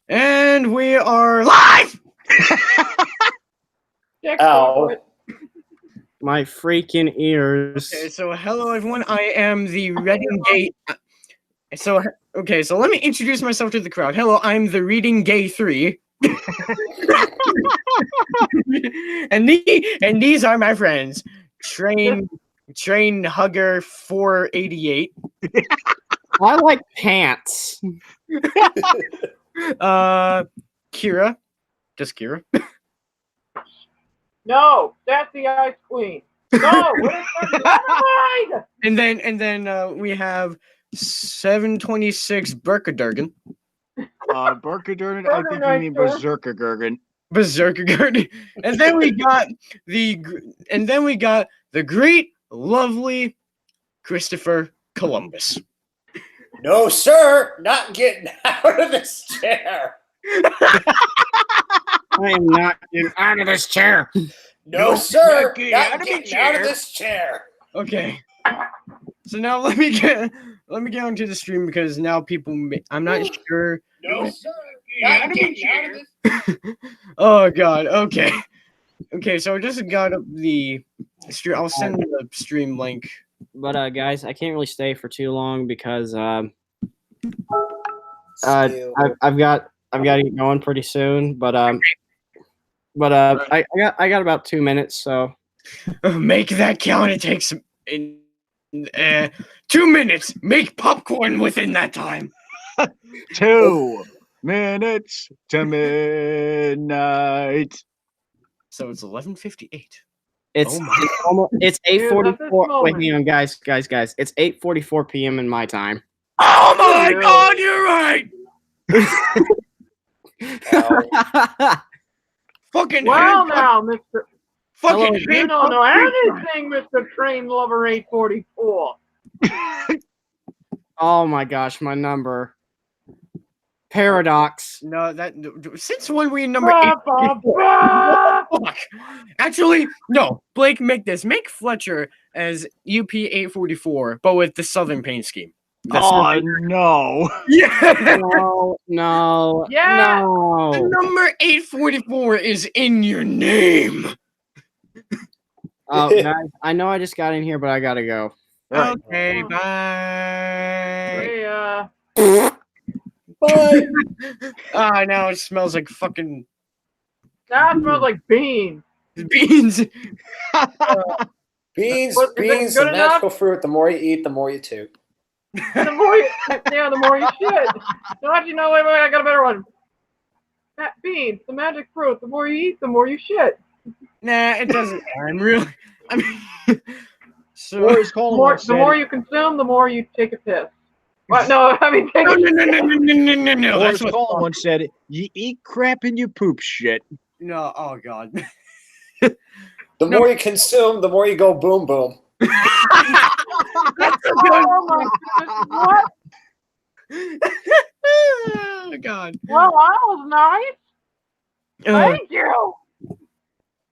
And we are live! Ow. My freaking ears. Okay, so hello everyone, I am the Reading Gay... So let me introduce myself to the crowd. Hello, I'm the Reading Gay 3. and these are my friends. Train Hugger 488. I like pants. Kira. Just Kira. No, that's the Ice Queen. No, what is that? And then we have 726 Berkadurgan. Berkadurgan, I think you mean Berserkergurgan. Berserkergurgan. And then we got the great, lovely Christopher Columbus. No, sir, not getting out of this chair. I am not getting out of this chair. No, sir, not getting not out of getting the out chair. of this chair. Okay. So now let me get onto the stream because now people I'm not sure. No, sir, not getting out of this. Oh god. Okay. Okay, so I just got up the stream. I'll send the stream link. But guys, I can't really stay for too long because Still. I've got to get going pretty soon. But I got about 2 minutes. So Make that count. It takes 2 minutes. Make popcorn within that time. 2 minutes to midnight. So it's 11:58. it's Oh my. it's 8:44. Wait, moment. hang on, guys. It's 8:44 p.m. in my time. Oh my god, you're right. Fucking Well, handcuff- now, Mr. fucking Hello. You don't know anything, Mr. Train Lover 844. Oh my gosh, my number. Paradox. No, that since when were you number Ba, ba, ba. 8? Fuck. Actually, no. Blake, make Fletcher as UP844, but with the Southern paint scheme. Oh no! Yeah. No. Yeah. The No. number 844 is in your name. Oh, guys, I know I just got in here, but I gotta go. Right. Okay, bye. Hey, Bye. Now it smells like fucking that smells like beans. beans. Beans, What, is that beans, good the enough? magical fruit. The more you eat, the more you toot. The more you shit. So actually, no, wait, I got a better one. Beans, the magic fruit. The more you eat, the more you shit. Nah, it doesn't. I'm really. I mean, so Boris Colin once The said, more you consume, the more you take a piss. What? No, I mean, take no. a That's Boris what. Colin once said, "You eat crap and you poop shit." No, oh god. The No. more you consume, the more you go boom boom. Oh my goodness, what? Oh god. Well, that was nice. Thank you.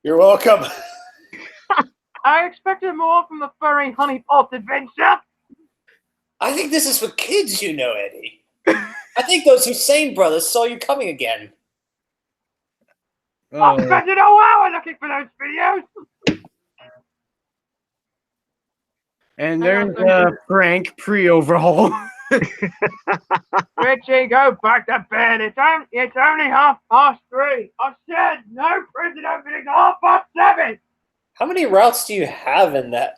You're welcome. I expected more from the furry honey pulp adventure. I think this is for kids, you know, Eddie. I think those Hussein brothers saw you coming again. I'll spend an hour looking for those videos. And there's Frank pre-overhaul. Richie, go back to bed. It's only 3:30. I said no prison opening till 7:30. How many routes do you have in that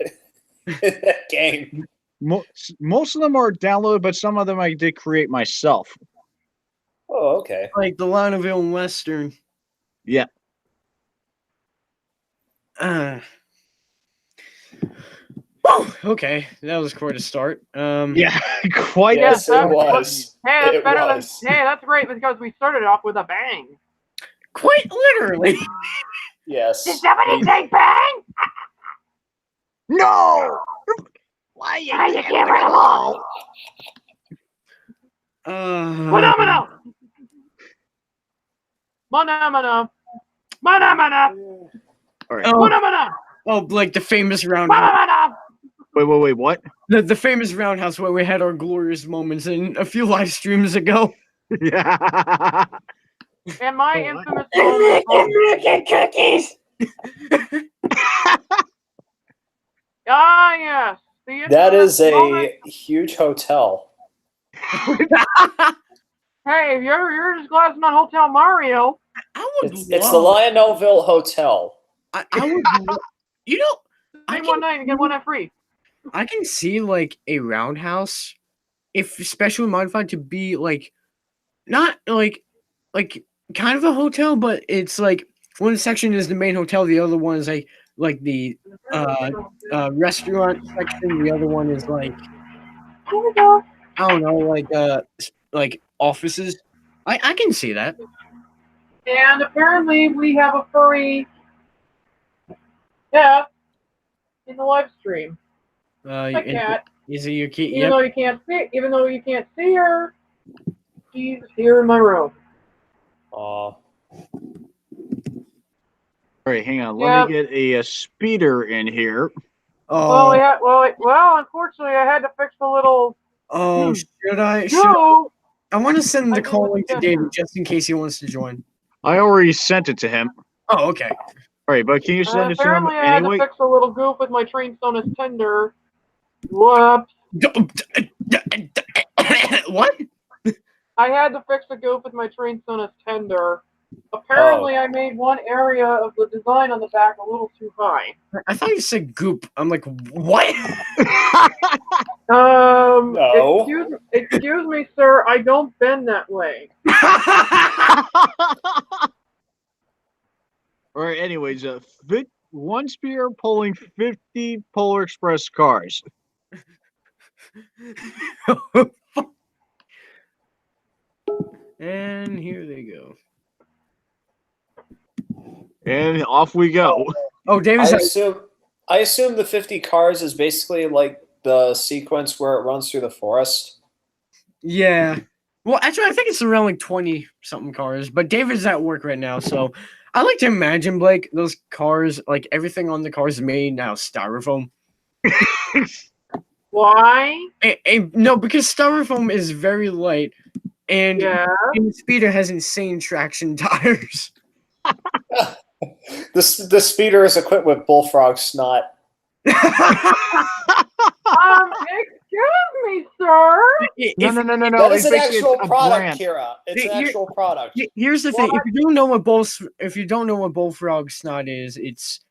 game? Most of them are downloaded, but some of them I did create myself. Oh, okay. Like the Lionville Western. Yeah. Okay, that was quite a start. Yeah, quite. Yes, that it was. Hey, that's It better was. than. Hey, that's great because we started off with a bang. Quite literally. Yes. Did somebody say bang? No. Why you can't run along? Phenomena. Phenomena. Phenomena. All right. Phenomena. Oh, like the famous roundhouse. Phenomena. Wait. What? The famous roundhouse where we had our glorious moments in a few live streams ago. Yeah. And my Oh, infamous I'm moment. making cookies. Ah, yes. The That infamous is moment. a huge hotel. Hey, you're just glad it's not Hotel Mario. I would It's the love. Lionelville Hotel. I would. You know, I Pay one can. night and get one night free. I can see like a roundhouse, if specially modified to be like not like kind of a hotel, but it's like one section is the main hotel, the other one is like the restaurant section, the other one is like Here we go. I don't know, like offices. I can see that. And apparently we have a furry cat in the live stream. Hi, Cat. is it your key? Even Yep. though you can't see her, she's here in my room. Oh, All right, hang on. Yeah. Let me get a speeder in here. Oh, Well, unfortunately, I had to fix a little. should I? No. I want to send I the do call with link to the David sender. just in case he wants to join. I already sent it to him. Oh, okay. All right, but can you send it to him Apparently, I had to anyway? fix a little goof with my train stone as tender. Whoops. What? I had to fix a goof with my train stone as tender. Apparently, I made one area of the design on the back a little too high. I thought you said goop. I'm like, what? No. Excuse me, sir. I don't bend that way. All right, anyways, one speeder pulling 50 Polar Express cars. And here they go. And off we go. Oh, David's I assume the 50 cars is basically like the sequence where it runs through the forest. yeah. Well, actually, I think it's around like 20 something cars, but David's at work right now, so I like to imagine, Blake, those cars, like everything on the cars is made now styrofoam. Why? No, because styrofoam is very light, and Yeah. the speeder has insane traction tires. The speeder is equipped with bullfrog snot. Excuse me, sir. No. That is an basically actual a product, brand. Kira. It's an Here- actual product. Here's the thing: if you don't know what bullfrog snot is, it's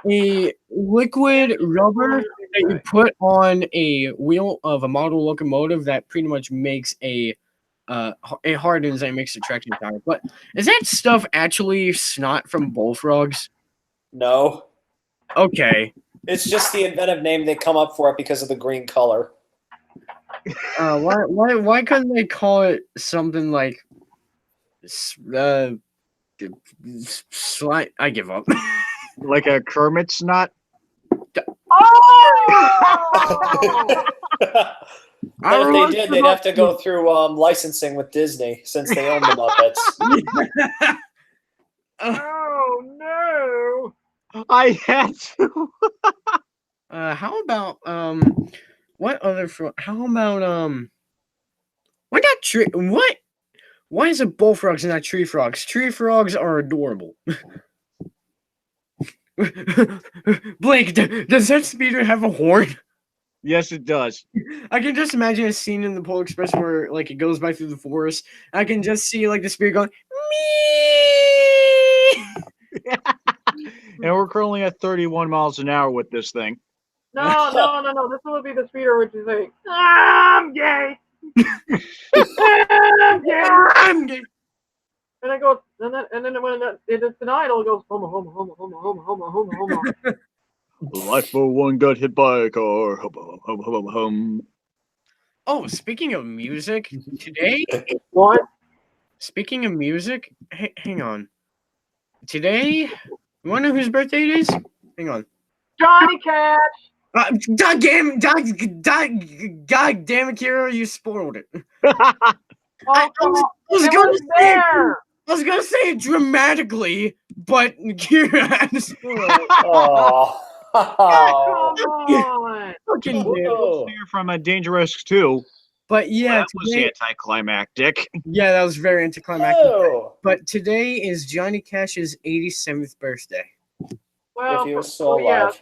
a liquid rubber that you put on a wheel of a model locomotive that pretty much makes it hardens and makes a traction tire. But is that stuff actually snot from bullfrogs? No. Okay. It's just the inventive name they come up for it because of the green color. Why couldn't they call it something like slime? I give up. Like a Kermit snot. Oh! But if they did, they'd have to go through licensing with Disney since they own the Muppets. Oh no! I had to. How about what other how about why not tree what why is it bullfrogs and not tree frogs? Tree frogs are adorable. Blake, does that speeder have a horn? Yes, it does. I can just imagine a scene in the Polar Express where like it goes by through the forest. I can just see like the speeder going me. And we're currently at 31 miles an hour with this thing. No. This will be the speeder, which is like, I'm gay. I'm gay. I'm gay. And I go, and then when it's denied, it goes homo. Life for one got hit by a car. Hum. Oh, speaking of music, today. What? Speaking of music, hang on. Today, you wanna know whose birthday it is? Hang on. Johnny Cash. God damn it, Kira, you spoiled it. I was gonna say it dramatically, but Kira had to spoil it. Oh. Come on. Fucking did. Whoa. Singer from Dangerous 2. But yeah, that was today, anticlimactic. yeah, that was very anticlimactic. Oh, But today is Johnny Cash's 87th birthday. Well, if he was still yeah. alive.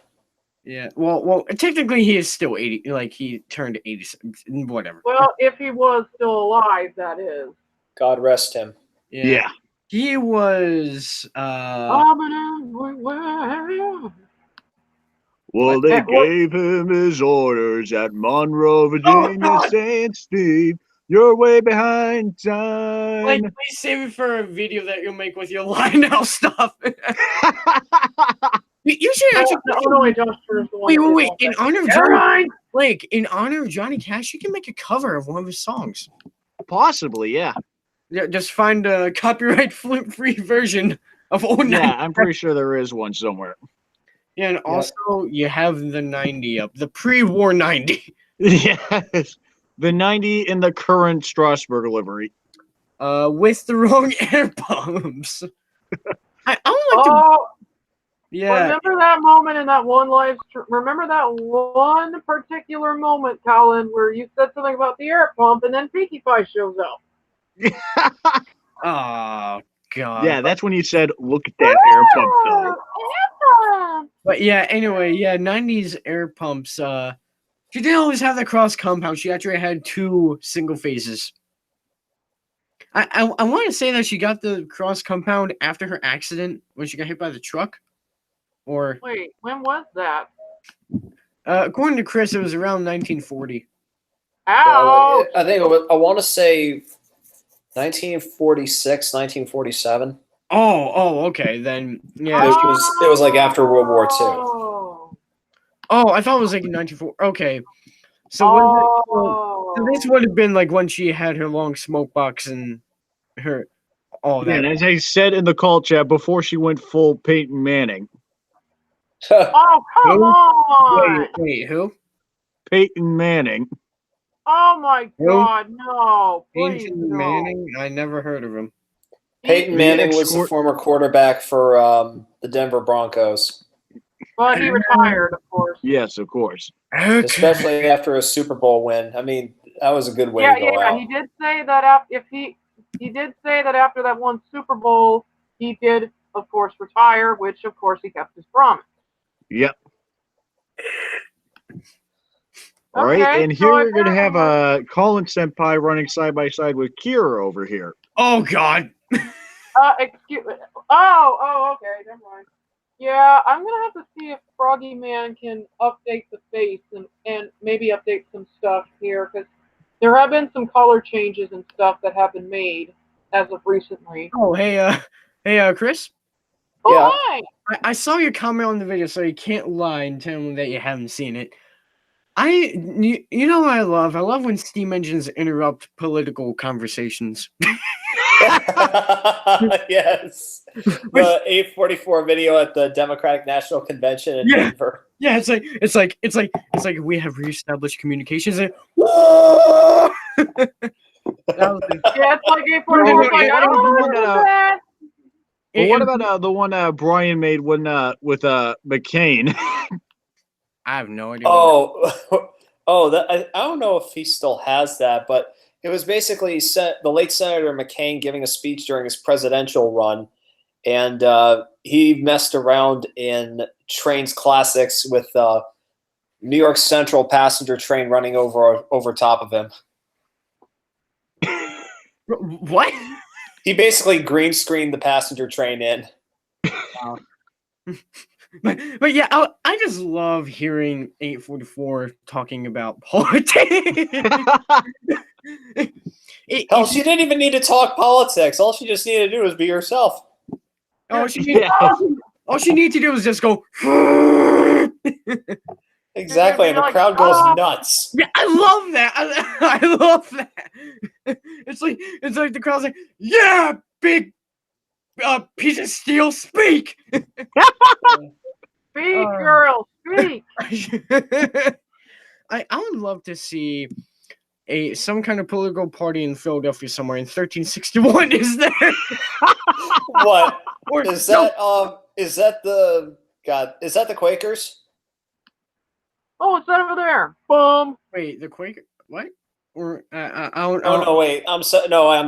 Yeah. Well, technically he is still 80. Like he turned 87. Whatever. Well, if he was still alive, that is. God rest him. Yeah. He was. Well, What- they what- gave him his orders at Monroe, Oh, Virginia, God. saying, Steve, you're way behind Like, time. please save it for a video that you'll make with your Lionel stuff. You should actually. Oh no, wait, Josh Turner's the one. Wait. In honor of Never Johnny, mind. like in honor of Johnny Cash, you can make a cover of one of his songs. Possibly, yeah. Yeah, just find a copyright-free version of old Yeah, 90. I'm pretty sure there is one somewhere. Yeah, and also you have the 90 up, the pre-war 90. Yes. The 90 in the current Strasbourg livery. With the wrong air pumps. I don't like to. Oh, Yeah. remember that moment in that one live stream? Remember that one particular moment, Colin, where you said something about the air pump, and then Pinkie Pie shows up. Oh God. Yeah, that's when you said, look at that air pump, though. Air pump. But yeah. Anyway, yeah. 90s air pumps. She didn't always have the cross compound. She actually had two single phases. I want to say that she got the cross compound after her accident when she got hit by the truck, or Wait, when was that? according to Chris, it was around 1940. Ow! I think it was, I want to say 1946, 1947. Oh, okay. Then yeah. It was like after World War II. Oh. Oh, I thought it was like 1940. Okay, so when Oh. so this would have been like when she had her long smoke box and her all Yeah, that. and as I said in the call chat, before she went full Peyton Manning. Oh, come Who? on! Wait, who? Peyton Manning. Oh my Who? God, no! Please Peyton no. Manning? I never heard of him. Peyton Manning was the former quarterback for the Denver Broncos, But he retired, of course. Yes, of course. Okay. especially after a Super Bowl win. I mean, that was a good way Yeah, to go yeah. out. He did say that he did say that after that one Super Bowl, he did, of course, retire, which of course he kept his promise. Yep. All right, Okay, and so here we're going to have apparently- Colin Senpai running side by side with Kira over here. Oh God. Excuse me. Oh, okay, never mind. Yeah, I'm gonna have to see if Froggy Man can update the face and maybe update some stuff here, because there have been some color changes and stuff that have been made as of recently. Oh, hey, Chris. Oh, Yeah. hi! I saw your comment on the video, so you can't lie and tell me that you haven't seen it. You know what I love? I love when steam engines interrupt political conversations. Yes. The 844 video at the Democratic National Convention in Yeah. Denver. Yeah, it's like we have reestablished communications. And, that was Yeah, it's like 844. It's like, I don't know what that. Well, what about the one Brian made when with McCain? I have no idea. I don't know if he still has that, but it was basically the late Senator McCain giving a speech during his presidential run, and he messed around in Trains Classics with New York Central passenger train running over top of him. What? He basically green screened the passenger train in. But yeah, I just love hearing 844 talking about politics. Hell, she didn't even need to talk politics. All she just needed to do was be herself. all she needed to do was just go. Exactly, and the Like, crowd goes "Oh." nuts. Yeah, I love that. I love that. It's like the crowd's like, yeah, big piece of steel, speak. Speak, girl, speak. I would love to see some kind of political party in Philadelphia somewhere in 1361. Is there? What Or, is no, that? Is that the Quakers? Oh, it's over there. Boom. wait, the Quaker. What? or I don't. Oh no, wait. I'm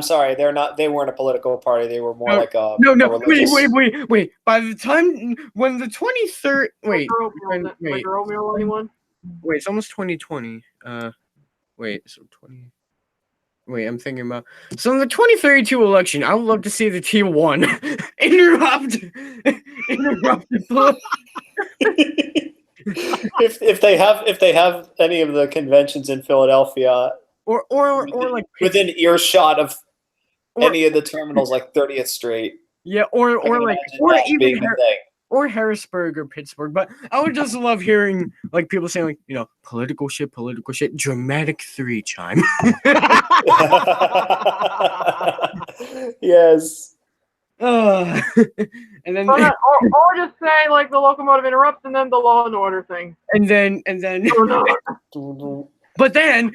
sorry. They're not. They weren't a political party. They were more No, like a No, a religious. wait. By the time when the 23rd, wait, My girl mail anyone? wait, it's almost 2020. Wait, so 20. Wait, I'm thinking about. So in the 2032 election, I would love to see the T1 interrupted. if they have any of the conventions in Philadelphia or like within earshot of or- any of the terminals, like 30th Street, yeah, I or can like imagine or that being even the thing. or Harrisburg or Pittsburgh. But I would just love hearing like people saying like political shit, dramatic 3 chime. Yes. And then Or just say like the locomotive interrupts and then the Law and Order thing. and then But then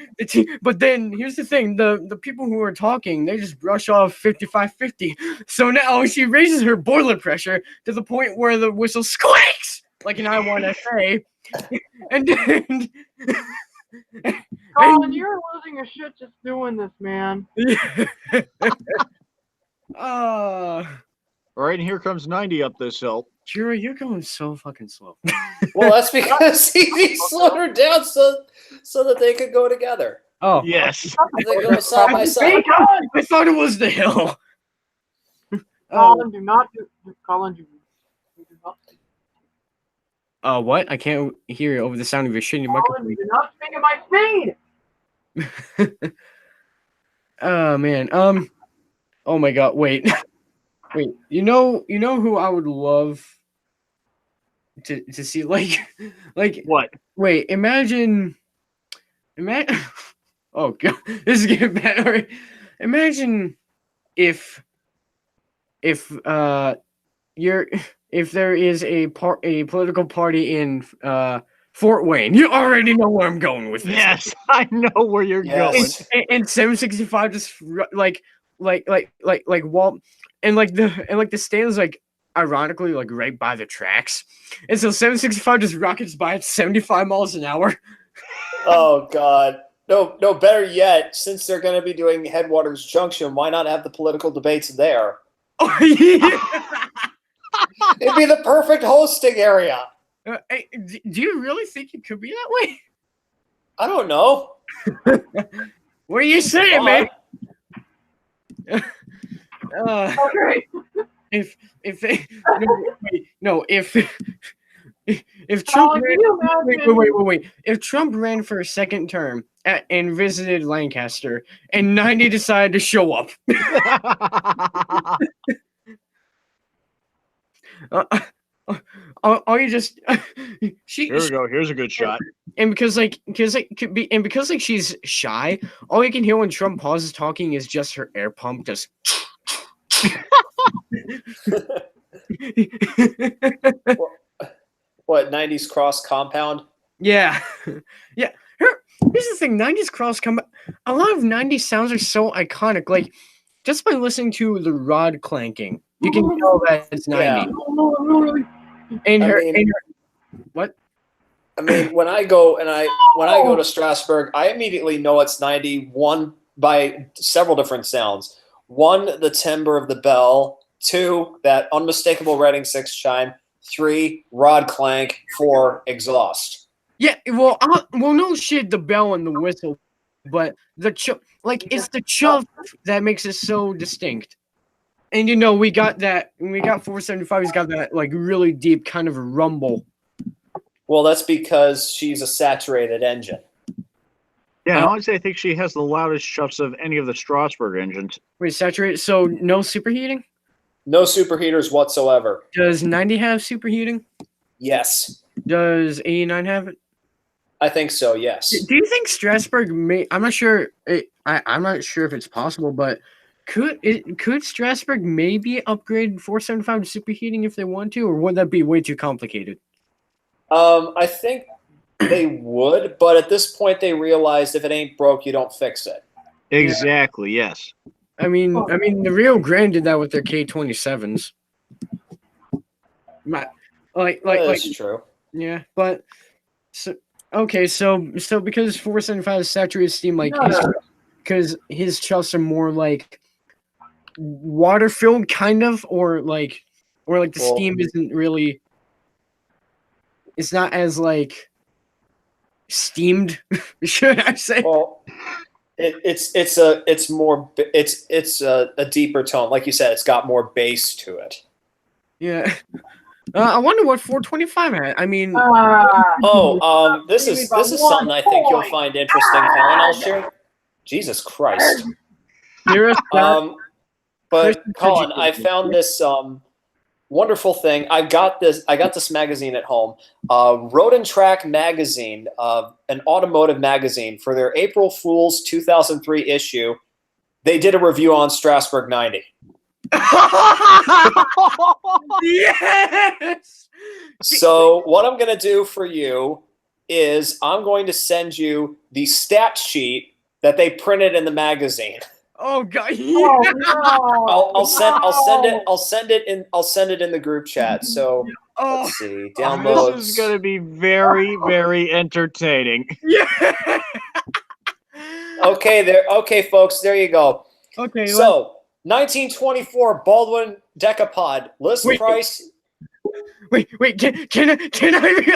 here's the thing: the people who are talking, they just brush off 5550. So now she raises her boiler pressure to the point where the whistle squeaks like an I-1SA, and then Colin, you're losing your shit just doing this, man. All right, and here comes 90 up this hill. Kira, you're going so fucking slow. Well, that's because he slowed her down so that they could go together. Oh, Yes. They go side by side. I thought it was the hill. Colin, do not do. Colin, you do not. What? I can't hear you over the sound of your shitty Colin, microphone. you do not speak at my speed. Oh man. Oh my god. Wait. You know who I would love to see like What? Wait. Imagine. Oh god. This is getting bad. All right. Imagine if there is a political party in Fort Wayne. You already know where I'm going with this. Yes, I know where you're Yes. And 765 just like Walt and the stands like ironically like right by the tracks. And so 765 just rockets by at 75 miles an hour. Oh God. No, better yet, since they're going to be doing Headwaters Junction, why not have the political debates there? Oh, yeah. It'd be the perfect hosting area. Hey, do you really think it could be that way? I don't know. What are you saying, man? Okay. If Trump Colin, ran, can you imagine? wait. If Trump ran for a second term and visited Lancaster, and 90 decided to show up, are you just Here we go. Here's a good shot. and because she's shy, all you can hear when Trump pauses talking is just her air pump just. What, 90s cross compound? Yeah. Here's the thing: 90s cross come. A lot of 90s sounds are so iconic. Like just by listening to the rod clanking, you can tell that it's 90. What? I mean, when I go to Strasbourg, I immediately know it's 91 by several different sounds. 1, the timbre of the bell. 2, that unmistakable Reading 6 chime. 3, rod clank. 4, exhaust. Yeah, well, no shit, the bell and the whistle, but the it's the chuff that makes it so distinct. And we got 475. He's got that like really deep kind of a rumble. Well, that's because she's a saturated engine. Yeah, honestly, I think she has the loudest chuffs of any of the Strasbourg engines. Wait, saturated? So no superheating? No superheaters whatsoever. Does 90 have superheating? Yes. Does 89 have it? I think so, yes. Do you think Strasbourg may? I'm not sure. I'm not sure if it's possible, but could Strasbourg maybe upgrade 475 to superheating if they want to, or would that be way too complicated? I think they would, but at this point they realized if it ain't broke, you don't fix it. Exactly. Yes. I mean, the Rio Grande did that with their K27s. That's true. Yeah, but so Okay, so because 475 is saturated steam, like because his chuffs are more like water filled, kind of, or like the Well- steam isn't really. It's not as like steamed, should I say? Well, it's a deeper tone. Like you said, it's got more bass to it. Yeah. I wonder what 425 had. I mean, Oh, this is Maybe about something I think you'll 1 point. find interesting, Colin. I'll share. Jesus Christ. Here's that. But Christian Colin, I education. found this wonderful thing. I got this magazine at home. Road and Track magazine, an automotive magazine, for their April Fool's 2003 issue. They did a review on Strasbourg 90. Yes. So what I'm going to do for you is I'm going to send you the stat sheet that they printed in the magazine. Oh god. Oh no! I'll send it in the group chat. So Oh let's see, downloads. This is going to be very, very entertaining. yeah. Okay, folks, there you go. Okay. So 1924 Baldwin Decapod list Wait. price. Wait. Can I?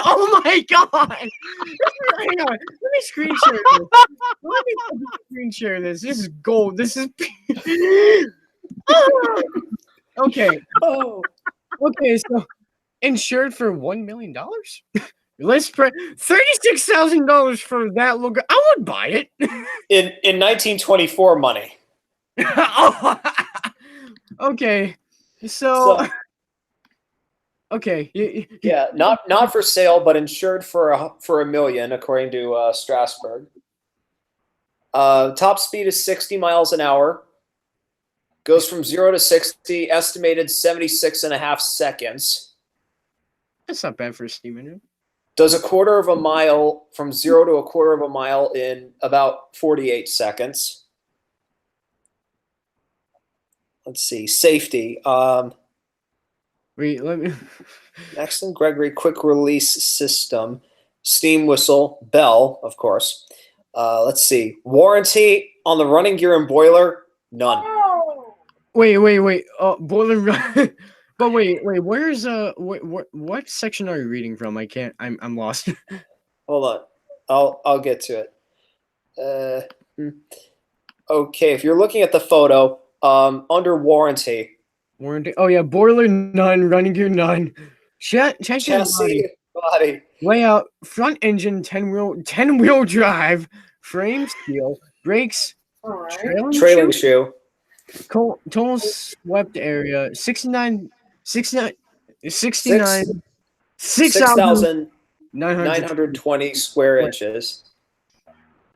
Oh my god! Hang on. Let me screen share this. Let me screen share this. This is gold. This is. Okay. Oh, Okay. So, insured for $1 million. List price $36,000 for that logo. I would buy it. in 1924 money. Oh, okay. So. Okay. Yeah, not for sale, but insured for $1 million, according to Strasbourg. Top speed is 60 miles an hour. Goes from 0 to 60, estimated 76.5 seconds. That's not bad for a steam engine. Does a quarter of a mile from 0 to a quarter of a mile in about 48 seconds. Let's see, safety. Wait, let me. Maxim Gregory quick release system, steam whistle, bell, of course. Let's see, warranty on the running gear and boiler, none. Oh. Wait. Boiler run. But wait. Where's what section are you reading from? I can't. I'm lost. Hold on, I'll get to it. Okay, if you're looking at the photo, under warranty, Warranty. Oh yeah, boiler none, running gear none. Check your body. chassis, body. Layout: front engine, 10-wheel drive, frame steel, brakes, All right. Trailing shoe. total swept area 69 6,900 6,920 square inches.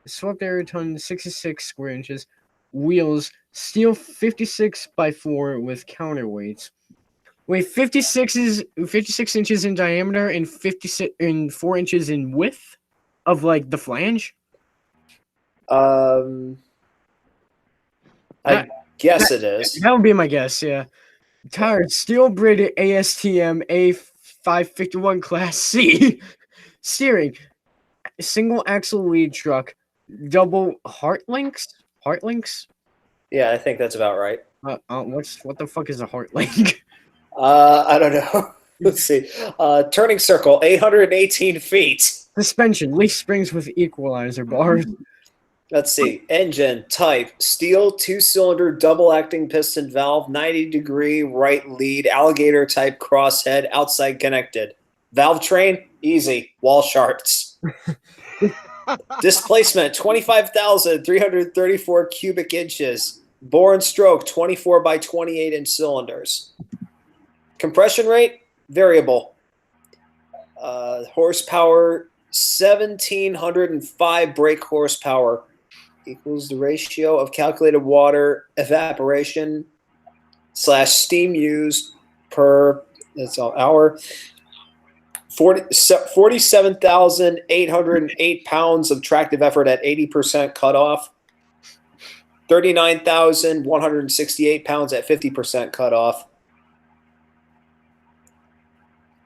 swept area ton 66 square inches. Wheels steel 56x4 with counterweights. Wait, 56 inches in diameter and 4 inches in width of like the flange. I guess it is. That would be my guess. Yeah. Tires steel braided ASTM A551 Class C. Steering single axle lead truck, double heart links. Yeah, I think that's about right. What the fuck is a heart link? I don't know. Let's see. Turning circle, 818 feet. Suspension leaf springs with equalizer bars. Let's see. Engine type, steel 2-cylinder double acting piston valve, 90-degree right lead, alligator type crosshead, outside connected. Valve train, easy. Wall sharts. Displacement, 25,334 cubic inches. Bore and stroke, 24 by 28 inch cylinders. Compression rate, variable. Horsepower, 1,705 brake horsepower. Equals the ratio of calculated water evaporation / steam used per hour. 47,808 pounds of tractive effort at 80% cutoff. 39,168 pounds at 50% cutoff.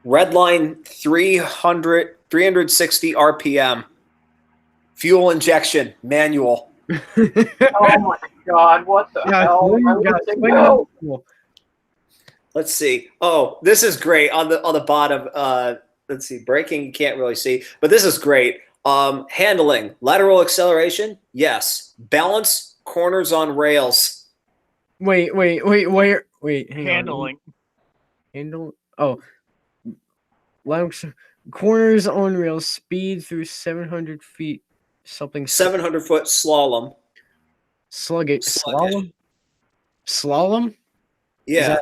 Redline 300 360 RPM. Fuel injection, manual. Oh my god, what the hell? swing, Where yeah, did they swing go? cool. Let's see. Oh, this is great. On the bottom, let's see. Braking, you can't really see, but this is great. Handling, lateral acceleration, yes. Balance, corners on rails. Wait, hang Handling. on. Handle. Oh, Laux- corners on rails, speed through 700 feet, something. 700-foot slalom. Sluggish. Sluggish. Slalom. Yeah,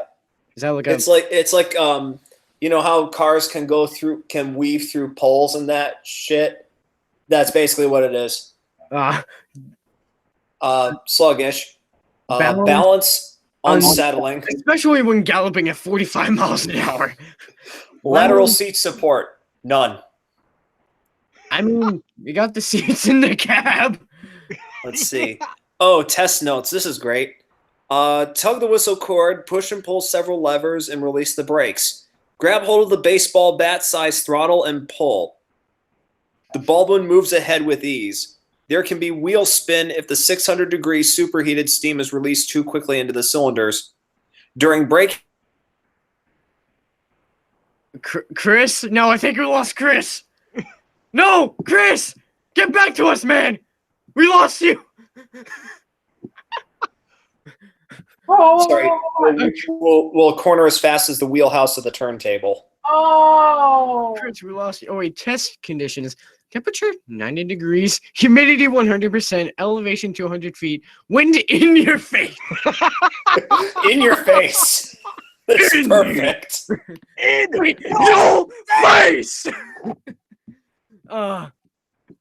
Is that like a? it's like you know how cars can weave through poles and that shit. That's basically what it is. Sluggish. Balance, unsettling. Especially when galloping at 45 miles an hour. Lateral seat support, none. I mean, you got the seats in the cab. Let's see. Oh, test notes. This is great. Tug the whistle cord, push and pull several levers, and release the brakes. Grab hold of the baseball bat-sized throttle and pull. The Baldwin moves ahead with ease. There can be wheel spin if the 600-degree superheated steam is released too quickly into the cylinders. During brake... Chris? No, I think we lost Chris. No, Chris! Get back to us, man! We lost you! Oh, Sorry, we'll corner as fast as the wheelhouse of the turntable. Oh, Chris, we lost you. Oh, wait, test conditions. Temperature 90 degrees, humidity 100%, elevation 200 feet, wind in your face. In your face. That's perfect. In your face!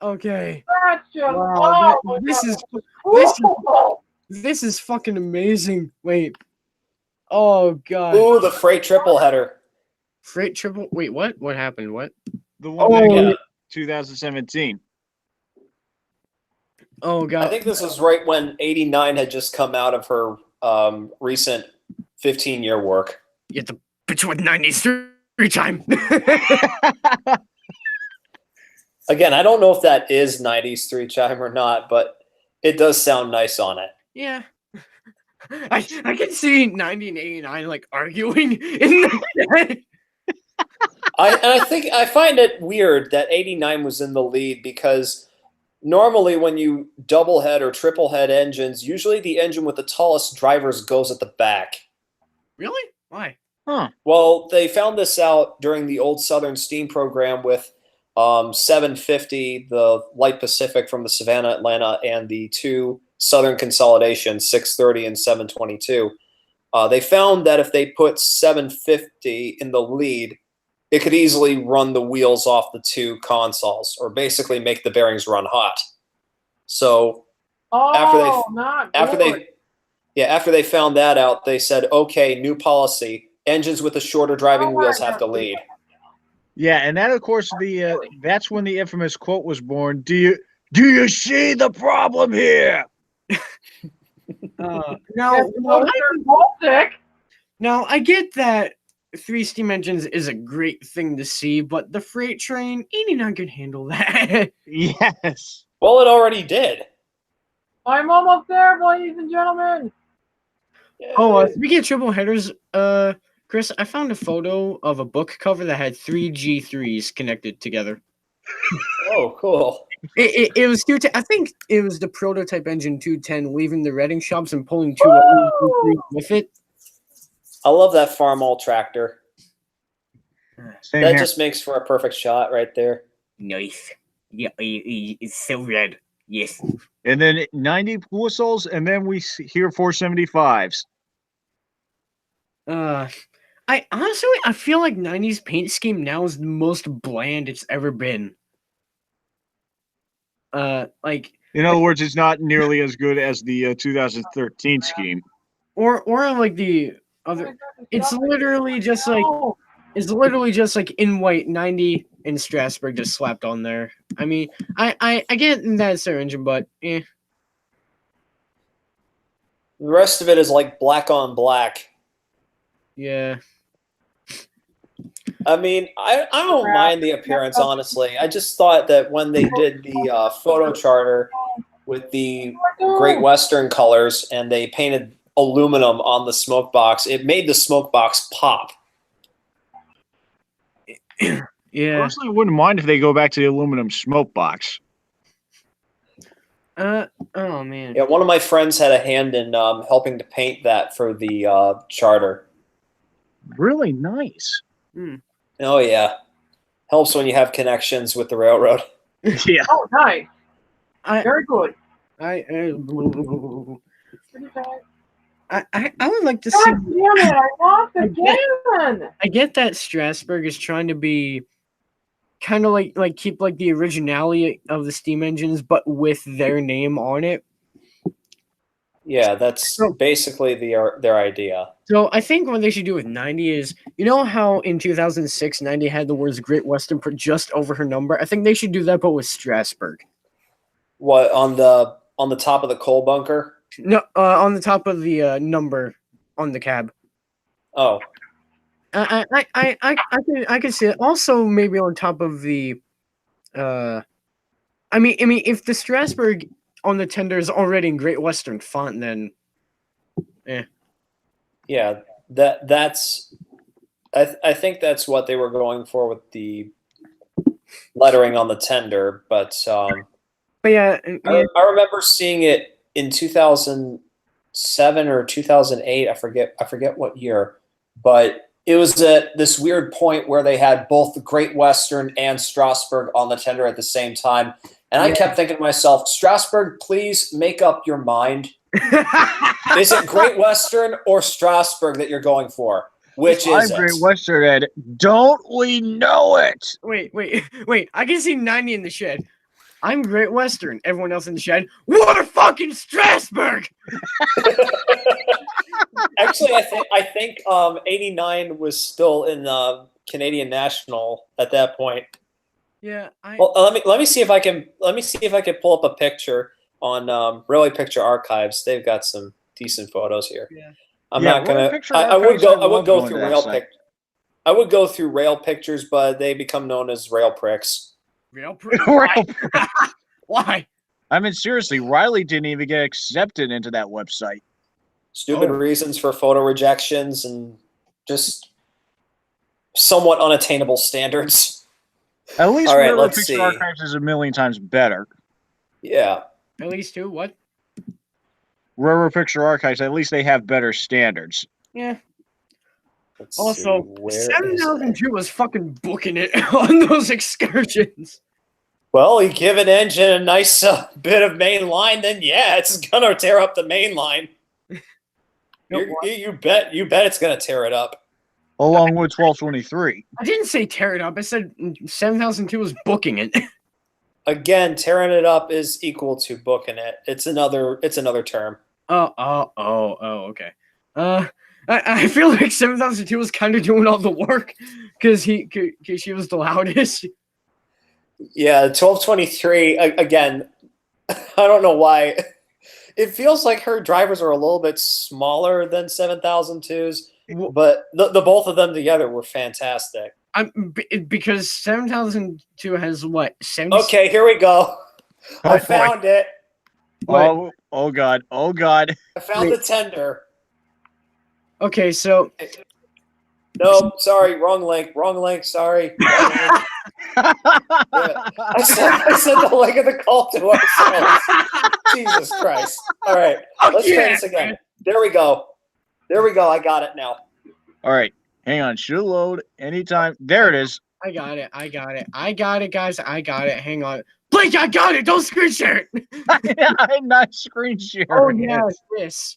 Okay. that's just Wow, oh, this is cool. this is fucking amazing. Wait. Oh god. Ooh, the freight triple header. Freight triple. Wait, what? What happened? What? The one Oh, that yeah. 2017. Oh god. I think this was right when 89 had just come out of her recent 15-year work. You have to bitch with 93 time. Again, I don't know if that is 90s three chime or not, but it does sound nice on it. Yeah. I can see 1989 like arguing in the I find it weird that 89 was in the lead because normally when you double head or triple head engines, usually the engine with the tallest drivers goes at the back. Really? Why? Well, they found this out during the old Southern Steam program with 750, the Light Pacific from the Savannah, Atlanta, and the two Southern Consolidations, 630 and 722. They found that if they put 750 in the lead, it could easily run the wheels off the two consoles, or basically make the bearings run hot. So Oh, after they found that out, they said, okay, new policy. Engines with the shorter driving wheels have to lead. Yeah, and that, of course, that's when the infamous quote was born. Do you see the problem here? Now, Baltic. now I get that 3 steam engines is a great thing to see, but the freight train 89 can handle that. Yes. Well, it already did. I'm almost there, ladies and gentlemen. Oh, speaking of triple headers, Chris, I found a photo of a book cover that had 3 G3s connected together. Oh, cool. It was cute. I think it was the prototype engine 210 leaving the Reading shops and pulling 2 Woo! G3s with it. I love that Farmall tractor. Same That here. just makes for a perfect shot right there. Nice. Yeah, it's so red. Yes. And then 90 whistles, and then we hear 475s. I honestly, I feel like 90s paint scheme now is the most bland it's ever been. Like, In other words, it's not nearly as good as the 2013 scheme. or like the other. It's literally just like in white 90 in Strasbourg just slapped on there. I mean, I get that it's their engine, but The rest of it is like black on black. yeah. I mean, I don't mind the appearance, honestly. I just thought that when they did the photo charter with the Great Western colors and they painted aluminum on the smoke box, it made the smoke box pop. Yeah. Personally, I wouldn't mind if they go back to the aluminum smoke box. Oh man. Yeah, one of my friends had a hand in helping to paint that for the charter. Really nice. Oh yeah, helps when you have connections with the railroad. Yeah. Oh, nice. I Very good. I Pretty nice. I would like to God see. damn it! I lost again. I get that Strasbourg is trying to be kind of like keep like the originality of the steam engines, but with their name on it. Yeah, that's basically their idea. So I think what they should do with 90 is, you know how in 2006 90 had the words Great Western put just over her number. I think they should do that, but with Strasbourg. What on the top of the coal bunker? No, on the top of the number on the cab. Oh, I could see it. Also, maybe on top of the, I mean, if the Strasbourg on the tender is already in Great Western font, then, yeah, that's. I think that's what they were going for with the lettering on the tender, but yeah. I remember seeing it in 2007 or 2008. I forget what year, but it was at this weird point where they had both the Great Western and Strasbourg on the tender at the same time. And I kept thinking to myself, Strasbourg, please make up your mind. Is it Great Western or Strasbourg that you're going for? Which is Great Western, Ed. Don't we know it? Wait. I can see 90 in the shed. I'm Great Western. Everyone else in the shed, we're fucking Strasbourg. Actually, I think 89 was still in Canadian National at that point. Yeah. Well, let me see if I can pull up a picture on Railway Picture Archives. They've got some decent photos here. Yeah. I'm not gonna. I would go through rail pictures. I would go through rail pictures, but they become known as rail pricks. Why? I mean, seriously, Riley didn't even get accepted into that website. Stupid reasons for photo rejections and just somewhat unattainable standards. At least All right, Railroad let's Picture see. Archives is a million times better. Yeah. At least two. What? Railroad Picture Archives, at least they have better standards. Yeah. Let's Also, see, where is it? 7002 was fucking booking it on those excursions. Well, you give an engine a nice bit of main line, then yeah, it's gonna tear up the main line. You bet it's gonna tear it up. Along with 1223. I didn't say tear it up. I said 7002 was booking it. Again, tearing it up is equal to booking it. It's another term. Oh, okay. I feel like 7002 was kind of doing all the work because she was the loudest. Yeah, 1223 again. I don't know why. It feels like her drivers are a little bit smaller than 7002's, but the both of them together were fantastic. Because 7002 has what? 70. Okay, here we go. I found it. Oh god. I found the tender. Okay, so no, sorry, wrong link, sorry. Wrong link. Yeah. I sent the link of the call to ourselves. Jesus Christ. All right, let's try this again. There we go. I got it now. All right, hang on. Should load anytime. There it is. I got it, guys. I got it. Hang on. Blake, I got it. Don't screen share it. I'm not screen sharing. Oh, yeah, this.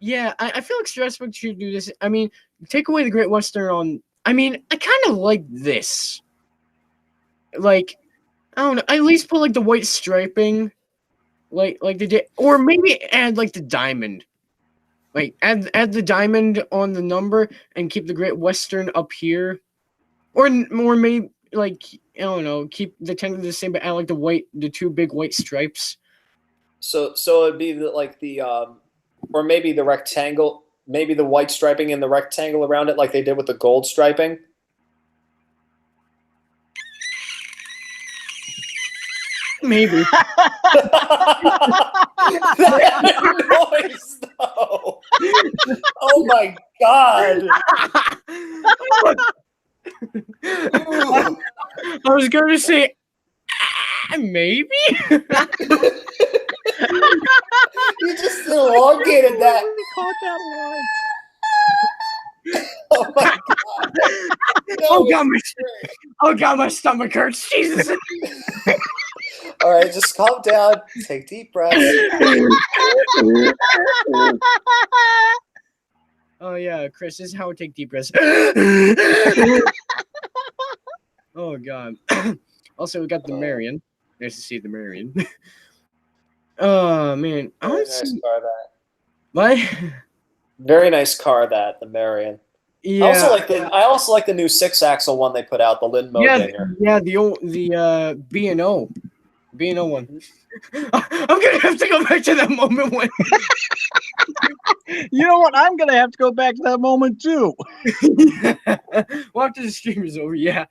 Yeah, I feel like Strasbourg should do this. I mean, take away the Great Western on... I mean, I kind of like this. Like, I don't know. At least put, like, the white striping. Like they did. Or maybe add, like, the diamond. Like, add the diamond on the number and keep the Great Western up here. Or maybe, like, I don't know, keep the tender the same, but add, like, the two big white stripes. So it'd be or maybe the rectangle, maybe the white striping and the rectangle around it like they did with the gold striping. Maybe. That noise, though. Oh my god. I was going to say maybe. You just elongated that. Caught that line. Oh my god. No, Oh god, it's great. my stomach hurts. Jesus. All right, just calm down. Take deep breaths. Oh yeah, Chris, this is how I take deep breaths. Oh god. Also, we got the Marion. Nice to see the Marion. Oh man, I Very don't nice see car, that. what. Very nice car, that the Marion. Yeah. I also like the new 6-axle one they put out, the Lin Modinger. Yeah, the B&O one. I'm gonna have to go back to that moment when. You know what? I'm gonna have to go back to that moment too. Well, after the stream is over, yeah.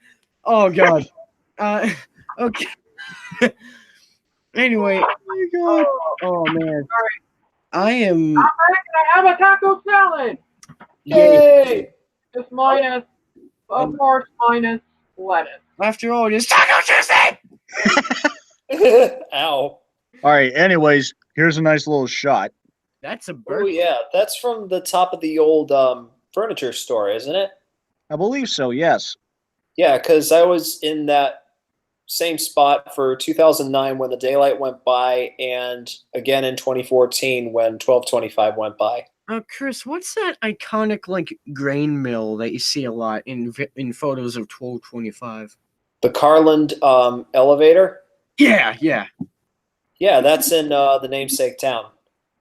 Oh god. Okay. Anyway. Oh my god. Oh man. I am. I have a taco salad. Yay! Just minus, of course, minus lettuce. After all, it's Taco Tuesday. Ow. All right. Anyways, here's a nice little shot. That's a Oh bird. yeah, that's from the top of the old furniture store, isn't it? I believe so. Yes. Yeah, because I was in that same spot for 2009 when the daylight went by, and again in 2014 when 1225 went by. Chris, what's that iconic like grain mill that you see a lot in photos of 1225? The Carland elevator. Yeah. Yeah, that's in the namesake town.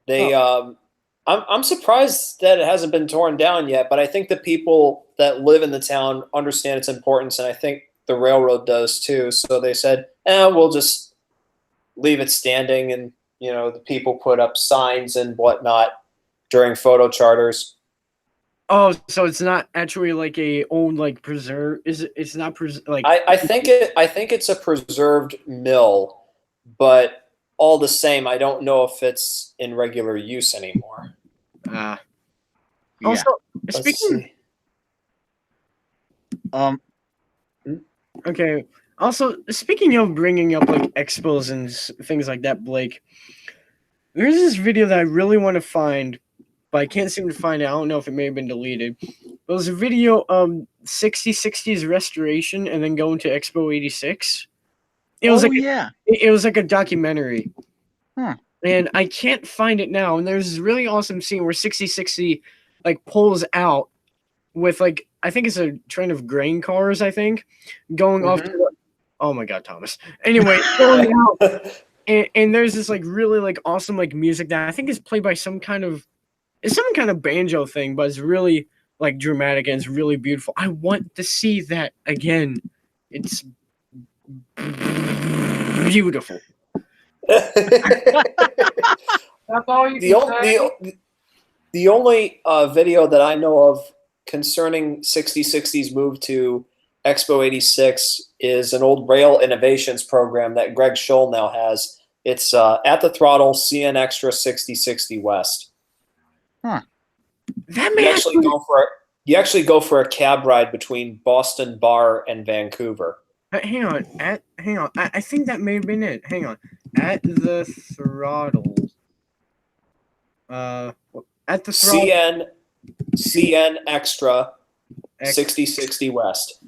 They, I'm surprised that it hasn't been torn down yet, but I think the people that live in the town understand its importance, and I think the railroad does too. So they said, we'll just leave it standing, and the people put up signs and whatnot during photo charters. Oh, so it's not actually like a old like preserve? It's not like? I think it's a preserved mill, but all the same, I don't know if it's in regular use anymore. Yeah. Also, Let's speaking. Um. Okay. Also, speaking of bringing up like expos and things like that, Blake, there's this video that I really want to find, but I can't seem to find it. I don't know if it may have been deleted. It was a video of 6060's restoration and then going to Expo 86. It was it was like a documentary. Huh. And I can't find it now. And there's this really awesome scene where 6060 like pulls out with like I think it's a train of grain cars, I think, going off to oh my god, Thomas. Anyway, going out and there's this like really like awesome like music that I think is played by some kind of banjo thing, but it's really like dramatic and it's really beautiful. I want to see that again. It's beautiful. That's all you can say. The only video that I know of concerning 6060's move to Expo 86 is an old Rail Innovations program that Greg Scholl now has. It's At the Throttle, CN Extra 6060 West. Huh. That You may actually go for a cab ride between Boston Bar and Vancouver. hang on. I think that may have been it. Hang on. At the Throttle. At the Throttle. CN Extra 6060 West.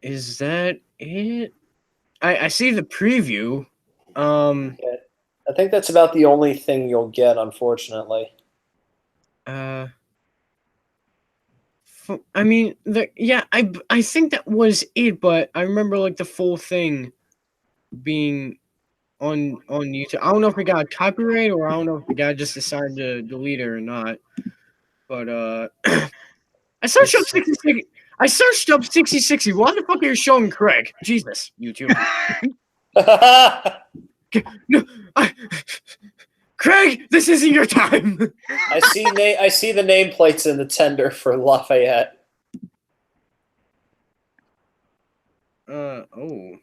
Is that it? I see the preview. I think that's about the only thing you'll get, unfortunately. I mean, I think that was it, but I remember like the full thing being on YouTube. I don't know if it got copyright or I don't know if the guy just decided to delete it or not. But I searched up 6060. I searched up 6060. Why the fuck are you showing Craig? Jesus, YouTube. No, Craig, this isn't your time. I see the nameplates in the tender for Lafayette. Oh.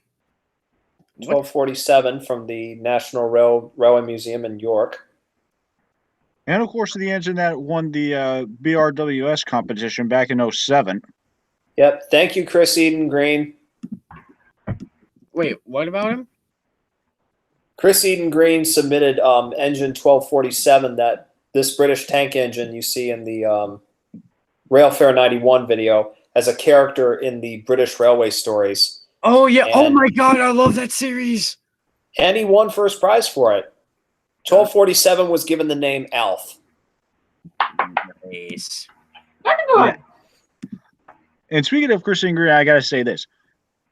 1247 from the National Railway Museum in York. And of course, the engine that won the BRWS competition back in 07. Yep. Thank you, Chris Eden Green. Wait, what about him? Chris Eden Green submitted engine 1247, that this British tank engine you see in the Railfair 91 video, as a character in the British Railway Stories. Oh yeah. Oh And- my God, I love that series. And he won first prize for it. 1247 was given the name Alf. Nice. That's good. And speaking of Chris Green, I gotta say this: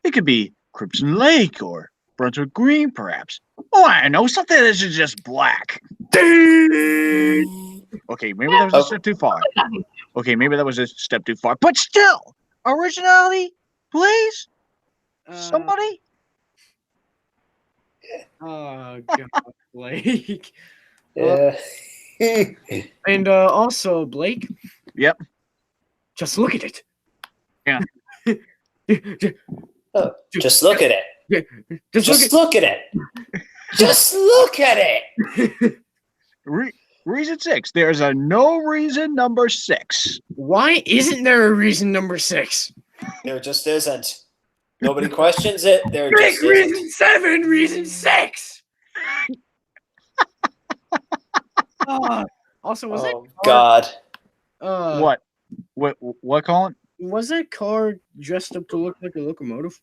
it could be Crimson Lake or Brunswick Green, perhaps. Oh, I know something that's just black. Okay, maybe that was a step too far. Okay, maybe that was a step too far. But still, originality, please. Somebody. Oh God, Blake. Yeah. And also Blake. Yep. Just look at it. Yeah. Just look at it. Just Just look look at it. Just look at it. Reason 6. There's a no reason number 6. Why isn't there a reason number 6? There just isn't. Nobody questions it. There Make just reason isn't. 7, reason 6. Also, was Oh God. that What, Colin? was that car dressed up to look like a locomotive?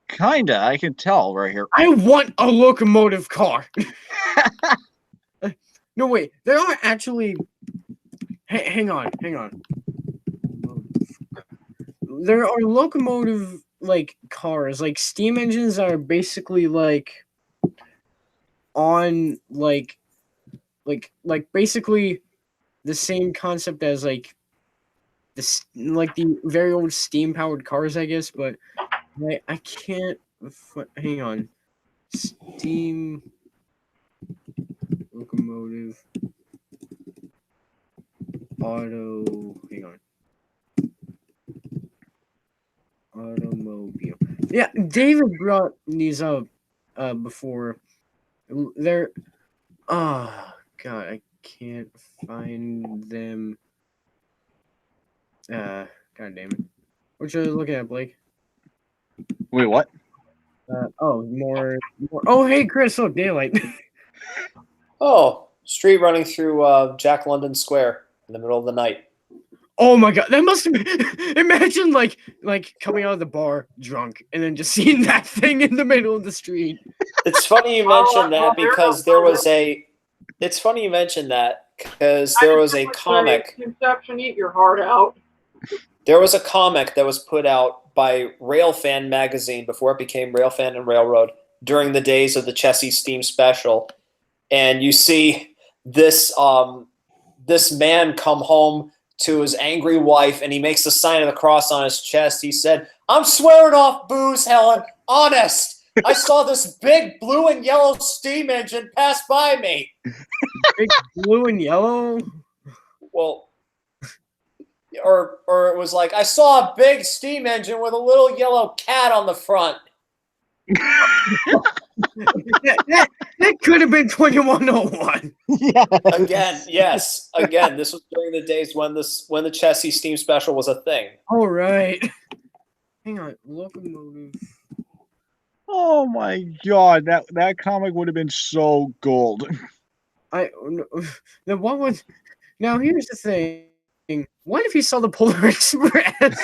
Kinda. I can tell right here. I want a locomotive car. No, wait. There are actually. Hang on. There are locomotive like cars, like steam engines that are basically like on like basically the same concept as like the very old steam powered cars, I guess. But I can't. Hang on. Steam locomotive auto. Hang on. Automobile. Yeah, David brought these up before. They're. Oh God, I can't find them. God damn it! What you looking at, Blake? Wait, what? More. Oh, hey, Chris. Oh, daylight. Oh, street running through Jack London Square in the middle of the night. Oh my God, that must have been. Imagine like coming out of the bar drunk and then just seeing that thing in the middle of the street. It's funny you mentioned that because there was a. It's funny you mentioned that because there was a comic. Conception, eat your heart out. There was a comic that was put out by Railfan magazine before it became Railfan and Railroad during the days of the Chessie Steam Special, and you see this this man come home to his angry wife, and he makes the sign of the cross on his chest. He said, "I'm swearing off booze, Helen. Honest. I saw this big blue and yellow steam engine pass by me." Big blue and yellow. Well, or it was like, "I saw a big steam engine with a little yellow cat on the front." that could have been 2101. Yeah. Again, yes. Again, this was during the days when the Chessie Steam Special was a thing. All right. Hang on, locomotive. Oh my God, that comic would have been so gold. The one was. Now here's the thing. What if you saw the Polar Express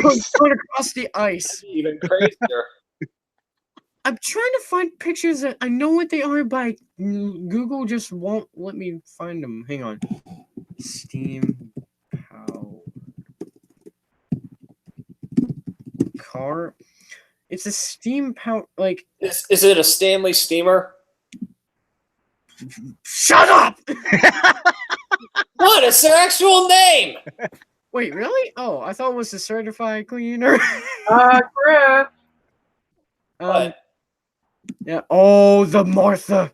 going across the ice? Even crazier. I'm trying to find pictures that I know what they are, but Google just won't let me find them. Hang on. Steam power car. It's a steam power like. Is it a Stanley steamer? Shut up! What? It's their actual name. Wait, really? Oh, I thought it was a certified cleaner. Chris. What? Yeah. Oh, the Martha,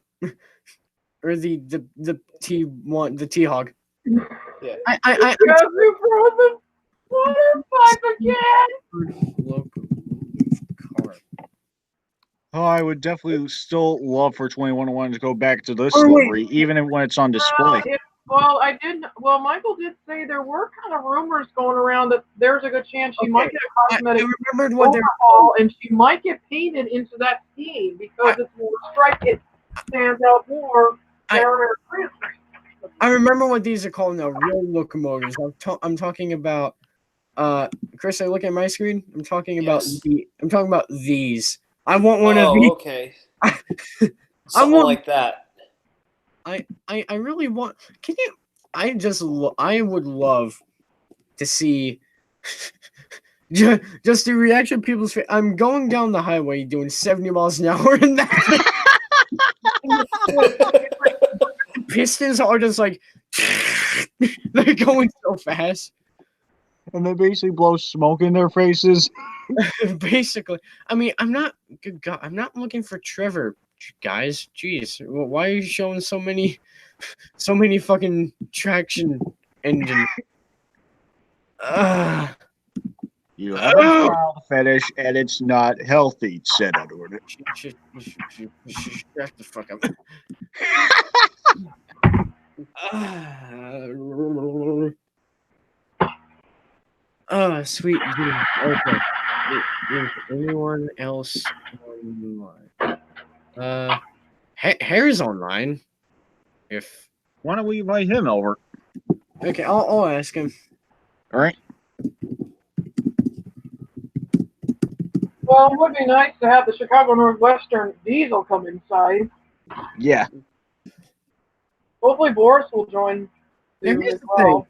or the T1, the T-Hog. Yeah. I Yes, you frozen water pipe again. locomotive car. Oh, I would definitely still love for 2101 to go back to this Oh, wait. livery, even when it's on display. Well, Michael did say there were kind of rumors going around that there's a good chance she might Okay. get a I cosmetic remembered what they overhaul, and she might get painted into that scheme because it's more striped. It stands out more. I remember what these are called now. Real locomotives. I'm talking about. Chris, I look at my screen. I'm talking about Yes. I'm talking about these. I want one of Oh, these. okay. I Something want- like that. I really want. Can you? I would love to see just the reaction of people's face. I'm going down the highway doing 70 miles an hour, and that pistons are just like they're going so fast. And they basically blow smoke in their faces. Basically, I mean, I'm not good God, I'm not looking for Trevor, guys. Jeez, why are you showing so many fucking traction engine? You have a child fetish and it's not healthy, said Edward. Shut the fuck up. Sweet. Okay. Is anyone else online? Hair's online. If Why don't we invite him over? okay, I'll ask him. All right. Well, it would be nice to have the Chicago Northwestern diesel come inside. Yeah. Hopefully, Boris will join. And too here's as the well.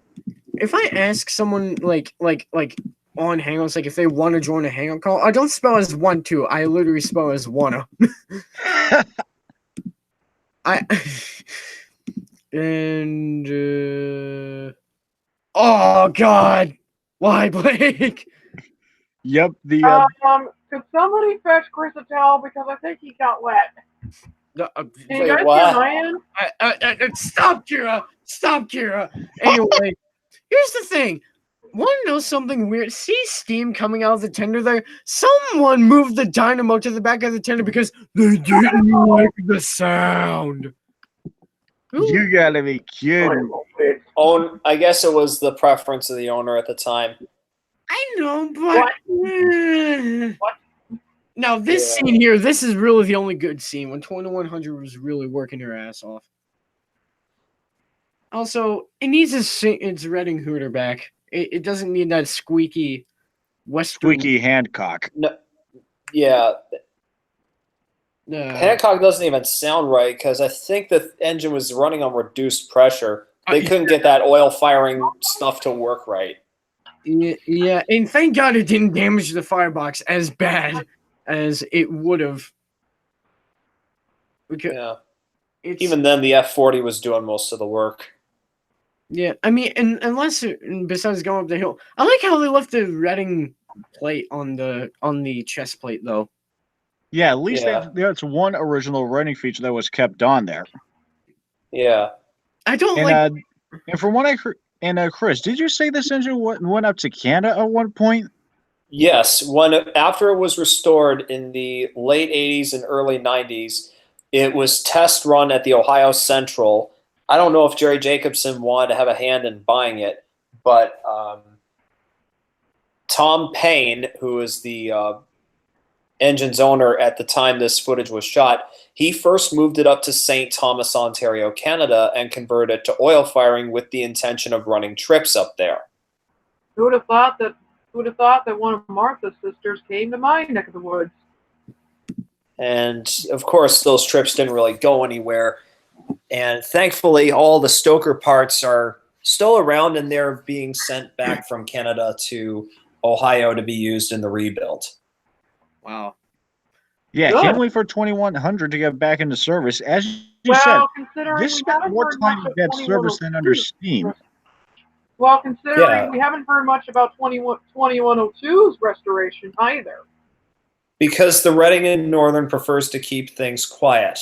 If I ask someone like on Hangouts, like if they want to join a Hangout call, I don't spell as 1-2. I literally spell as wanna. Oh God, why Blake? Yep. The Could somebody fetch Chris a towel because I think he got wet? Can you Wait, guys see what? my end? Stop, Kira. Stop, Kira. Anyway, here's the thing. Want to know something weird? See steam coming out of the tender there? Someone moved the dynamo to the back of the tender because they didn't like the sound. you gotta be kidding. I guess it was the preference of the owner at the time. I know, but What? Now this Yeah. scene here, this is really the only good scene when 2100 was really working her ass off. Also, it needs its Redding Hooter back. It doesn't need that squeaky Western. Squeaky Hancock. No, yeah, Hancock doesn't even sound right because I think the engine was running on reduced pressure. They couldn't get that oil firing stuff to work right. Yeah, and thank God it didn't damage the firebox as bad as it would have. Yeah. Even then, the F40 was doing most of the work. Yeah, I mean, and besides going up the hill, I like how they left the Redding plate on the chest plate though. Yeah, at least Yeah. that's one original running feature that was kept on there. Yeah. I don't And like. and from what I heard, and Chris, did you say this engine went up to Canada at one point? Yes, after it was restored in the late 80s and early 90s, it was test run at the Ohio Central. I don't know if Jerry Jacobson wanted to have a hand in buying it, but Tom Payne, who is the engine's owner at the time this footage was shot, he first moved it up to St. Thomas, Ontario, Canada, and converted it to oil firing with the intention of running trips up there. Who would have thought that one of Martha's sisters came to my neck of the woods? And of course, those trips didn't really go anywhere. And thankfully, all the Stoker parts are still around and they're being sent back from Canada to Ohio to be used in the rebuild. Wow. Yeah, Good. can't wait for 2100 to get back into service. As you said, Considering this we spent haven't more heard time much in of that service than under 2102. Steam. Well, considering Yeah. we haven't heard much about 2102's restoration either. Because the Reading and Northern prefers to keep things quiet.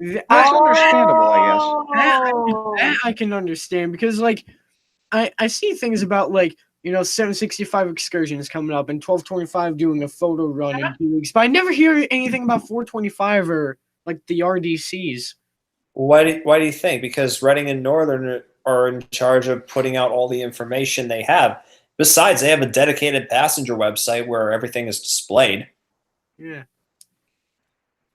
That's understandable, I guess. Oh. That I can understand because like I see things about like 765 excursion is coming up and 1225 doing a photo run in 2 weeks. But I never hear anything about 425 or like the RDCs. Why do you think? Because Reading and Northern are in charge of putting out all the information they have. Besides, they have a dedicated passenger website where everything is displayed. Yeah.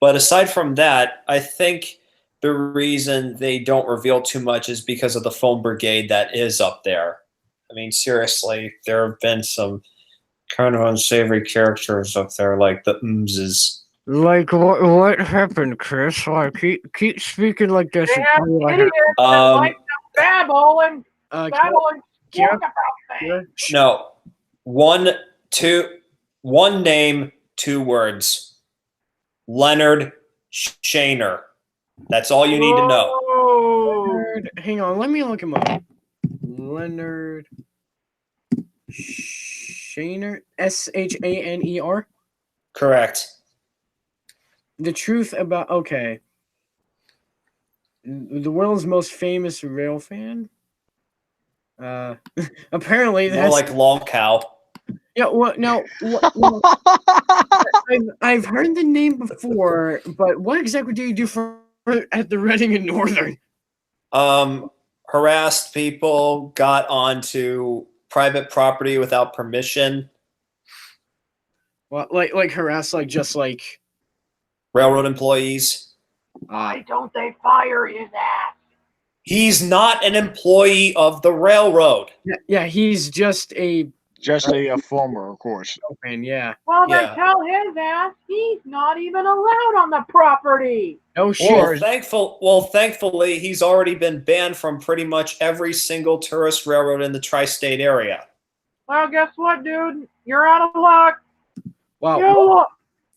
But aside from that, I think the reason they don't reveal too much is because of the foam brigade that is up there. I mean, seriously, there have been some kind of unsavory characters up there, like the Umses. Like what happened, Chris? Like keep speaking like this. They have and tell me what idiots that Um, like to babble and babble and Kira- talk about things. No, one name, 2 words. Leonard Shaner. That's all you need to know. Oh. Leonard, hang on, let me look him up. Leonard Shaner, Shaner. Correct. The truth about the world's most famous rail fan. Apparently More that's like Long Cow. yeah. I've heard the name before, but what exactly do you do for at the Reading and Northern? Harassed people, got onto private property without permission. Well, like harass, like just like Railroad employees. Why don't they fire his ass? He's not an employee of the railroad. yeah, he's just a Just a former, of course. fan. Yeah, Well, Yeah. then tell his ass he's not even allowed on the property. no shit. Or- Thankfully, he's already been banned from pretty much every single tourist railroad in the tri-state area. Well, guess what, dude? You're out of luck. Wow. YOLO.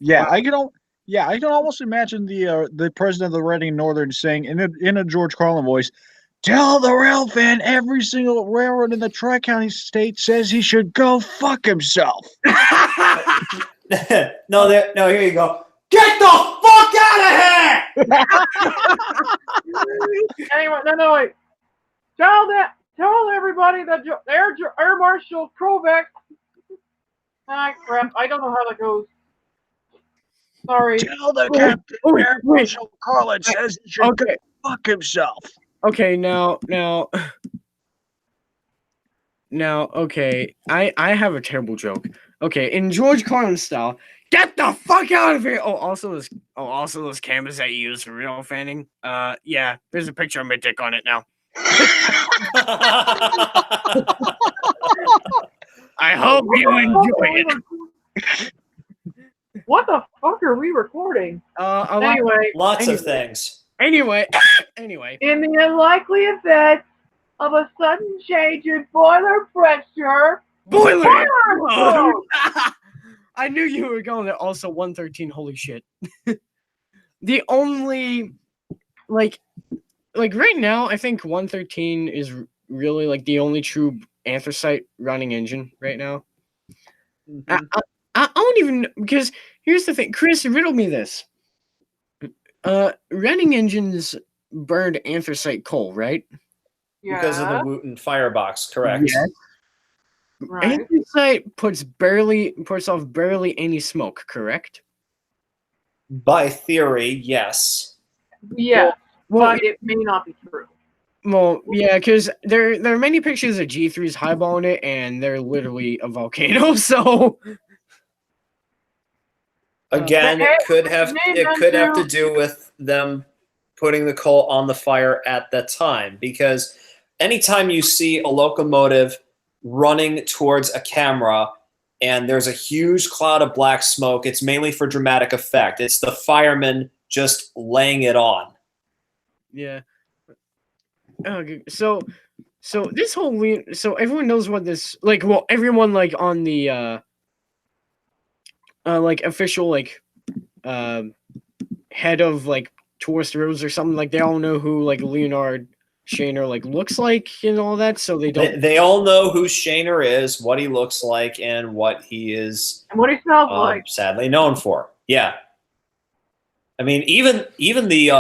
Yeah, I can almost imagine the president of the Reading Northern saying in a George Carlin voice, "Tell the rail fan every single railroad in the Tri-County state says he should go fuck himself." No, here you go. Get the fuck out of here! Anyway, no, wait. Tell everybody that Air Marshal Kovac. Ah, crap. I don't know how that goes. Sorry. Tell the captain Air Marshal Carlin says he should go Okay. fuck himself. Okay, now, okay, I have a terrible joke. Okay, in George Carlin style, get the fuck out of here. Also those cameras that you use for rail fanning. Yeah, there's a picture of my dick on it now. I hope you enjoy it. What the fuck are we recording? Anyway, Lots of things. Anyway, in the unlikely event of a sudden change in boiler pressure, boiler. boiler I knew you were going there. Also, 113. Holy shit. The only like right now, I think 113 is really like the only true anthracite running engine right now. I don't even because here's the thing, Chris, riddle me this. Running engines burned anthracite coal, right? Because of the Wooten firebox, correct? Yes. Right. Anthracite puts off barely any smoke, correct? By theory, yes. Yeah, Well, but it may not be true. well, yeah, because there are many pictures of G3s highballing it, and they're literally a volcano. So Again, Okay, it could have to- to do with them putting the coal on the fire at the time, because anytime you see a locomotive running towards a camera and there's a huge cloud of black smoke, it's mainly for dramatic effect. It's the firemen just laying it on. yeah. Okay, so this whole so everyone knows what this like. Well, everyone like on the like official like head of like tourist roads or something, like they all know who like Leonard Shaner like looks like and all that, so they don't. They all know who Shaner is, what he looks like, and what he is And what he smells like. sadly known for. Yeah. I mean, even the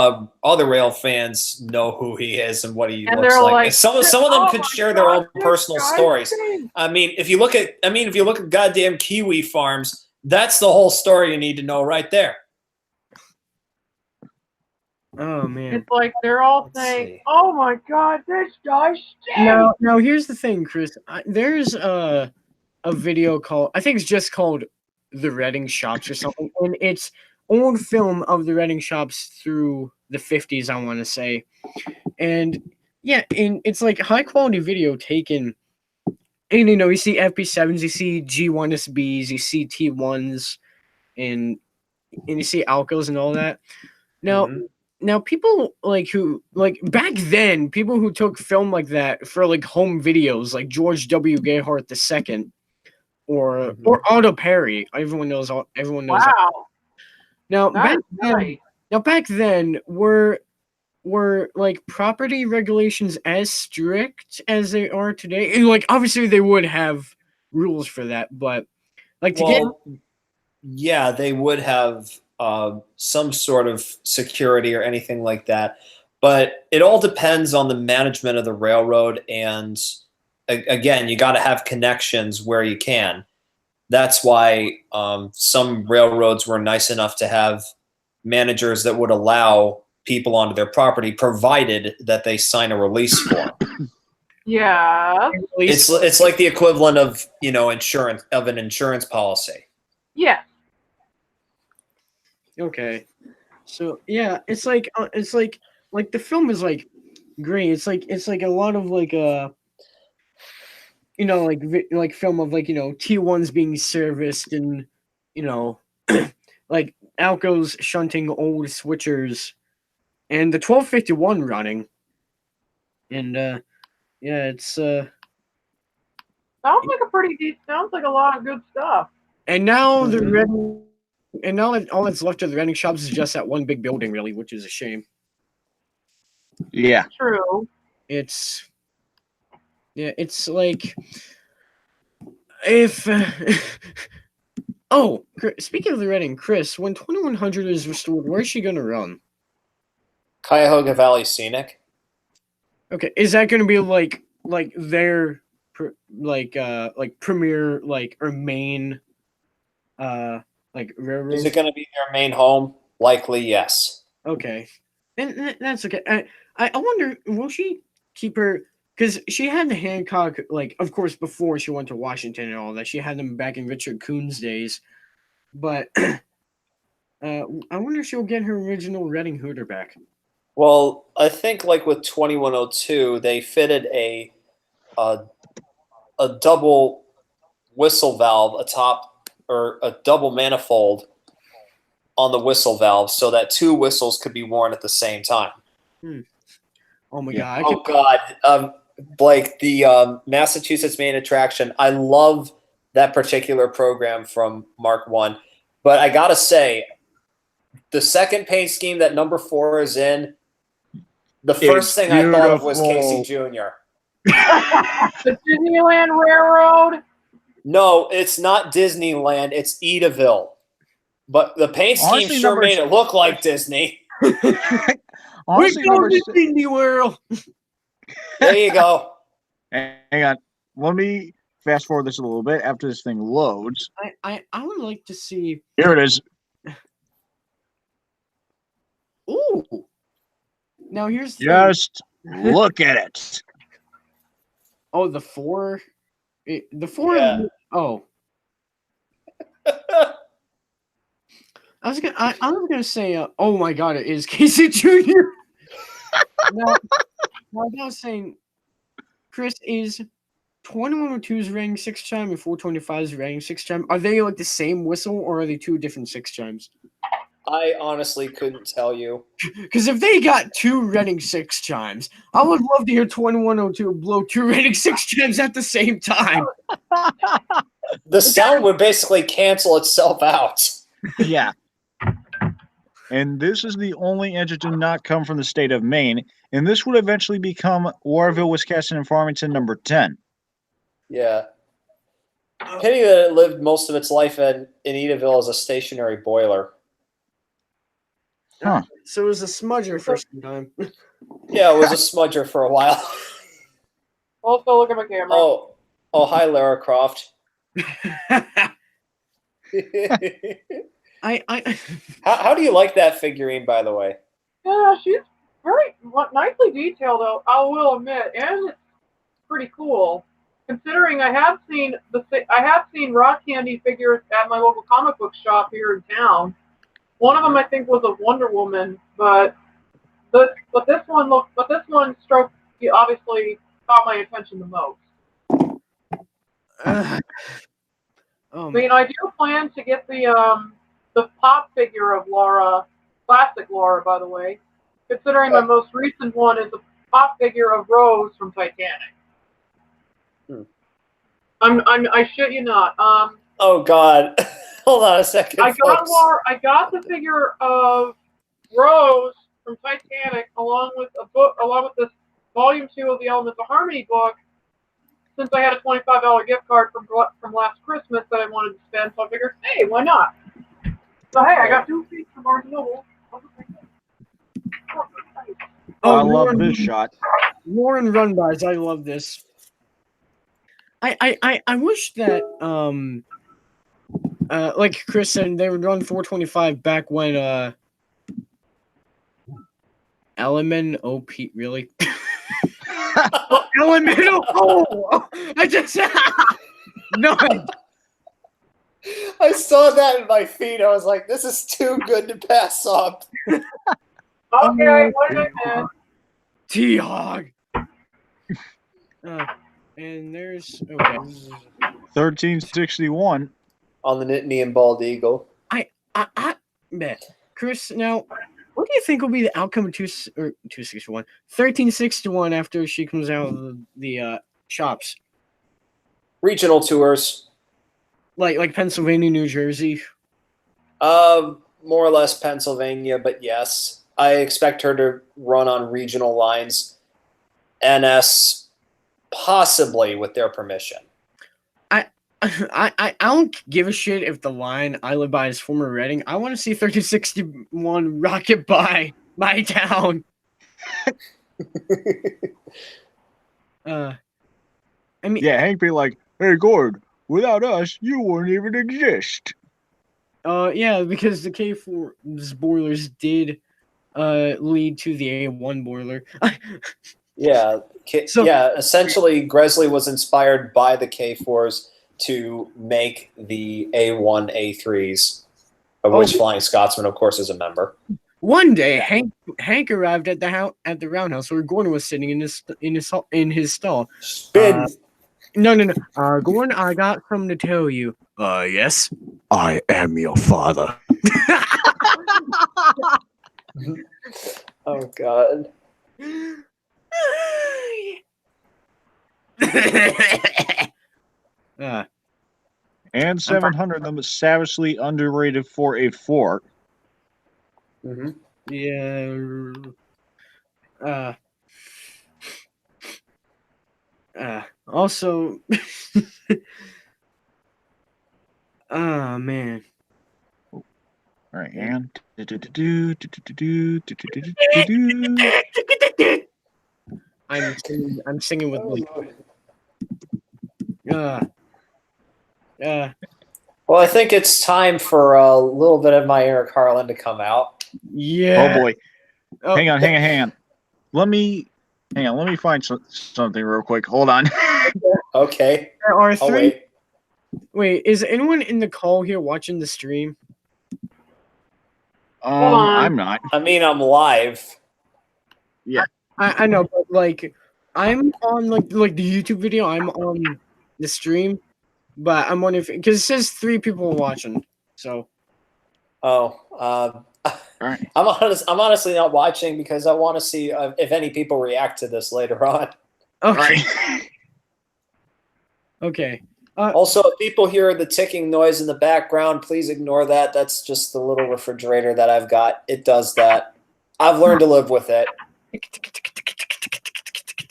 other rail fans know who he is and what he And looks they're like. like, Some of them "Oh could my share their God, own this personal guy stories. stinks." I mean, if you look at goddamn Kiwi Farms, that's the whole story you need to know right there. Oh man. It's like they're all Let's saying, see. "Oh my God, this guy stinks." Now here's the thing, Chris. There's a video called, I think it's just called The Reading Shops or something, and it's old film of the Reading Shops through the 50s, I want to say. And yeah, and it's like high quality video taken. And you see FP7s, you see G1SBs, you see T1s, and you see Alcos and all that. Now, Mhm. now people who back then, people who took film like that for like home videos, like George W. Gayhart II, or Otto Perry. Everyone knows. Wow, Now that back is then, nice. were like property regulations as strict as they are today? And like obviously they would have rules for that, but like to get Well, yeah, they would have some sort of security or anything like that, but it all depends on the management of the railroad. And again, you got to have connections where you can. That's why some railroads were nice enough to have managers that would allow people onto their property, provided that they sign a release form. Yeah. It's like the equivalent of insurance, of an insurance policy. Yeah. okay. So yeah, it's like the film is like great. It's like a lot of like like film of like T1s being serviced, and like Alco's shunting old switchers, and the 1251 running, and yeah, it's Sounds like a pretty deep. Sounds like a lot of good stuff. and now the Mhm. Reading, and now that all that's left of the Reading Shops is just that one big building, really, which is a shame. Yeah. True. It's it's like if oh, speaking of the Reading, Chris, when 2100 is restored, where's she gonna run? Cuyahoga Valley Scenic. Okay, is that gonna be like their premier or main railroad? Is it going to be their main home? Likely, yes. Okay, and that's okay. I wonder, will she keep her? Because she had the Hancock, of course, before she went to Washington and all that. She had them back in Richard Coon's days, but I wonder if she'll get her original Reading Hooter back. Well, I think like with 2102, they fitted a double whistle valve atop, or a double manifold on the whistle valve, so that two whistles could be worn at the same time. Oh my Yeah. god! Oh God, Blake, the Massachusetts Main Attraction. I love that particular program from Mark 1, but I gotta say, the second paint scheme that number 4 is in, the first thing I thought of was Casey Jr. The Disneyland Railroad. No, it's not Disneyland. It's Edaville. But the paint scheme Honestly, sure number made it look like Disney. Honestly, We're number going to six, Disney World. There you go. hang on. Let me fast forward this a little bit after this thing loads. I would like to see. Here it is. Ooh. Now here's the Just look at it. oh, the 4. The 4. Yeah. Oh, I was gonna say. Oh my god, it is Casey Jr. now, I was saying, Chris, is 2102's ring 6 chime and 425's ring 6 chime. Are they like the same whistle, or are they two different 6 chimes? I honestly couldn't tell you. Because if they got 2 Reading 6 chimes, I would love to hear 2102 blow 2 Reading 6 chimes at the same time. The sound would basically cancel itself out. Yeah. And this is the only engine to not come from the state of Maine. And this would eventually become Warville, Wisconsin, and Farmington number 10. Yeah. Pity that it lived most of its life in Edaville as a stationary boiler. Huh. So it was a smudger for some time. Yeah, it was a smudger for a while. Also, look at my camera. Oh, hi, Lara Croft. I How do you like that figurine, by the way? Yeah, she's very nicely detailed, though, I will admit, and it's pretty cool. Considering I have seen Rock Candy figures at my local comic book shop here in town. One of them I think was a Wonder Woman, but this one stroke obviously caught my attention the most. oh I mean, I do plan to get the pop figure of Laura, classic Laura, by the way. Considering my most recent one is a pop figure of Rose from Titanic. I shit you not. Oh God! Hold on a second, I folks. got the figure of Rose from Titanic along with this volume 2 of the Elements of Harmony book. Since I had a $25 gift card from last Christmas that I wanted to spend, so I figured, hey, why not? So hey, I got 2 feet from Barnes & Noble. I love Lauren, this shot. Lauren Runbys, I love this. I wish that like Chris said, they would run 425 back when Element OP really. Elemental. Oh, I just no. I saw that in my feed. I was like, this is too good to pass up. Okay, what did I miss? T-Hog. And there's okay. 1361. On the Nittany and Bald Eagle. Man, Chris, now what do you think will be the outcome of 261? 1361 after she comes out of the shops? Regional tours. Like Pennsylvania, New Jersey. More or less Pennsylvania, but yes. I expect her to run on regional lines. NS, possibly with their permission. I don't give a shit if the line I live by is former Reading. I want to see 1361 rocket by my town. I mean, Yeah, Hank be like, hey, Gord, without us, you wouldn't even exist. yeah, because the K4 boilers did lead to the A1 boiler. Yeah. Essentially, Gresley was inspired by the K4s to make the A1 A3s, of which Flying Scotsman, of course, is a member. One day, Hank arrived at the roundhouse where Gordon was sitting in his stall. Spin. No. Gordon, I got something to tell you. Yes. I am your father. Oh God. And 700 them is savagely underrated for a fork. Mm-hmm. Yeah. Also, oh man. All right, and I'm singing with Well, I think it's time for a little bit of my Eric Harlan to come out. yeah. oh boy. Hang on. Let me find something real quick. Hold on. Okay. There are I'll three. wait. Wait, is anyone in the call here watching the stream? I'm not. I mean, I'm live. I know, but like I'm on like the YouTube video. I'm on the stream, but I'm wondering because it says 3 people watching. So. Oh. All right. I'm honestly not watching because I want to see if any people react to this later on. Okay. Okay. Also, if people hear the ticking noise in the background, please ignore that. That's just the little refrigerator that I've got. It does that. I've learned to live with it.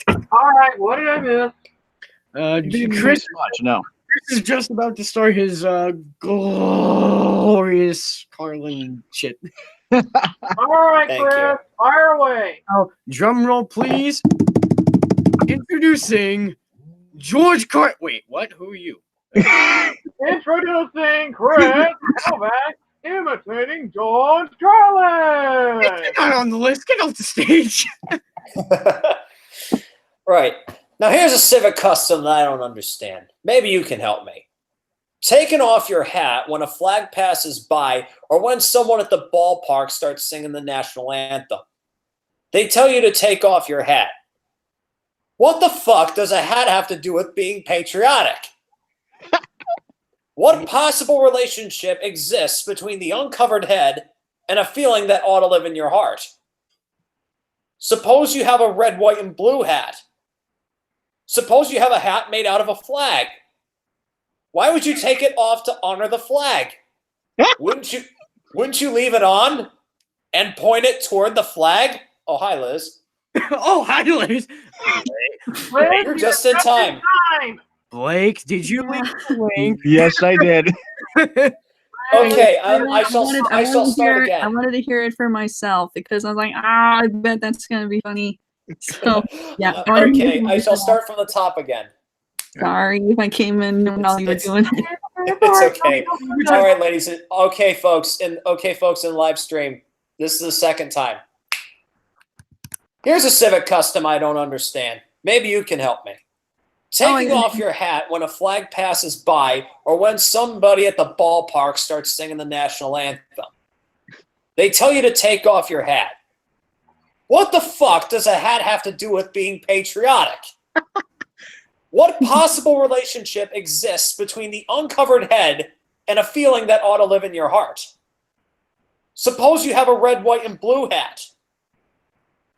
All right, what did I miss? Chris No. is just about to start his glorious Carlin shit. All right, Thank Chris, you. fire away. Now, drum roll, please. Introducing George Cart. Wait, what? Who are you? Introducing Chris Novak, imitating George Carlin. You're not on the list. Get off the stage. Right. Now, here's a civic custom that I don't understand. Maybe you can help me. Taking off your hat when a flag passes by or when someone at the ballpark starts singing the national anthem. They tell you to take off your hat. What the fuck does a hat have to do with being patriotic? What possible relationship exists between the uncovered head and a feeling that ought to live in your heart? Suppose you have a red, white, and blue hat. Suppose you have a hat made out of a flag. Why would you take it off to honor the flag? Wouldn't you leave it on and point it toward the flag? Oh, hi, Liz. Oh, hi, Liz. Liz, You're just in time. Blake, did you leave the link? Yes, I did. Okay, I shall wanted start I again. wanted to hear it for myself because I was like, I bet that's gonna be funny. So yeah. I wanted to hear it Okay, for I shall myself. start from the top again. Sorry if I came in while you were It's- doing it. It's okay. All right, ladies. Okay, folks, in live stream. This is the second time. Here's a civic custom I don't understand. Maybe you can help me. Taking yeah. off your hat when a flag passes by or when somebody at the ballpark starts singing the national anthem. They tell you to take off your hat. What the fuck does a hat have to do with being patriotic? What possible relationship exists between the uncovered head and a feeling that ought to live in your heart? Suppose you have a red, white, and blue hat.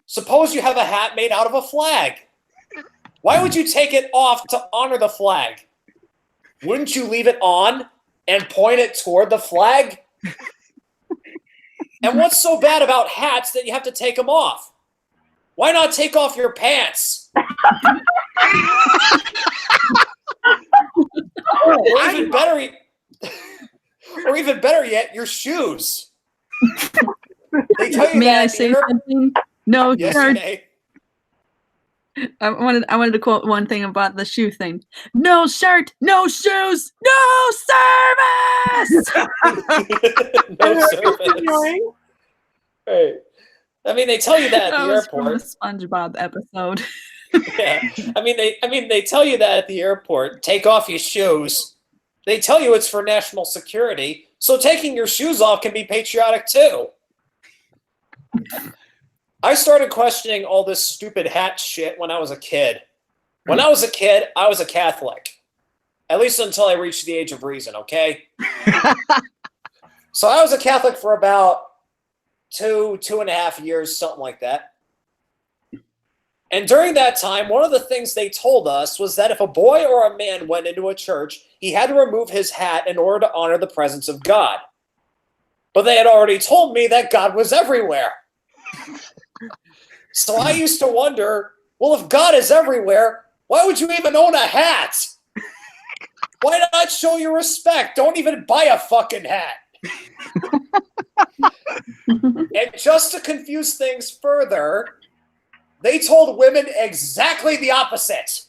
Suppose you have a hat made out of a flag. Why would you take it off to honor the flag? Wouldn't you leave it on and point it toward the flag? And what's so bad about hats that you have to take them off? Why not take off your pants? Or even better yet, your shoes. They tell you May that I at the say something? No, Yes, sir. you may. I wanted to quote one thing about the shoe thing. No shirt, no shoes, no service. No service. Right. I mean, they tell you that at That the was from the airport. SpongeBob episode. Yeah. I mean, they tell you that at the airport. Take off your shoes. They tell you it's for national security. So taking your shoes off can be patriotic too. I started questioning all this stupid hat shit when I was a kid. When I was a kid, I was a Catholic. At least until I reached the age of reason, okay? So I was a Catholic for about 2.5 years, something like that. And during that time, one of the things they told us was that if a boy or a man went into a church, he had to remove his hat in order to honor the presence of God. But they had already told me that God was everywhere. So I used to wonder, well, if God is everywhere, why would you even own a hat? Why not show your respect? Don't even buy a fucking hat. And just to confuse things further, they told women exactly the opposite.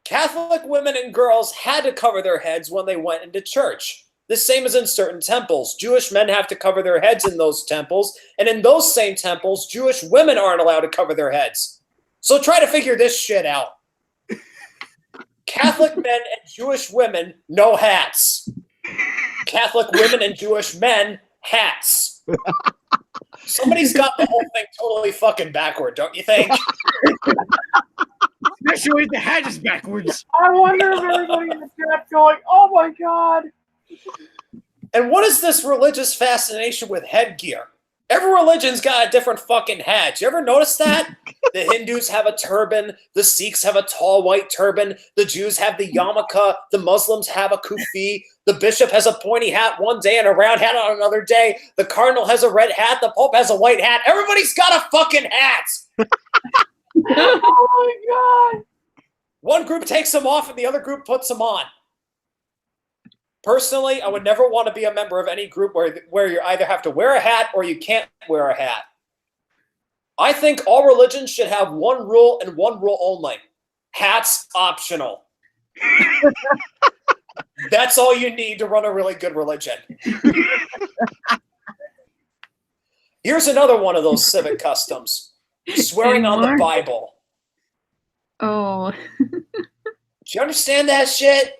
Catholic women and girls had to cover their heads when they went into church. The same as in certain temples. Jewish men have to cover their heads in those temples, and in those same temples, Jewish women aren't allowed to cover their heads. So try to figure this shit out. Catholic men and Jewish women, no hats. Catholic women and Jewish men, hats. Somebody's got the whole thing totally fucking backward, don't you think? Especially if the hat is backwards. I wonder if everybody in the chat's going, oh my god. And what is this religious fascination with headgear? Every religion's got a different fucking hat. You ever notice that? The Hindus have a turban. The Sikhs have a tall white turban. The Jews have the yarmulke. The Muslims have a kufi. The bishop has a pointy hat one day and a round hat on another day. The cardinal has a red hat. The pope has a white hat. Everybody's got a fucking hat. Oh my god. One group takes them off and the other group puts them on. Personally, I would never want to be a member of any group where you either have to wear a hat or you can't wear a hat. I think all religions should have one rule and one rule only. Hats optional. That's all you need to run a really good religion. Here's another one of those civic customs. Swearing on the Bible. Oh. Do you understand that shit?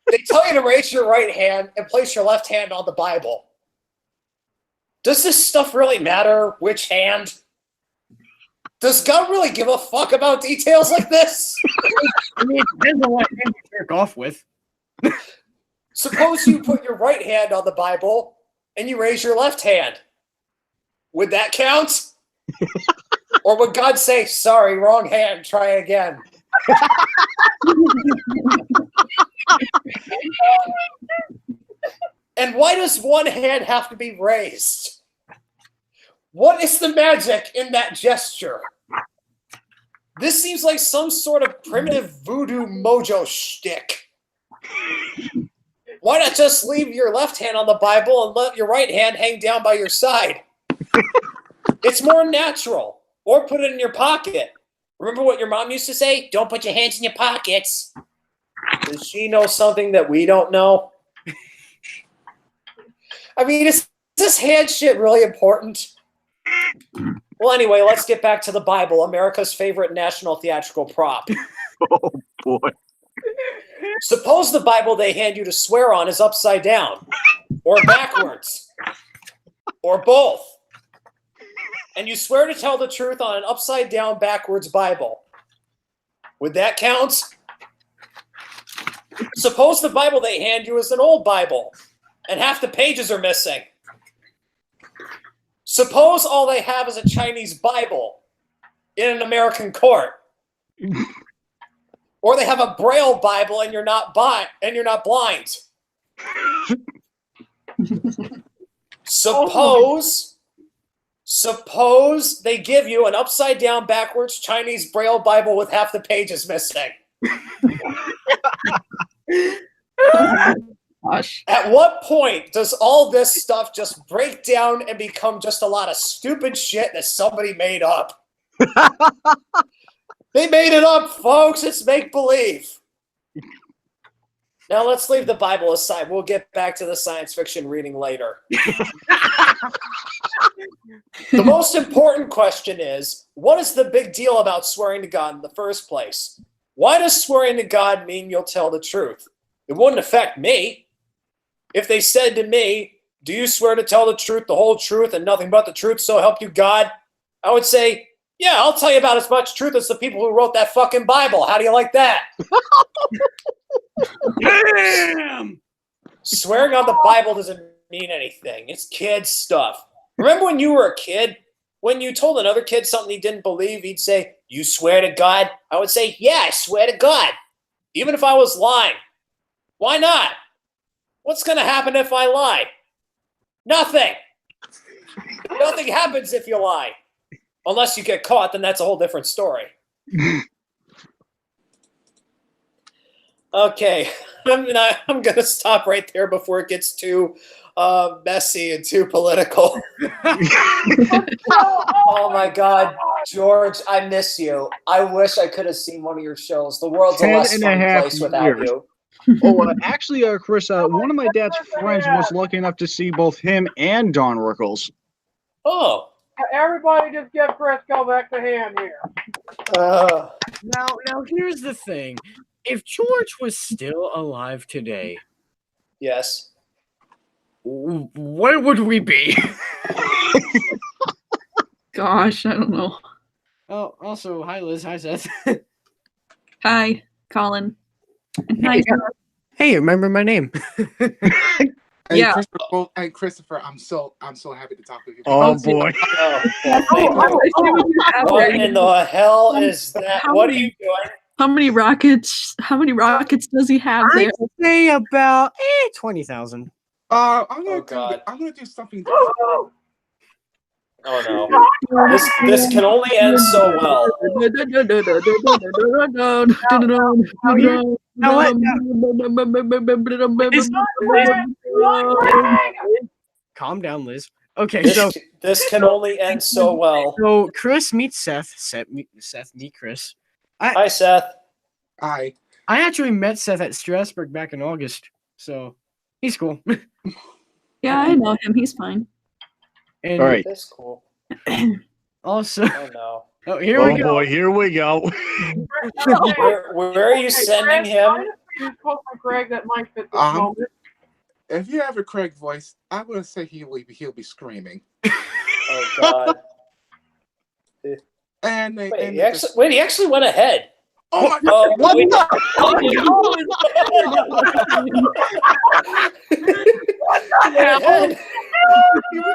They tell you to raise your right hand and place your left hand on the Bible. Does this stuff really matter? Which hand? Does God really give a fuck about details like this? I mean, it depends on what hand you jerk off with. Suppose you put your right hand on the Bible and you raise your left hand. Would that count? Or would God say, sorry, wrong hand, try again? And why does one hand have to be raised? What is the magic in that gesture? This seems like some sort of primitive voodoo mojo shtick. Why not just leave your left hand on the Bible and let your right hand hang down by your side? It's more natural. Or put it in your pocket. Remember what your mom used to say? Don't put your hands in your pockets. Does she know something that we don't know? I mean, is this hand shit really important? Well, anyway, let's get back to the Bible, America's favorite national theatrical prop. Oh, boy. Suppose the Bible they hand you to swear on is upside down, or backwards, or both. And you swear to tell the truth on an upside down, backwards Bible. Would that count? Suppose the Bible they hand you is an old Bible, and half the pages are missing. Suppose all they have is a Chinese Bible in an American court. Or they have a Braille Bible and you're not blind. Suppose they give you an upside down, backwards Chinese Braille Bible with half the pages missing. Gosh. At what point does all this stuff just break down and become just a lot of stupid shit that somebody made up? They made it up, folks. It's make-believe. Now let's leave the Bible aside. We'll get back to the science fiction reading later. The most important question is, what is the big deal about swearing to God in the first place? Why does swearing to God mean you'll tell the truth? It wouldn't affect me. If they said to me, do you swear to tell the truth, the whole truth, and nothing but the truth, so help you God? I would say, yeah, I'll tell you about as much truth as the people who wrote that fucking Bible. How do you like that? Damn! Swearing on the Bible doesn't mean anything. It's kid stuff. Remember when you were a kid? When you told another kid something he didn't believe, he'd say, you swear to God? I would say, yeah, I swear to God. Even if I was lying. Why not? What's going to happen if I lie? Nothing. Nothing happens if you lie. Unless you get caught, then that's a whole different story. Okay, I'm going to stop right there before it gets too messy and too political. Oh my God, George, I miss you. I wish I could have seen one of your shows. The world's a less fun place without you. Oh, actually, Chris, one of my dad's friends was lucky enough to see both him and Don Rickles. Oh. Everybody just give Frisco back the hand here. Now, here's the thing. If George was still alive today, Yes. where would we be? Gosh, I don't know. Oh, also, hi Liz, hi Seth. Hi, Colin. And hi, Hey, remember my name? Hey, Yeah. Christopher, I'm so happy to talk with you. Oh, boy. What in the hell is that? What are you doing? How many rockets does he have there? I'd say about 20,000. I'm Oh, God. gonna do something. Oh no. This can only end so well. Calm down, Liz. Okay, so This can only end so well. Chris meets Seth. Seth meet Chris. Hi, Seth. I I actually met Seth at Strasbourg back in August, so he's cool. Yeah, I know him. He's fine. And All right. That's cool. also, Oh no. oh, here Oh we go. boy, here we go. Where are you sending him? You told my Greg that might fit this Um, moment. if you have a Craig voice, I would say he'll be screaming. Oh God. And they Wait, he actually went ahead. oh my god! What the?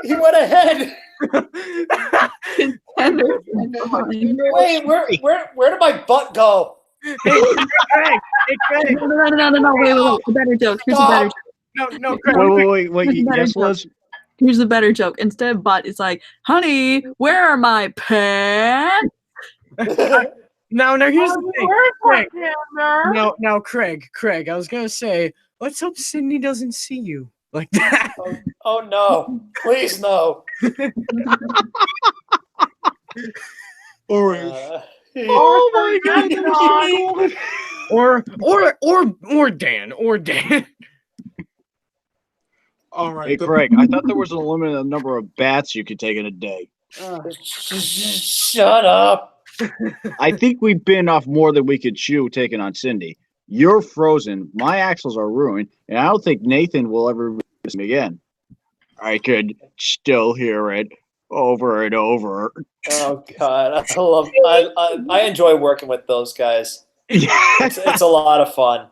He went ahead. Wait, where did my butt go? Hey, Craig. Hey, Craig. No. Wait. A better joke. Here's a better joke. No, Craig. Wait. Yes, Liz. Here's the better joke. Instead of butt, it's like, honey, where are my pants? Now, here's the thing. Where's my Craig. camera? Now, Craig, I was gonna say, let's hope Sydney doesn't see you like that. Oh no! Please no. Or Oh my God. or Dan. all right. Hey, Craig, I thought there was a limited number of bats you could take in a day. Shut up. I think we been off more than we could chew taking on Cindy. You're frozen. My axles are ruined, and I don't think Nathan will ever miss me again. I could still hear it over and over. Oh God, I enjoy working with those guys. Yeah. It's a lot of fun.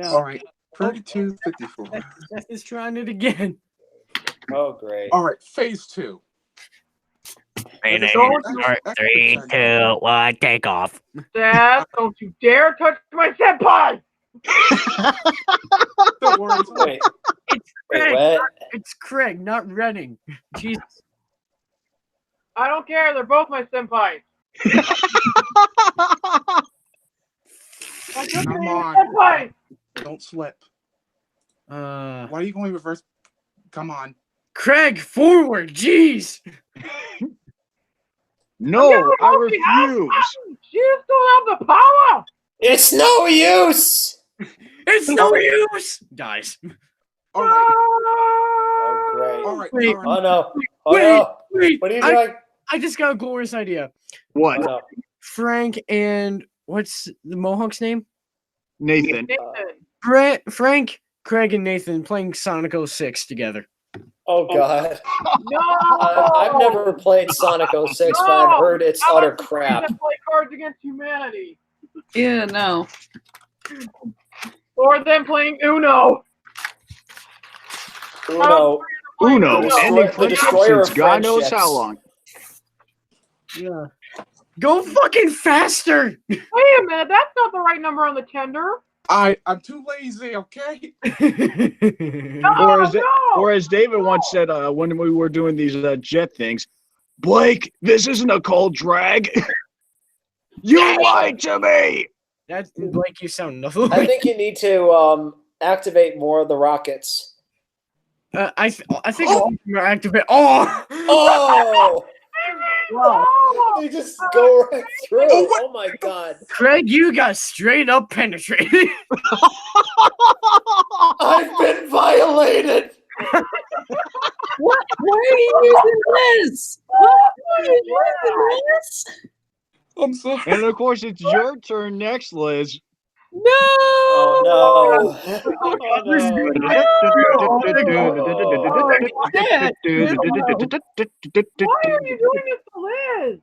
all right. 32:54. Seth is trying it again. Oh great. All right. Phase 2. And That's 3, 2, 1, take off. Dad, don't you dare touch my senpai! Don't worry. Wait, Craig. what? It's Craig, not Redding. Jesus. I don't care. They're both my senpai. Come on. Senpai. Don't slip. Uh, Why are you going reverse? Come on. Craig, forward. Jeez. No, I refuse. You still have the power. It's no use. It's no use. Dies. All right. Oh great. All right. Wait. all Oh right. no. Oh Wait, no. wait. What are you doing? I just got a glorious idea. What? Oh, no. Frank and what's the Mohawk's name? Nathan. Nathan. Frank, Craig, and Nathan playing Sonic 06 together. Oh God. No. I've never played Sonic 06, but I've heard it's How utter about the crap. that play Cards Against Humanity, Yeah, no. or them playing Uno. Uno. Uno. Destroy- Ending the friendship destroyer since of God knows friendships. how long. Yeah. Go fucking faster. Wait a minute, that's not the right number on the tender. I'm too lazy. Okay. No, Or as David once said when we were doing these jet things, Blake, this isn't a cold drag. You lied to me. That's like you sound nothing. I think you need to activate more of the rockets. I think all of them are activate. Oh. Oh! Wow. They just go right through. Oh my God. Craig, you got straight up penetrated. I've been violated. What? Why are you using this? What? Why are you using this? I'm sorry. And of course, it's your turn next, Liz. No! Oh no. Oh, Why are you doing this to Liz?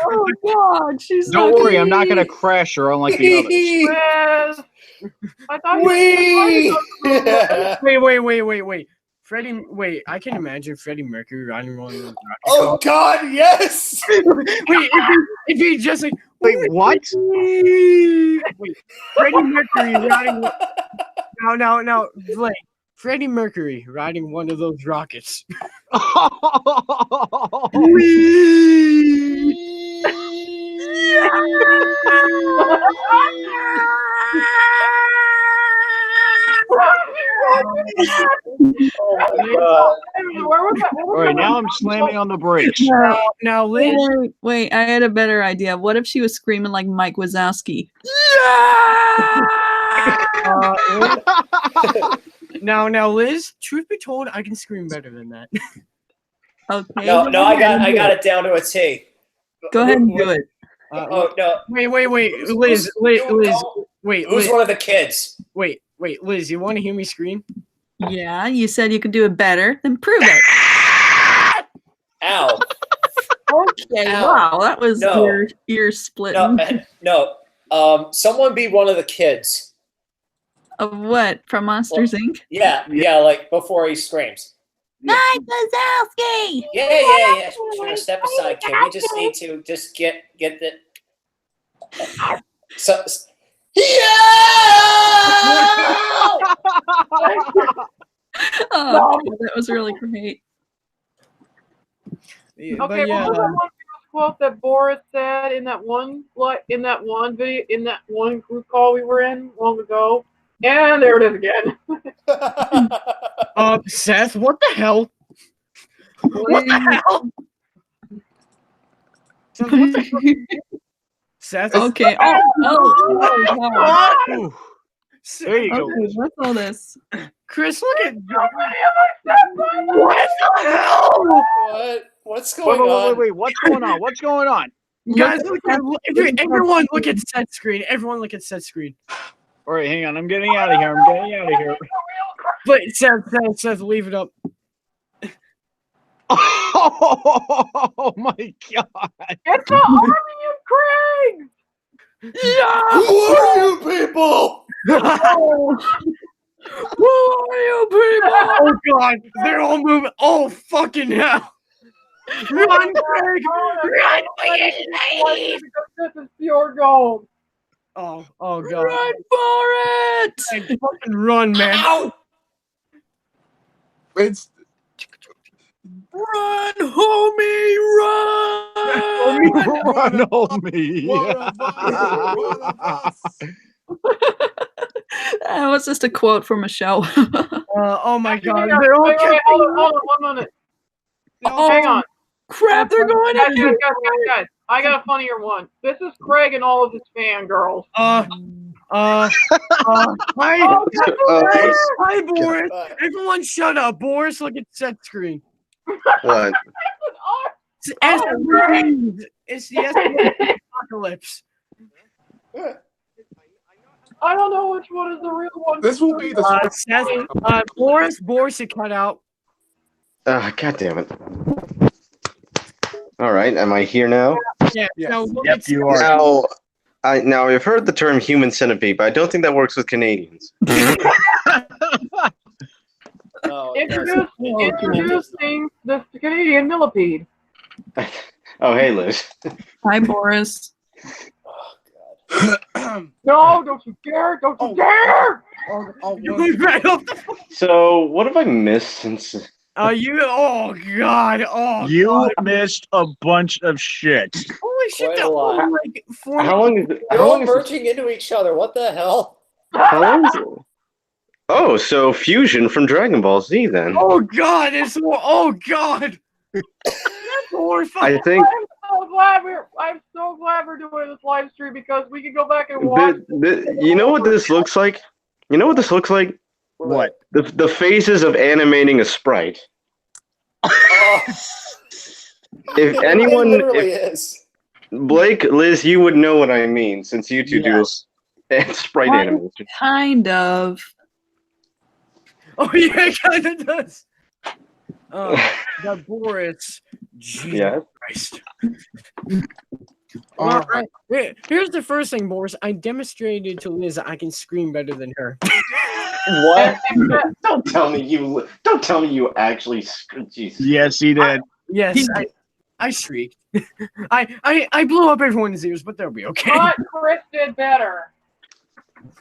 Oh God, she's Don't not worry, I'm not going to crash her unlike the others. Liz, I thought you Wee! Wait. Wait, I can imagine Freddie Mercury riding one of those rocket Oh God, yes! Wait, if he just like Wait, what? Wait, Freddie Mercury riding. Now, Blake. Freddie Mercury riding one of those rockets. Oh my god. Where was that? What was All right, that now one? I'm slamming on the brakes. Now, Liz. Wait, I had a better idea. What if she was screaming like Mike Wazowski? Now, Liz. Truth be told, I can scream better than that. Okay. No, I got it down to a T. Go ahead and do it. Oh no. Wait, Liz, wait, Who's Liz, one of the kids? wait, Liz. You want to hear me scream? Yeah, you said you could do it better. Then prove it. Ow. Okay. Ow. Wow, that was No. ear splitting. No. Someone be one of the kids. Of what? From Monsters Inc. Yeah, like before he screams. Mike Wazowski. Yeah. Sure, step aside, kid. We just need to just get the. Oh, that was really great. Yeah, Okay, but yeah, what was that one famous quote that Boris said in that one video, in that one group call we were in long ago? And there it is again. Seth, what the hell? What the hell? Seth, what the hell? Seth? Okay. Oh, wow. There you go. Okay, what's all this? Chris, look at What the hell? What's going on? Wait. What's going on? What's going on? Guys, everyone look at Seth's screen. Everyone look at Seth's screen. All right, hang on. I'm getting out of here. But Seth, leave it up. Oh my god! It's the army of Craig! Who are you people? Who are you people? Oh god, they're all moving. Oh fucking hell! Run, Craig! Run, Because this is pure gold. Oh god! Run for it! Craig, fucking run, man! Ow! It's Run, homie, run! Run on me! one of us. That was just a quote from a show. Oh my Actually, god, hang on. they're all Wait, catching hold on, 1 minute. Oh, Hang on. crap, they're going Guys, in! guys. I got a funnier one. This is Craig and all of his fangirls. Hi, Oh, hi, Boris. Everyone, shut up, Boris. Look at set screen. What? It's SUVs. It's the SUV apocalypse. I don't know which one is the real one. This will be the Seth, Boris, you cut out. God damn it. All right, am I here now? Yeah. Yes. No, look Yep, at you are. Now I've heard the term human centipede, but I don't think that works with Canadians. No, it doesn't. Introducing the Canadian millipede. Oh, hey, Liz. Hi, Boris. No, don't you dare! Don't you dare! You moved right off the. So, what have I missed since? You. Oh god. Oh. You God. missed a bunch of shit. Holy shit! Quite a That lot. was like 4 How long is it? They're How all long is it? merging into each other. What the hell? How long is it? Oh, so fusion from Dragon Ball Z then. Oh god! It's more. Oh god. That's horrifying. I think I'm so glad we're doing this live stream because we can go back and watch. you know what this looks like? You know what this looks like? What? The phases of animating a sprite. Oh, If it anyone, literally if is. Blake, Liz, you would know what I mean since you two Yes. do sprite What? animation. Kind of. Oh yeah, it kind of does. That Boris. Jesus Yeah. Christ. All Well, right. here's the first thing, Boris. I demonstrated to Liz that I can scream better than her. What? Don't tell me you actually. Jesus. Yes, he did. Yes, I shrieked. I blew up everyone's ears, but they'll be okay. But Chris did better.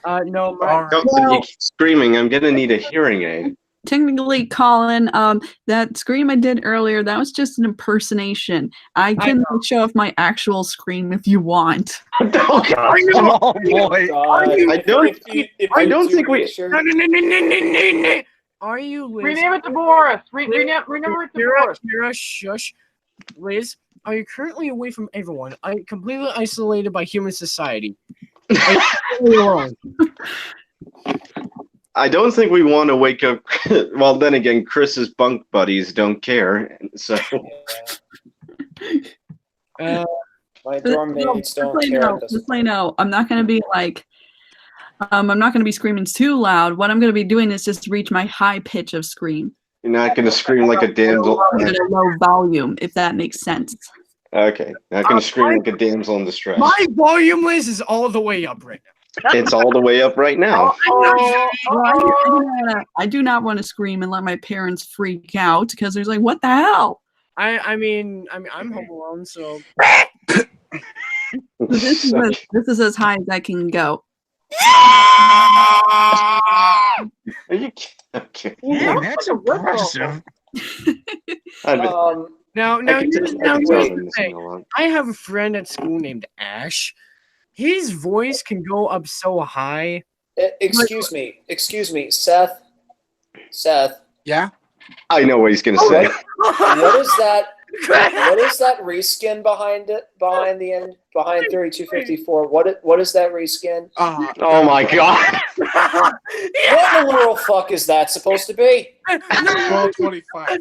No, All right. Don't you keep screaming. I'm gonna need a hearing aid. technically, Colin, that scream I did earlier, that was just an impersonation. I can show off my actual scream if you want. Oh God! Oh boy! God. I don't- I don't think we- Are you Liz? Rename it to Boris. Rename it to Boris. Kira, shush. Liz, are you currently away from everyone? Completely isolated by human society. Are you completely alone? I don't think we want to wake up. Well, then again, Chris's bunk buddies don't care, so My dorm mates don't care. at this Just so you know, I'm not gonna be like, I'm not gonna be screaming too loud. What I'm gonna be doing is just reach my high pitch of scream you're not going to scream like a damsel. at a low volume, if that makes sense. Okay, not going to scream like a damsel in distress. My volume, Liz, is all the way up right now. It's all the way up right now. I do not want to scream and let my parents freak out because there's like, what the hell? I mean, I'm home alone, so. This is as high as I can go. Are you kidding? Yeah, that's impressive. Now, I could here's tell the them this thing. in a lot. I have a friend at school named Ash. His voice can go up so high. Excuse me, Seth. Yeah. I know what he's going to say. What is that? What is that reskin behind it? Behind 3254. What is that reskin? Oh my God! What in the literal fuck is that supposed to be? 1225.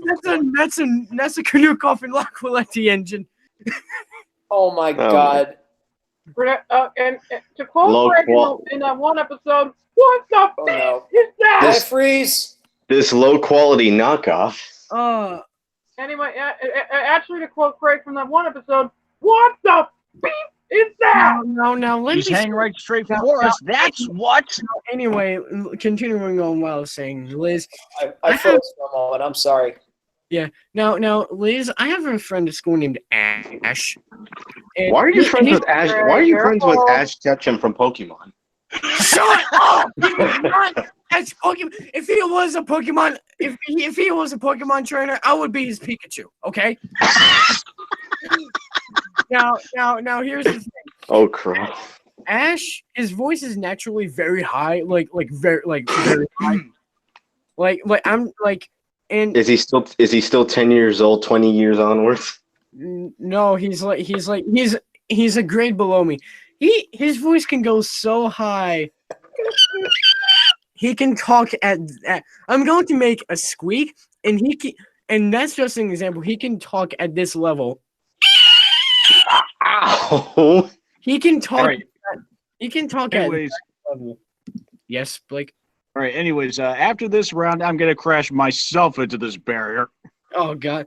That's a Kanukov and Laquileti engine. Oh my Oh. God! And to quote Low Greg qual- in that one episode, what the Oh, fuck no. is that? Did I freeze? This low quality knockoff. Anyway, actually, to quote Craig from that one episode, what the beep is that? Now let He's me. hanging right straight for us. That's what. Anyway, continuing on what I was saying, Liz. I froze for a moment. I'm sorry. Now, Liz, I have a friend at school named Ash. And Why are you he- friends he- with Ash? Why are you friends with Ash Ketchum from Pokemon? Shut up! He's not Ash Pokemon. If he was a Pokemon, if he was a Pokemon trainer, I would be his Pikachu. Okay. Now, here's the thing. Oh crap! Ash, his voice is naturally very high, like very high. like I'm like, and Is he still 10 years old? 20 years onwards? no, he's a grade below me. His voice can go so high. He can talk at I'm going to make a squeak, and that's just an example. He can talk at this level. Ow! He can talk. All right. He can talk Anyways, at that level. Yes, Blake. all right. Anyways, after this round, I'm gonna crash myself into this barrier. Oh God.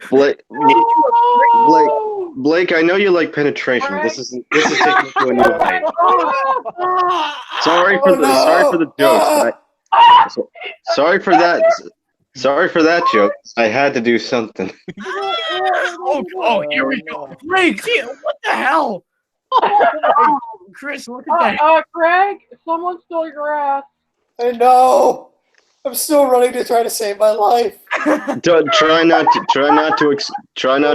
Blake, I know you like penetration. This is taking you to a new height. Sorry for the joke. Sorry for that. Sorry for that joke. I had to do something. Oh, here we go. Blake, what the hell? Oh, Chris, look at that. Craig, someone stole your ass. I know. I'm still running to try to save my life. Try not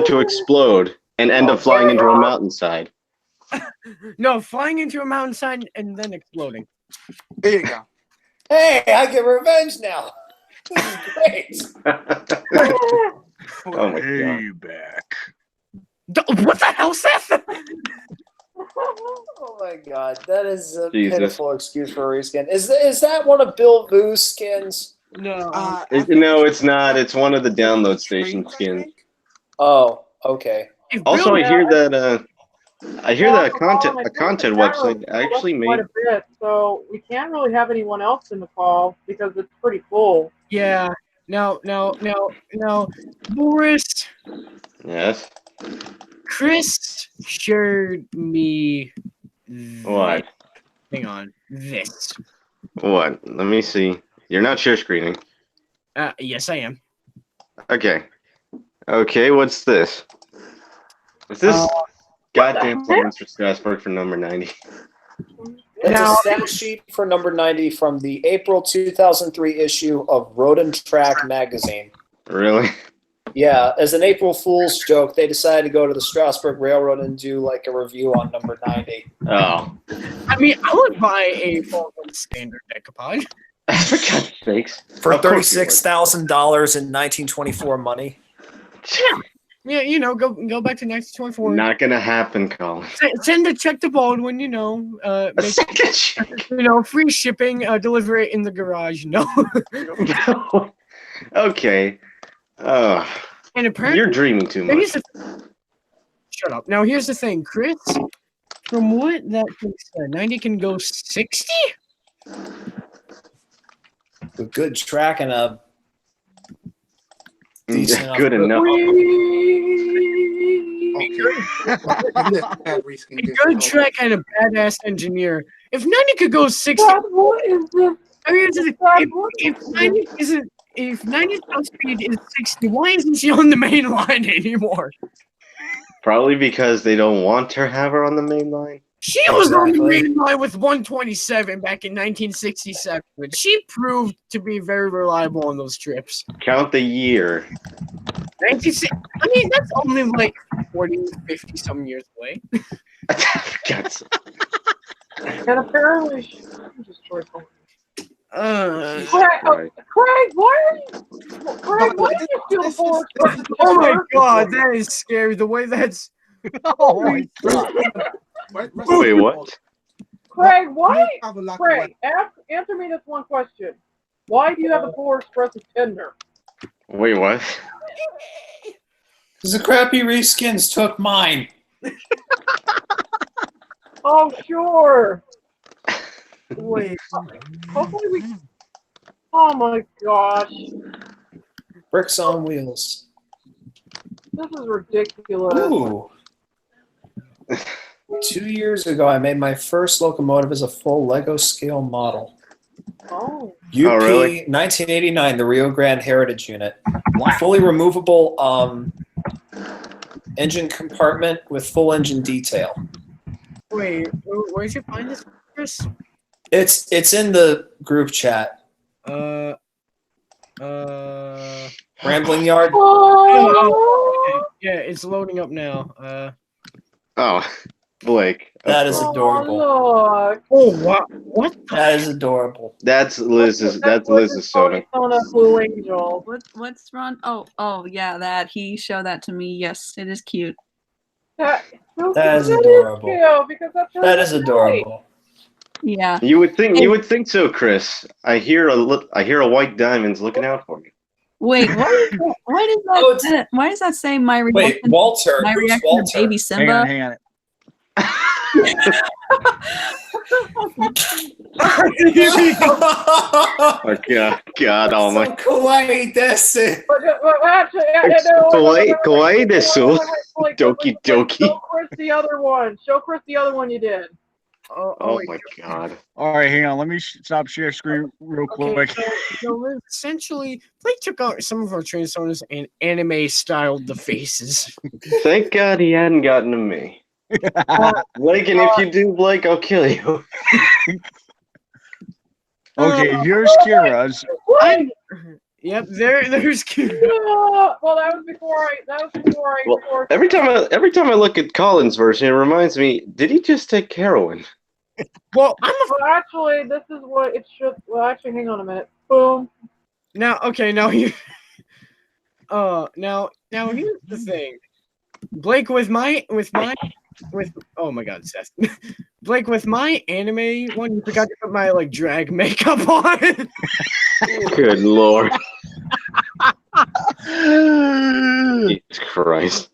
to explode and end up flying into a mountainside. No, flying into a mountainside and then exploding. There you go. Hey, I get revenge now. This is great. Oh my God. Hey, back. What the hell, Seth? Oh my God, that is a Jesus. pitiful excuse for a reskin. Is that one of Bill Vu's skins? No. No, it's not. It's one of the download station skins. Oh, okay. Also, I hear that a Colin, content I think website the actually quite made. a bit, so we can't really have anyone else in the call because it's pretty full. Yeah. Now, Boris, Yes. Chris shared me. What? Hang on. This. What? Let me see. You're not share screening. Yes, I am. Okay. Okay. What's this? Is this goddamn Florence for Strasbourg for number 90? That's Now- a stat sheet for number 90 from the April 2003 issue of Road and Track magazine. Really? Yeah, as an April Fool's joke, they decided to go to the Strasburg Railroad and do like a review on number 90. Oh. I mean, I would buy a Falcon standard decoupage. For God's sakes. For Of course you would. $36,000 in 1924 money. Yeah, you know, go back to 1924. Not gonna happen, Colin. Send a check to Baldwin, you know. A Make, second check. you know, free shipping. Deliver it in the garage. No. No. Okay. And apparently, You're dreaming too much. here's the shut up. Now here's the thing, Chris. From what that thing said, 90 can go 60. A good track and a decent Good enough. A good track and a badass engineer. If 90 could go 60, Dad, what is this? I mean, Dad, what is if 90 isn't, if 90's top speed is 60, why isn't she on the main line anymore? Probably because they don't want her have her on the main line. She was on the Exactly. main line with 127 back in 1967. She proved to be very reliable on those trips. Count the year. 96. I mean, that's only like 40, 50 some years away. God's- And apparently she destroyed something. Uh, Craig, why are you? Craig, why did you steal the forest? oh my god, that is scary. The way that's. Oh my god. Wait, what? Craig, why? Craig, answer me this one question. Why do you have the Polar Express tender? Wait, what? Because the crappy reskins took mine. Oh, sure. Wait. Hopefully we. Oh my gosh, Bricks on wheels. this is ridiculous. Ooh. 2 years ago, I made my first locomotive as a full Lego scale model. Oh, UP really? 1989, the Rio Grande Heritage Unit. Fully removable engine compartment with full engine detail. Wait, where'd you find this, Chris? It's in the group chat. Rambling Yard. oh, Yeah, it's loading up now. Oh, Blake. of That is course. adorable. look. Oh, wow. What? That is adorable. That's Liz's. That's Liz's soda. Sona Blue Angel. What's wrong? Oh yeah, that he showed that to me. Yes, it is cute. That is adorable. Cute, because that's That is really adorable. Yeah. You would think so, Chris. I hear a white diamond's looking out for you. Wait, why Oh, does that? Why does that say my reaction? Wait, Walter. my Who's reaction Walter? to Baby Simba? Hang on. Oh, God almighty. Kawaii desu. But actually, Kawaii desu. Doki doki. Show Chris the other one. Show Chris the other one you did. Oh my God. All right, hang on. Let me stop share screen real quick. So essentially, Blake took out some of our Transformers and anime styled the faces. Thank God he hadn't gotten to me. Blake, and if you do, Blake, I'll kill you. Okay, here's Kira's. What? Yep, there's cute. Well, that was before I. Well, every time I look at Colin's version, it reminds me, did he just take heroin? Well, Well, actually, this is what it should. Well, actually, hang on a minute. Boom. now here. Now here's the thing. Blake with oh my god, Seth. Blake with my anime one, you forgot to put my like drag makeup on. Good Lord. Jesus Christ.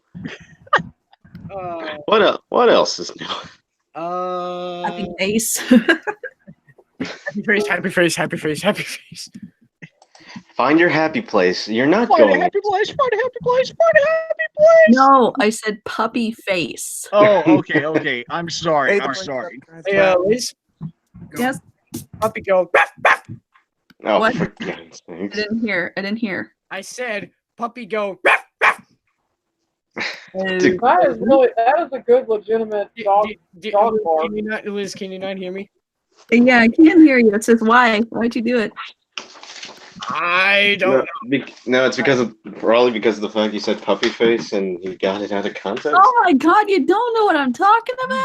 What else is new? Happy face. Happy face. Find your happy place. You're not Find a going. happy place. Find a happy place. Find a happy place. No, I said puppy face. Oh, okay. I'm sorry. Yeah, Liz, Yes, puppy go. Ruff, ruff. Oh, What? for God's I sakes. didn't hear. I said puppy go. Ruff, ruff. Dude. That is a good legitimate dog. Dog bark. Can you not, Liz? Can you not hear me? Yeah, I can't hear you. It says why? Why'd you do it? I don't No, know. no, it's probably because of the fact you said puppy face and you got it out of context. Oh my god, you don't know what I'm talking about?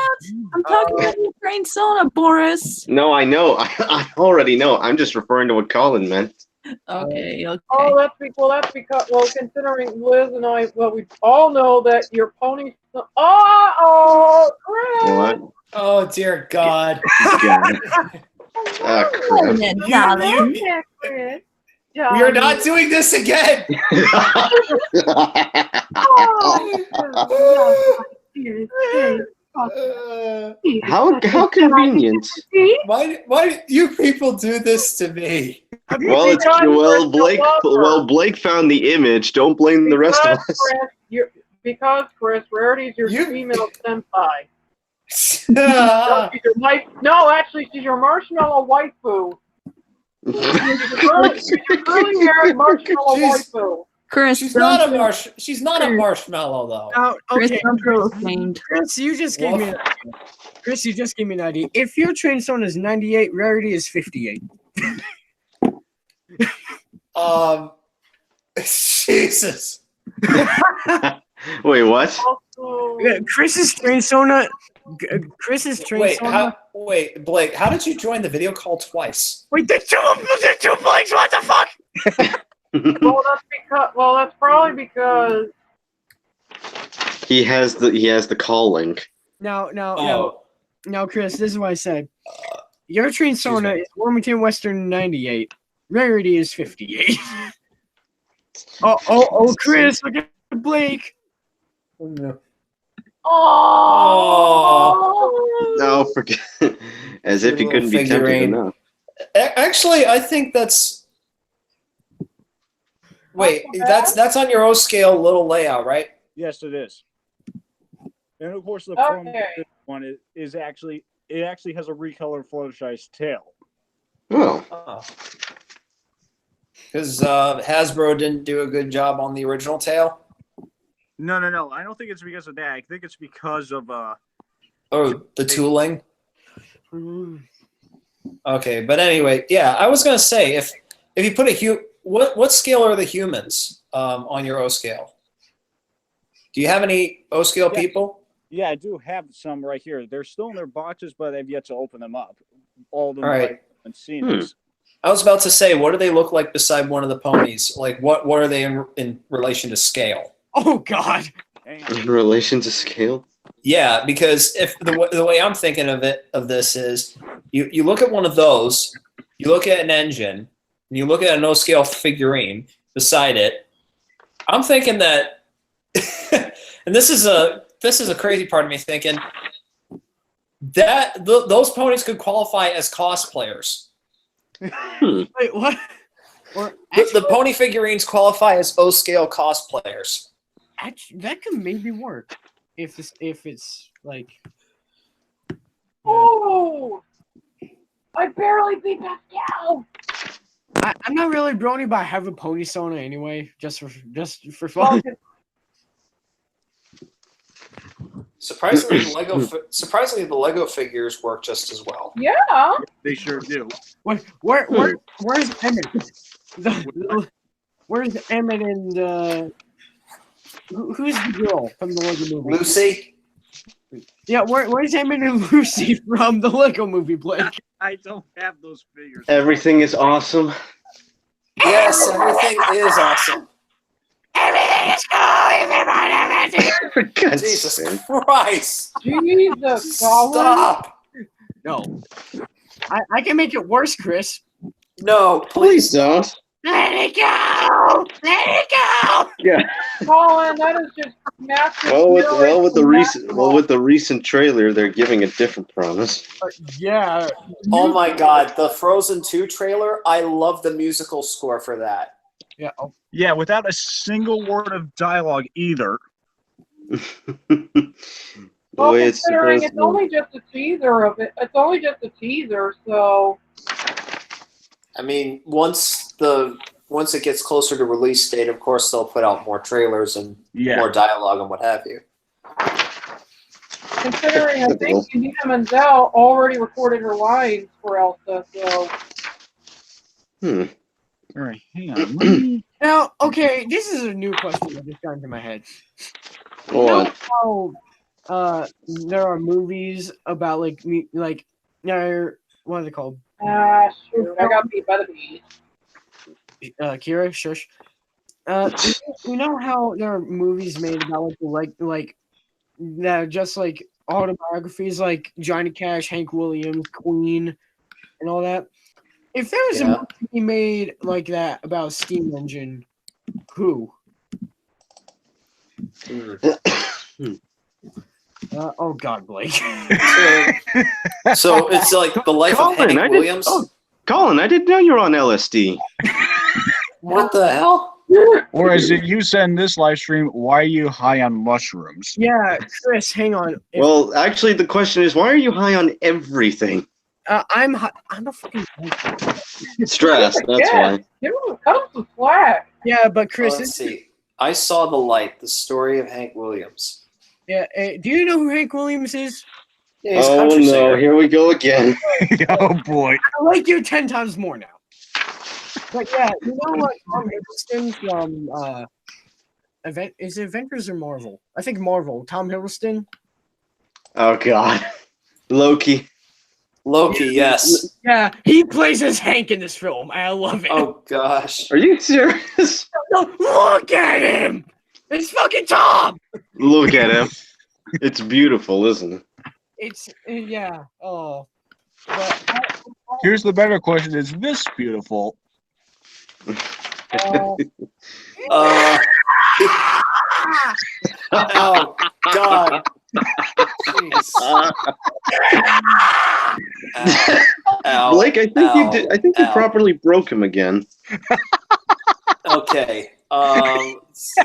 I'm talking about your train Sona, Boris. No, I know. I already know. I'm just referring to what Colin meant. Okay, okay. Oh, that's because considering Liz and I, we all know that your pony. Oh, Chris! What? Oh dear God. God. Ah, Wait a crap. minute, darling. Yeah, Chris. We are not doing this again. How convenient. Why do you people do this to me? Well, Blake found the image. Don't blame the rest of us. Because Chris, Rarity's your You- female senpai. She's your wife. No, actually, she's your marshmallow waifu. She's your curly haired marshmallow She's- waifu. Chris, She's don't not a feel- she's not a marshmallow though. Now, Chris, okay, don't feel ashamed. Chris, you just gave me an idea. Chris, you just gave me an idea. If your train zone is 98, Rarity is 58. Jesus. Wait, what? Also, Yeah, Chris's train zone. Chris's train Wait, zone. Blake, how did you join the video call twice? Wait, there's two Blakes. What the fuck? that's probably because he has the call link. Now, Chris, this is what I said. Your train Excuse zone me. is Wilmington Western 98. Rarity is 58. oh, Chris, look at Blake. oh, No, forget. As if he couldn't be tempted Figurine. enough. Actually, I think that's. Wait, Not so that's on your O scale little layout, right? Yes, it is. And of course, the problem with Okay. this one is actually it actually has a recolored Fluttershy's tail. Oh, Because Hasbro didn't do a good job on the original tail. No. I don't think it's because of that. I think it's because of Oh, the tooling. Okay, but anyway, yeah, I was gonna say if you put what scale are the humans on your O scale? Do you have any O scale Yeah. people? Yeah, I do have some right here. They're still in their boxes, but I've yet to open them up. All of them All right. I haven't seen this. I was about to say, what do they look like beside one of the ponies? Like, what are they in relation to scale? Oh God. Hang on. in relation to scale. Yeah, because if the way I'm thinking of this is, you look at one of those, you look at an engine, and you look at a no scale figurine beside it. I'm thinking that, and this is a crazy part of me thinking that those ponies could qualify as cosplayers. Wait, what? Or The pony figurines qualify as O scale cosplayers. actually, that could maybe work if it's like. oh, I barely beat Pascal. I'm not really brony, but I have a pony Sona anyway, just for Well, fun. Surprisingly, the Lego figures work just as well. yeah. They sure do. Where's Emmett? Where's Emmett and who's the girl from the Lego movie? Lucy, Yeah, where's Emmett and Lucy from the Lego movie, Blake? I don't have those figures. Everything is awesome. yes, everything is awesome. Everything is cool. For God's Jesus sake. Christ! Jesus, Colin. Stop! No, I can make it worse, Chris. No, Please please. don't. Let it go. Let it go. Yeah. Colin, that is just massive. With the recent trailer, they're giving a different promise. Yeah. Oh my God, the Frozen 2 trailer. I love the musical score for that. Yeah. Oh, Yeah, without a single word of dialogue either. The Well, way it's considering supposed it's only just a teaser of it. It's only just a teaser, so I mean, once it gets closer to release date, of course they'll put out more trailers and Yeah. more dialogue and what have you. Considering I Typical. think Idina Menzel already recorded her lines for Elsa, so Hmm. All right, hang on. Let me. Now, okay, this is a new question that just got into my head. What? How there are movies about like what are they called? shoot, I got beat by the bees. Kira, shush. You know how there are movies made about like that are just like autobiographies, like Johnny Cash, Hank Williams, Queen, and all that. If there was a Yeah. movie made like that about a steam engine, who? Oh God, Blake. So it's like the life of Colin, Hank I did- Williams. oh. Colin, I didn't know you were on LSD. What the hell? Or as you said in this live stream, why are you high on mushrooms? Yeah, Chris, hang on. Well, actually, the question is, why are you high on everything? I'm a fucking. Stress, that's Yeah. why. Cut him some slack. Yeah, but Chris, Let's see. I Saw the Light, the story of Hank Williams. yeah. Do you know who Hank Williams is? Yeah, he's a Oh country no, singer. here we go again. Oh boy. I like you 10 times more now. But yeah, you know what? Tom Hiddleston from is it Avengers or Marvel? I think Marvel. Tom Hiddleston. Oh god. Loki. Loki, yes. Yeah, he plays as Hank in this film. I love it. Oh gosh. Are you serious? Look at him! It's fucking Tom! Look at him. It's beautiful, isn't it? It's, yeah. Oh. But Here's the better question: is this beautiful? Oh God. Jeez. Ow. Ow. Blake, I think Ow. you did. I think you Ow. properly broke him again. Okay. Let's see.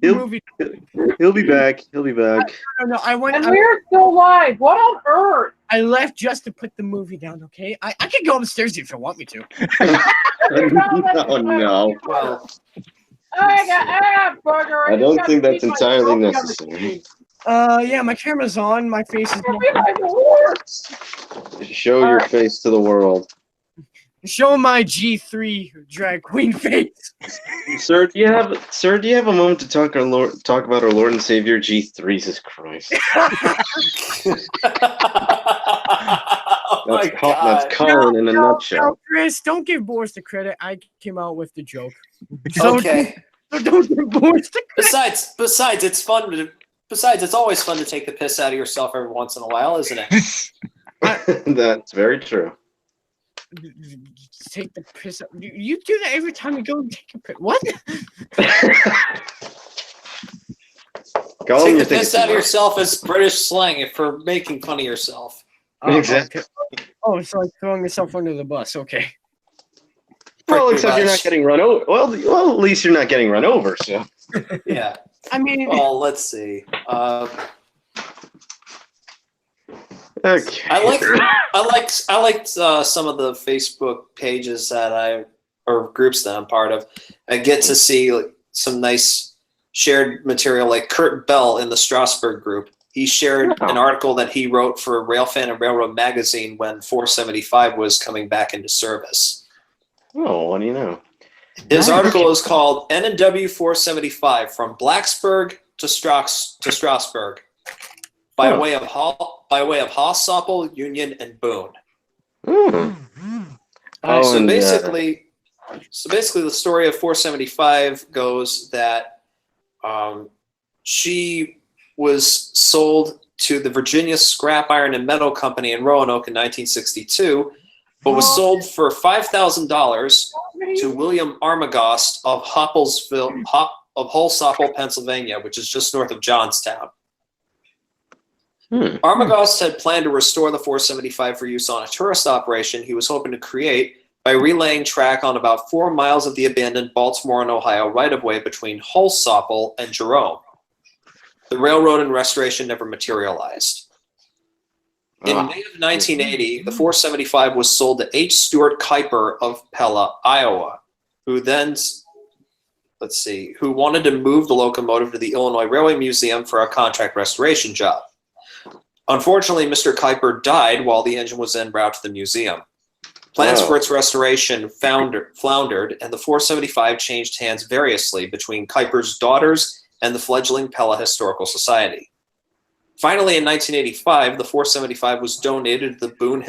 He'll be back. He'll be back. no, I went. And we're still live. What on earth? I left just to put the movie down. Okay, I can go upstairs if you want me to. Oh no. Well, I got bugger. I don't just think got that's beat by entirely Loki on the necessary. street. Yeah, my camera's on. My face is. Beat by the horse. Show your face to the world. Show my G3 drag queen face. Sir, do you have a moment to talk about our Lord and Savior Jesus Christ? oh my God. That's Colin in a nutshell. No, Chris, don't give Boris the credit. I came out with the joke. So Okay. don't give Boris the credit. Besides, it's fun to. Besides, it's always fun to take the piss out of yourself every once in a while, isn't it? That's very true. Take the piss out. You do that every time you go and take a piss. What? Colin, Take you're the piss thinking out of too yourself is British slang for making fun of yourself. Oh, Exactly. okay. Oh, it's like throwing yourself under the bus. Okay. Well, Pretty except you're much. not getting run over. Well, at least you're not getting run over. So. Yeah. I mean, Well, let's see. Okay. I liked some of the Facebook pages or groups that I'm part of. I get to see like, some nice shared material, like Kurt Bell in the Strasbourg group. He shared an article that he wrote for Railfan and Railroad magazine when 475 was coming back into service. Oh, what do you know? His article is called N&W 475 from Blacksburg to Strasbourg by way of Haas, Soppel, Union, and Boone. So basically, the story of 475 goes that she was sold to the Virginia Scrap Iron and Metal Company in Roanoke in 1962, but was sold for $5,000 to William Armagost of Holsapple, Pennsylvania, which is just north of Johnstown. Armagost had planned to restore the 475 for use on a tourist operation he was hoping to create by relaying track on about 4 miles of the abandoned Baltimore and Ohio right-of-way between Holsapple and Jerome. The railroad and restoration never materialized. In May of 1980, the 475 was sold to H. Stuart Kuiper of Pella, Iowa, who then let's see, who wanted to move the locomotive to the Illinois Railway Museum for a contract restoration job. Unfortunately, Mr. Kuiper died while the engine was en route to the museum. Plans for its restoration floundered, and the 475 changed hands variously between Kuiper's daughters and the fledgling Pella Historical Society. Finally, in 1985, the 475 was donated to the Boone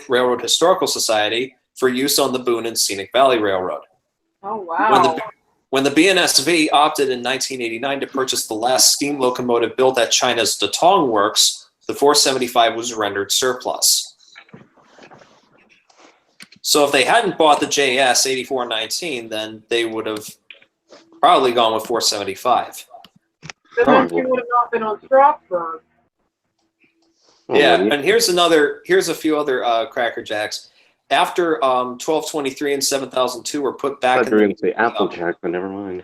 Railroad Historical Society for use on the Boone and Scenic Valley Railroad. Oh, wow. When the BNSV opted in 1989 to purchase the last steam locomotive built at China's Datong Works, the 475 was rendered surplus. So if they hadn't bought the JS 8419, then they would have probably gone with 475. Then she would have not been on Strasburg. Yeah, and here's a few other Cracker Jacks. After 1223 and 7002 were put back in the say Applejack, but never mind.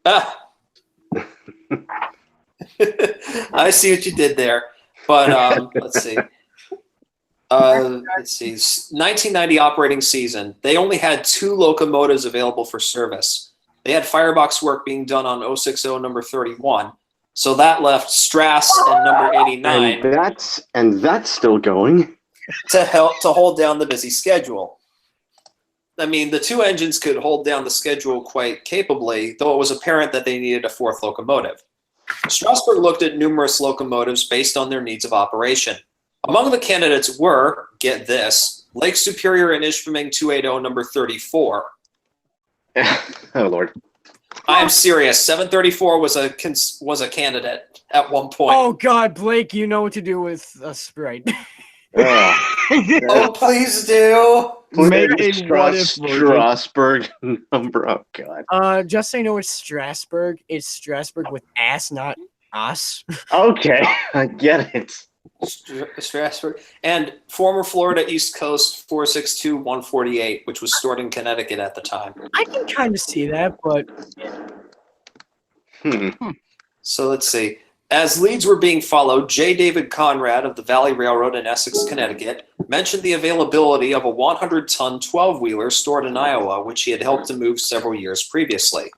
I see what you did there. But let's see. 1990 operating season. They only had 2 locomotives available for service. They had firebox work being done on 060 number 31. So that left Strass and number 89. And that's still going. To hold down the busy schedule. I mean, the 2 engines could hold down the schedule quite capably, though it was apparent that they needed a 4th locomotive. Strasburg looked at numerous locomotives based on their needs of operation. Among the candidates were, get this, Lake Superior and Ishpeming 280 number 34. Oh, Lord. I am serious. 734 was a candidate at one point. Oh God, Blake, you know what to do with a Sprite. Oh, please do. Make a what if Strasburg number. Oh God. Just so you know, it's Strasburg. It's Strasburg with ass, not us. Okay, I get it. Strasburg and former Florida East Coast 462-148, which was stored in Connecticut at the time. I can kind of see that, but So let's see. As leads were being followed, J. David Conrad of the Valley Railroad in Essex, Connecticut, mentioned the availability of a 100-ton 12-wheeler stored in Iowa, which he had helped to move several years previously.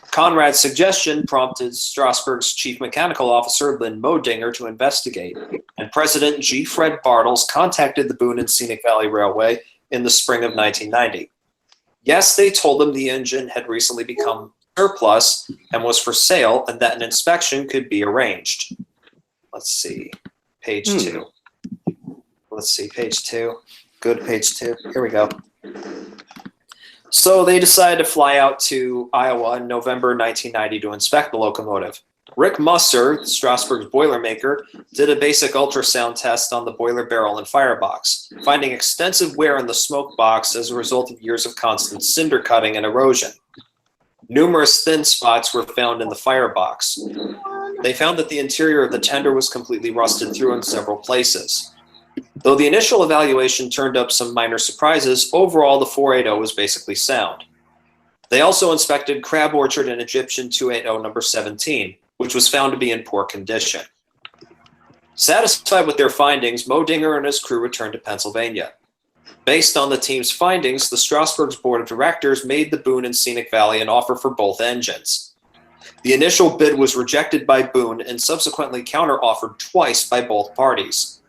Conrad's suggestion prompted Strasburg's chief mechanical officer, Lynn Modinger, to investigate, and President G. Fred Bartles contacted the Boone and Scenic Valley Railway in the spring of 1990. Yes, they told him the engine had recently become surplus and was for sale, and that an inspection could be arranged. Let's see, page 2. Let's see, page 2. Go to page 2. Here we go. So they decided to fly out to Iowa in November 1990 to inspect the locomotive. Rick Musser, Strasburg's boilermaker, did a basic ultrasound test on the boiler barrel and firebox, finding extensive wear in the smoke box as a result of years of constant cinder cutting and erosion. Numerous thin spots were found in the firebox. They found that the interior of the tender was completely rusted through in several places. Though the initial evaluation turned up some minor surprises, overall the 480 was basically sound. They also inspected Crab Orchard and Egyptian 280 number 17, which was found to be in poor condition. Satisfied with their findings, Modinger and his crew returned to Pennsylvania. Based on the team's findings, the Strasburg's board of directors made the Boone and Scenic Valley an offer for both engines. The initial bid was rejected by Boone and subsequently counter-offered twice by both parties.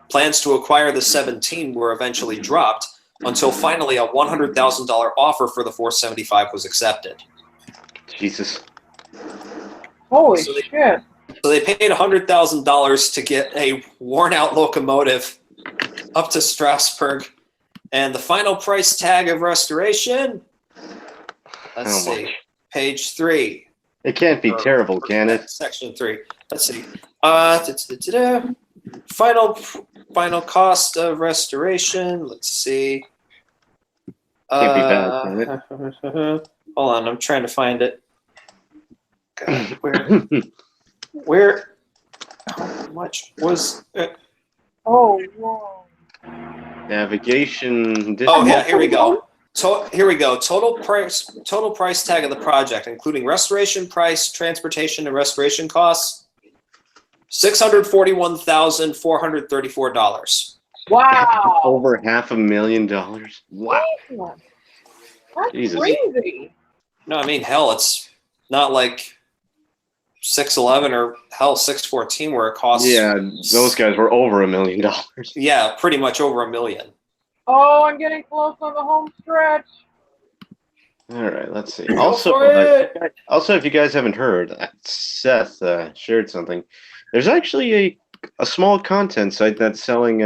Plans to acquire the 17 were eventually dropped until finally a $100,000 offer for the 475 was accepted. Jesus. Holy shit. So they paid $100,000 to get a worn-out locomotive up to Strasburg. And the final price tag of restoration, let's see, page 3. It can't be terrible, can it? Section 3. Let's see. Final cost of restoration. Let's see. Can't be bad, can it? Hold on, I'm trying to find it. God, where? How much was it? Oh, whoa. Navigation. Oh yeah, here we go. Here we go. Total price tag of the project, including restoration price, transportation, and restoration costs, $641,434. Wow. Over $500,000. Wow. That's Jesus. crazy. No, I mean, hell, it's not like 611 or hell 614 where it costs. Yeah, those guys were over $1 million. Yeah, pretty much over $1 million. Oh, I'm getting close on the home stretch. All right, let's see. Go Also, for it! if you guys haven't heard, Seth shared something. There's actually a small content site that's selling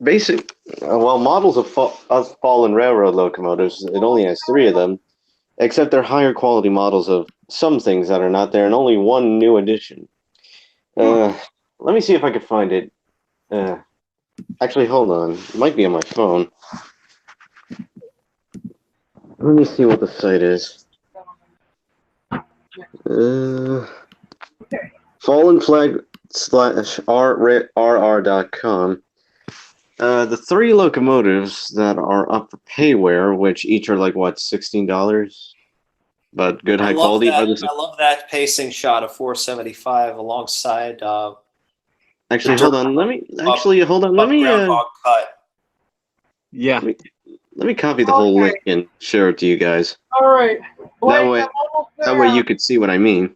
models of fallen railroad locomotives. It only has 3 of them, except they're higher quality models of some things that are not there, and only 1 new edition. Let me see if I can find it. Actually, hold on. It might be on my phone. Let me see what the site is. fallenflag/rr.com. The 3 locomotives that are up for payware, which each are like what, $16, but good high quality. I love that pacing shot of 475 alongside. Actually, hold on. Let me. Groundhog cut. Yeah. Let me copy the whole link and share it to you guys. All right. Blake, way- I'm almost That way there. you could see what I mean.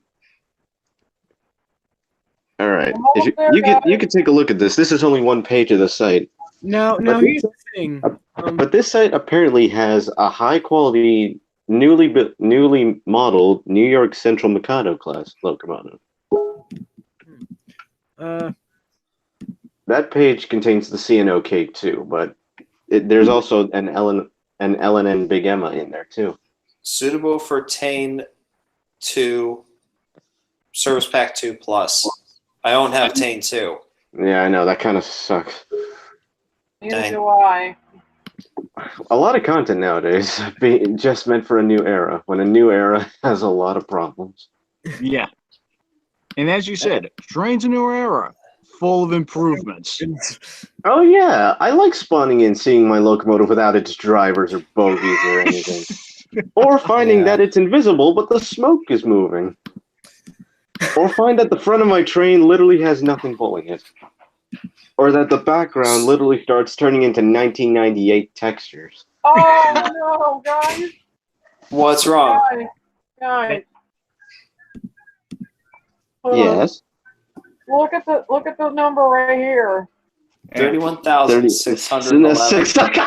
All right. I'm almost there, You guys. could take a look at this. This is only 1 page of the site. Now But here's the thing. But this site apparently has a high quality, newly modeled New York Central Mikado class locomotive. That page contains the C&O cake too, but there's also an LNN Big Emma in there too. Suitable for Tane 2, Service Pack 2 Plus. I don't have Tane 2. Yeah, I know that kind of sucks. Neither Dang. do I. A lot of content nowadays being just meant for a new era, when a new era has a lot of problems. Yeah. And as you said, train's a new era, full of improvements. Oh yeah, I like spawning in, seeing my locomotive without its drivers or bogies or anything. Or finding that it's invisible, but the smoke is moving. Or find that the front of my train literally has nothing pulling it. Or that the background literally starts turning into 1998 textures. Oh no, guys! What's wrong? Guys. Yes. Look at the number right here. 31,611.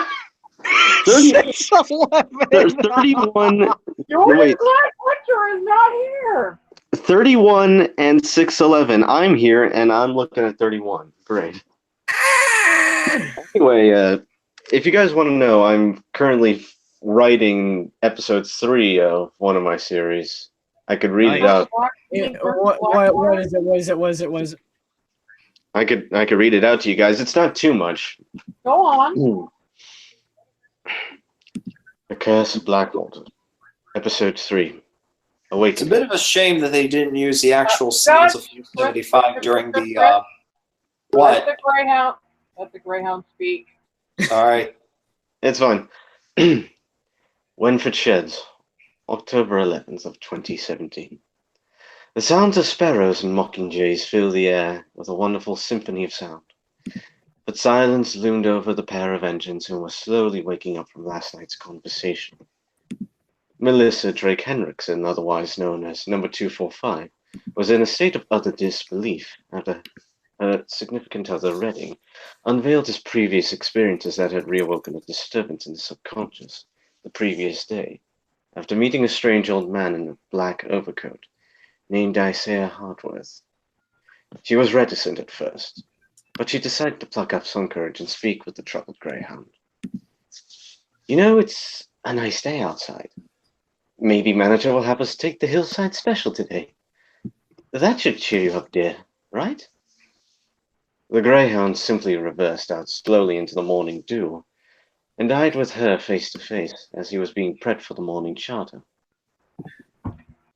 31. Your Wait. picture is not here. 31 and 611. I'm here and I'm looking at 31. Great. Anyway, if you guys want to know, I'm currently writing episode 3 of one of my series. I could read it out. Yeah, what is it? Was it? I could read it out to you guys. It's not too much. Go on. The Curse of Blackwater, episode 3. It's a Awakening. bit of a shame that they didn't use the actual scenes of 75 during the. What? Let the Greyhound. Let the Greyhound speak. All right. It's fine. Wenford Sheds, October 11th of 2017. The sounds of sparrows and mockingjays fill the air with a wonderful symphony of sound. But silence loomed over the pair of engines who were slowly waking up from last night's conversation. Melissa Drake Henriksen, otherwise known as Number 245, was in a state of utter disbelief after her significant other, Redding, unveiled his previous experiences that had reawoken a disturbance in the subconscious the previous day, after meeting a strange old man in a black overcoat named Isaiah Hartworth. She was reticent at first, but she decided to pluck up some courage and speak with the troubled greyhound. You know, it's a nice day outside. Maybe manager will have us take the hillside special today. That should cheer you up, dear, right? The greyhound simply reversed out slowly into the morning dew, and eyed with her face to face as he was being prepped for the morning charter.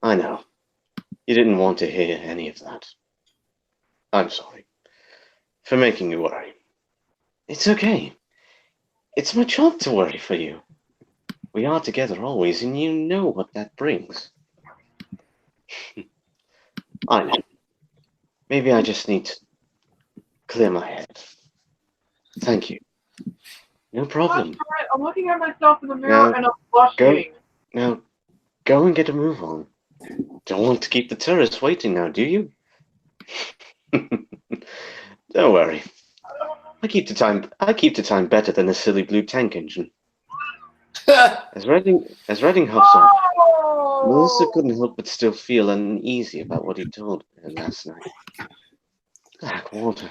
I know. You didn't want to hear any of that. I'm sorry for making you worry. It's okay. It's my job to worry for you. We are together always, and you know what that brings. I know. Maybe I just need to clear my head. Thank you. No problem. I'm looking at myself in the mirror and I'm blushing. Now, go and get a move on. Don't want to keep the tourists waiting now, do you? Don't worry. I keep the time better than a silly blue tank engine. As Redding hops on, Melissa couldn't help but still feel uneasy about what he told her last night. Black water.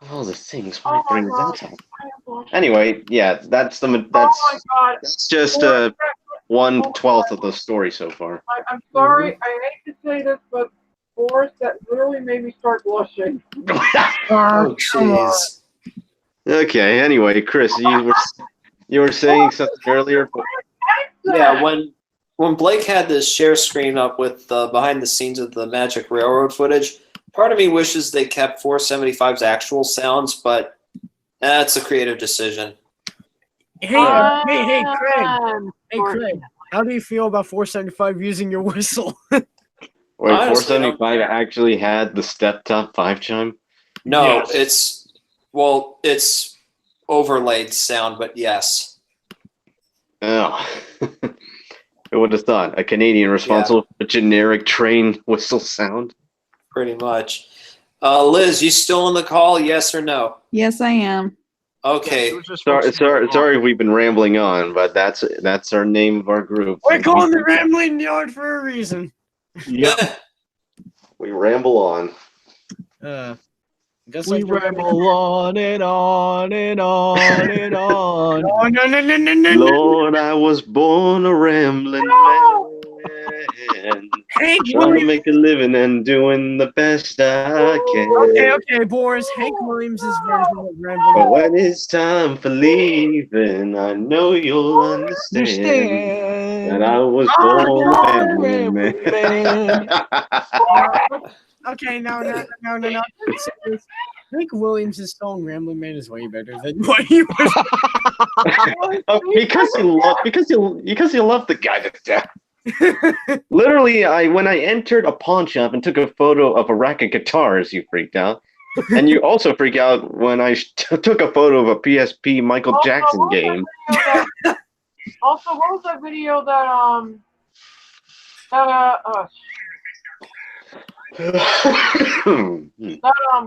Of all the things, why bring that up? Anyway, yeah, that's Oh my god. just 1/12 of the story so far. I'm sorry, I hate to say this, but Boris, that literally made me start blushing. Oh, jeez. Okay. Anyway, Chris, you were saying something earlier. Yeah, when Blake had this share screen up with behind the scenes of the Magic Railroad footage, part of me wishes they kept 475's actual sounds, but that's a creative decision. Hey, Craig. Hey, Craig. How do you feel about 475 using your whistle? Wait, Honestly, 475 actually had the step top 5 chime? No, Yes. it's overlaid sound, but yes. Oh. Who would have thought? A Canadian responsible for generic train whistle sound? Pretty much. Liz, you still on the call? Yes or no? Yes, I am. Okay. Sorry, we've been rambling on, but that's our name of our group. We're calling the Rambling Yard for a reason. Yep. We ramble on. Just We like the ramble on and on and on and on. Oh, no. Lord, I was born a rambling man. Hank Trying to Williams. make a living and doing the best I can. Okay, Boris. Hank Williams' version of But Rambling. when it's time for leaving, I know you'll understand that I was born a rambling man. Okay, no. Serious. Hank Williams' song "Rambling Man" is way better than what you were. Oh, because you love the guy to death. Literally, when I entered a pawn shop and took a photo of a rack of guitars, you freaked out, and you also freak out when I took a photo of a PSP Michael Jackson game. Also, what was that video that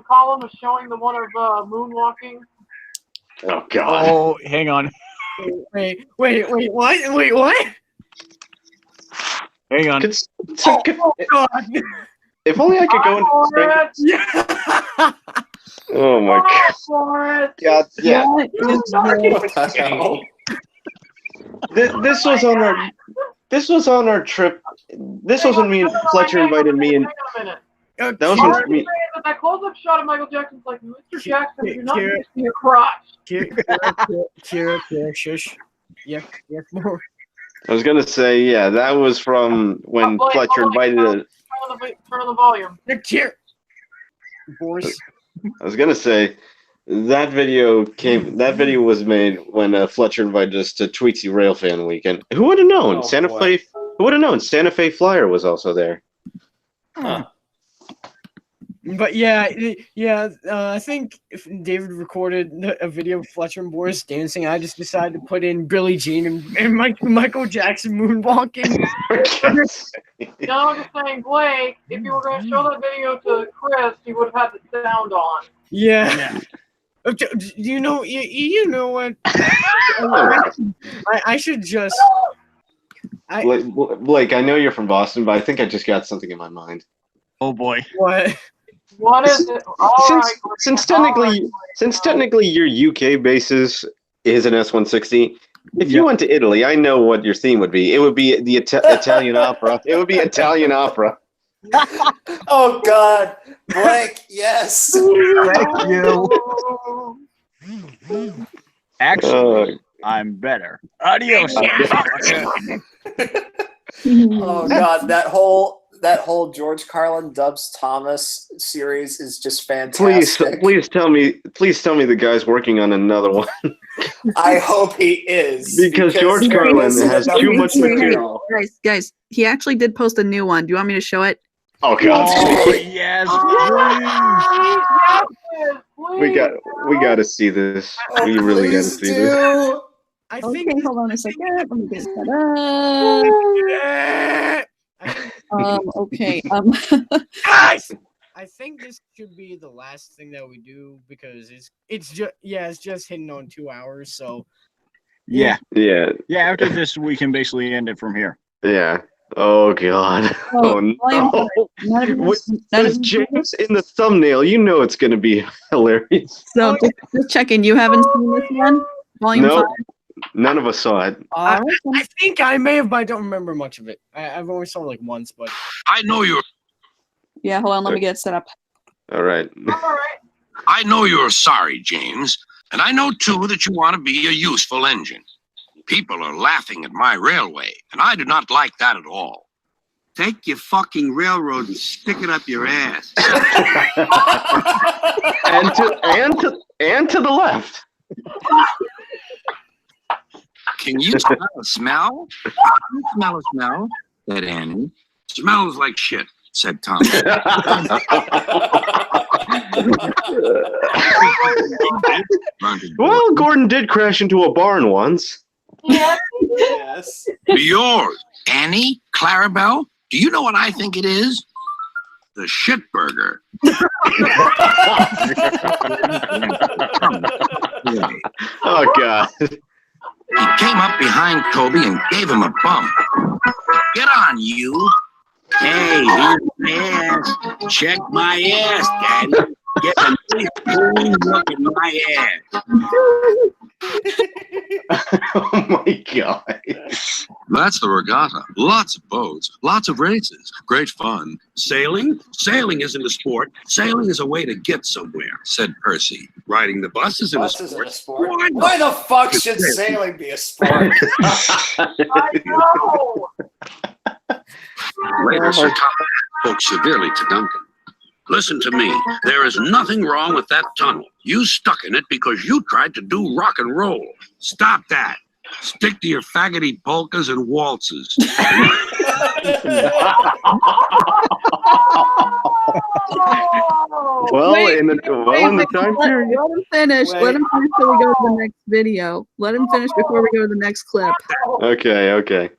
Colin was showing, the one of moonwalking? Oh God! Oh, hang on. Wait, what? Hang on. Oh, God. If only I could go into. Yeah. Oh my God! Forrest. God, yeah. What is What the hell? This was on our. This was on our trip. This was when me and Fletcher invited me and. Hang on a minute. That was All when I'm me. saying is that that close-up shot of Michael Jackson's like, Mr. Jackson, you're not Kira- used to your crotch. Kira, shush. Yeah, more. I was gonna say, yeah, that was from when Blake, Fletcher hold on, invited. Turn on the volume. Kira. Boris. I was gonna say that video was made when Fletcher invited us to Tweetsy Railfan weekend. Who would have known? Oh, Santa boy. Fe. Who would have known? Santa Fe Flyer was also there. Huh. But yeah. I think if David recorded a video of Fletcher and Boris dancing, I just decided to put in Billie Jean and Michael Jackson moonwalking. No, I'm just saying, Blake, if you were going to show that video to Chris, you would have had the sound on. Yeah. Okay, you know what? I should just. Blake, I know you're from Boston, but I think I just got something in my mind. Oh boy. What? What is it? Since technically your UK basis is an S160, if you went to Italy, I know what your theme would be. It would be the Italian opera. It would be Italian opera. Oh God, Blake, yes. Thank you. Actually, I'm better. Adios. Oh God, that whole George Carlin dubs Thomas series is just fantastic. Please tell me the guy's working on another one. I hope he is because George Carlin has too much material. Guys, he actually did post a new one. Do you want me to show it? Oh God! Oh, yes, We got to see this. Oh, we really got to please see this. I Okay, think. hold on a second. Let me get set up. Okay. Guys! I think this should be the last thing that we do because it's just hitting on 2 hours. So Yeah. Yeah. Yeah, after this, we can basically end it from here. Yeah. Oh God. Oh no. With says James in the thumbnail, you know it's gonna be hilarious. So just checking. You haven't seen this one? Volume No, 5? none of us saw it. I think I may have, but I don't remember much of it. I've only saw it like once, but I know you're Yeah, hold on. Let me get it set up. All right. I know you're sorry, James, and I know too that you want to be a useful engine. People are laughing at my railway, and I do not like that at all. Take your fucking railroad and stick it up your ass. and to the left. Can you smell a smell? Can you smell a smell? Said Annie. Smells like shit, said Tom. Well, Gordon did crash into a barn once. Yes. Be yours. Annie, Clarabelle, do you know what I think it is? The shit burger. Oh God. He came up behind Toby and gave him a bump. Get on, you. Hey, here's my ass. Check my ass, Daddy. Get a nice clean look at my ass. Oh my God. That's the regatta. Lots of boats, lots of races, great fun. Sailing? Sailing isn't a sport. Sailing is a way to get somewhere, said Percy. Riding the bus isn't a Bus isn't sport. a sport. Why not? Why the fuck should sailing be a sport? I know. Later, Sir Thomas spoke severely to Duncan. Listen to me. There is nothing wrong with that tunnel. You stuck in it because you tried to do rock and roll. Stop that. Stick to your faggoty polkas and waltzes. Well, Wait, in the time period. Let him finish. Let him finish till we go to the next video. Let him finish before we go to the next clip. Okay.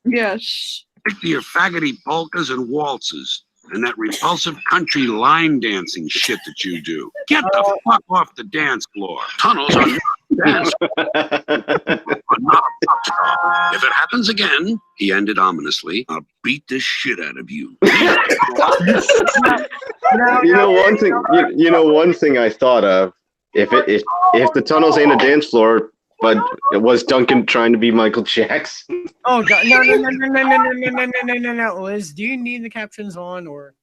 Yeah, shh. Stick to your faggoty polkas and waltzes. And that repulsive country line dancing shit that you do. Get the fuck off the dance floor. Tunnels are not dance. If it happens again, he ended ominously, I'll beat the shit out of you. You know one thing I thought of. If the tunnels ain't a dance floor, but it was Duncan trying to be Michael Jackson. oh God, no, Liz, do you need the captions on or?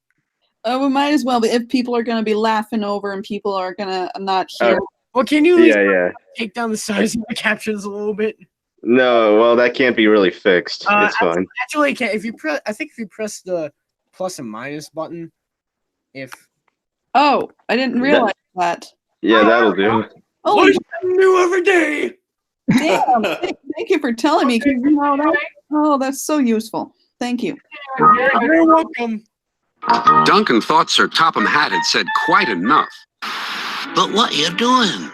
We might as well. But if people are going to be laughing over and people are going to not hear. Well, can you at least Yeah. take down the size of the captions a little bit? No, well, that can't be really fixed. It's fine. Actually, it can. If you press the plus and minus button, Oh, I didn't realize that. Yeah, that'll do. Oh, learn something new every day. damn. Thank you for telling me. 'Cause you know that. Oh, that's so useful. Thank you. You're welcome. Duncan thought Sir Topham Hatt had said quite enough. But what are you doing?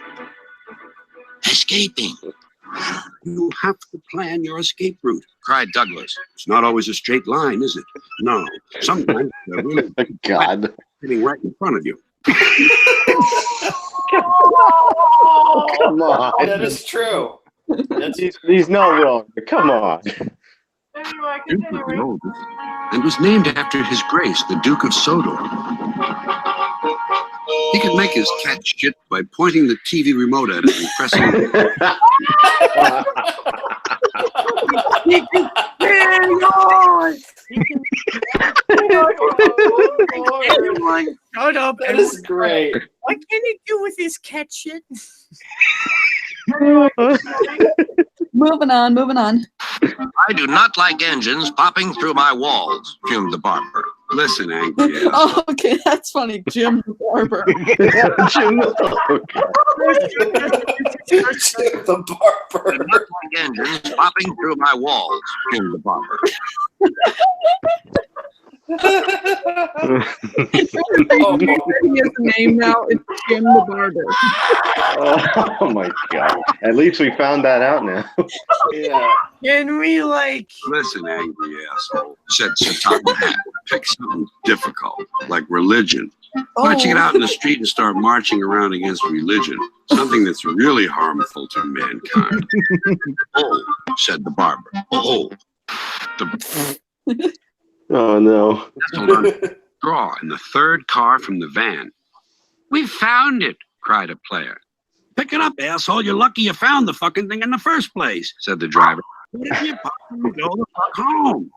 Escaping. You have to plan your escape route, cried Douglas. It's not always a straight line, is it? No. Sometimes they're really God. sitting right in front of you. Come on. That is true. He's not wrong, but come on. Anyway, Duke was the continuing. oldest, and was named after his grace, the Duke of Sodor. He could make his cat shit by pointing the TV remote at it and pressing Everyone, shut up. That is great. What can you do with this cat shit? Moving on. I do not like engines popping through my walls, fumed the barber. Listen, Angry. Oh, okay, that's funny. Jim the barber. The barber. I do not like engines popping through my walls, fumed the barber. Oh. He has a name now. It's Jim the Barber. Oh my god. At least we found that out now. Yeah. Can we like? Listen, angry asshole, said Sataka Hat. Pick something difficult, like religion. Why don't you get out in the street and start marching around against religion? Something that's really harmful to mankind. Oh, said the barber. Oh, Oh no. Draw in the third car from the van. We found it, cried a player. Pick it up, asshole. You're lucky you found the fucking thing in the first place, said the driver. What if you possibly go the fuck home?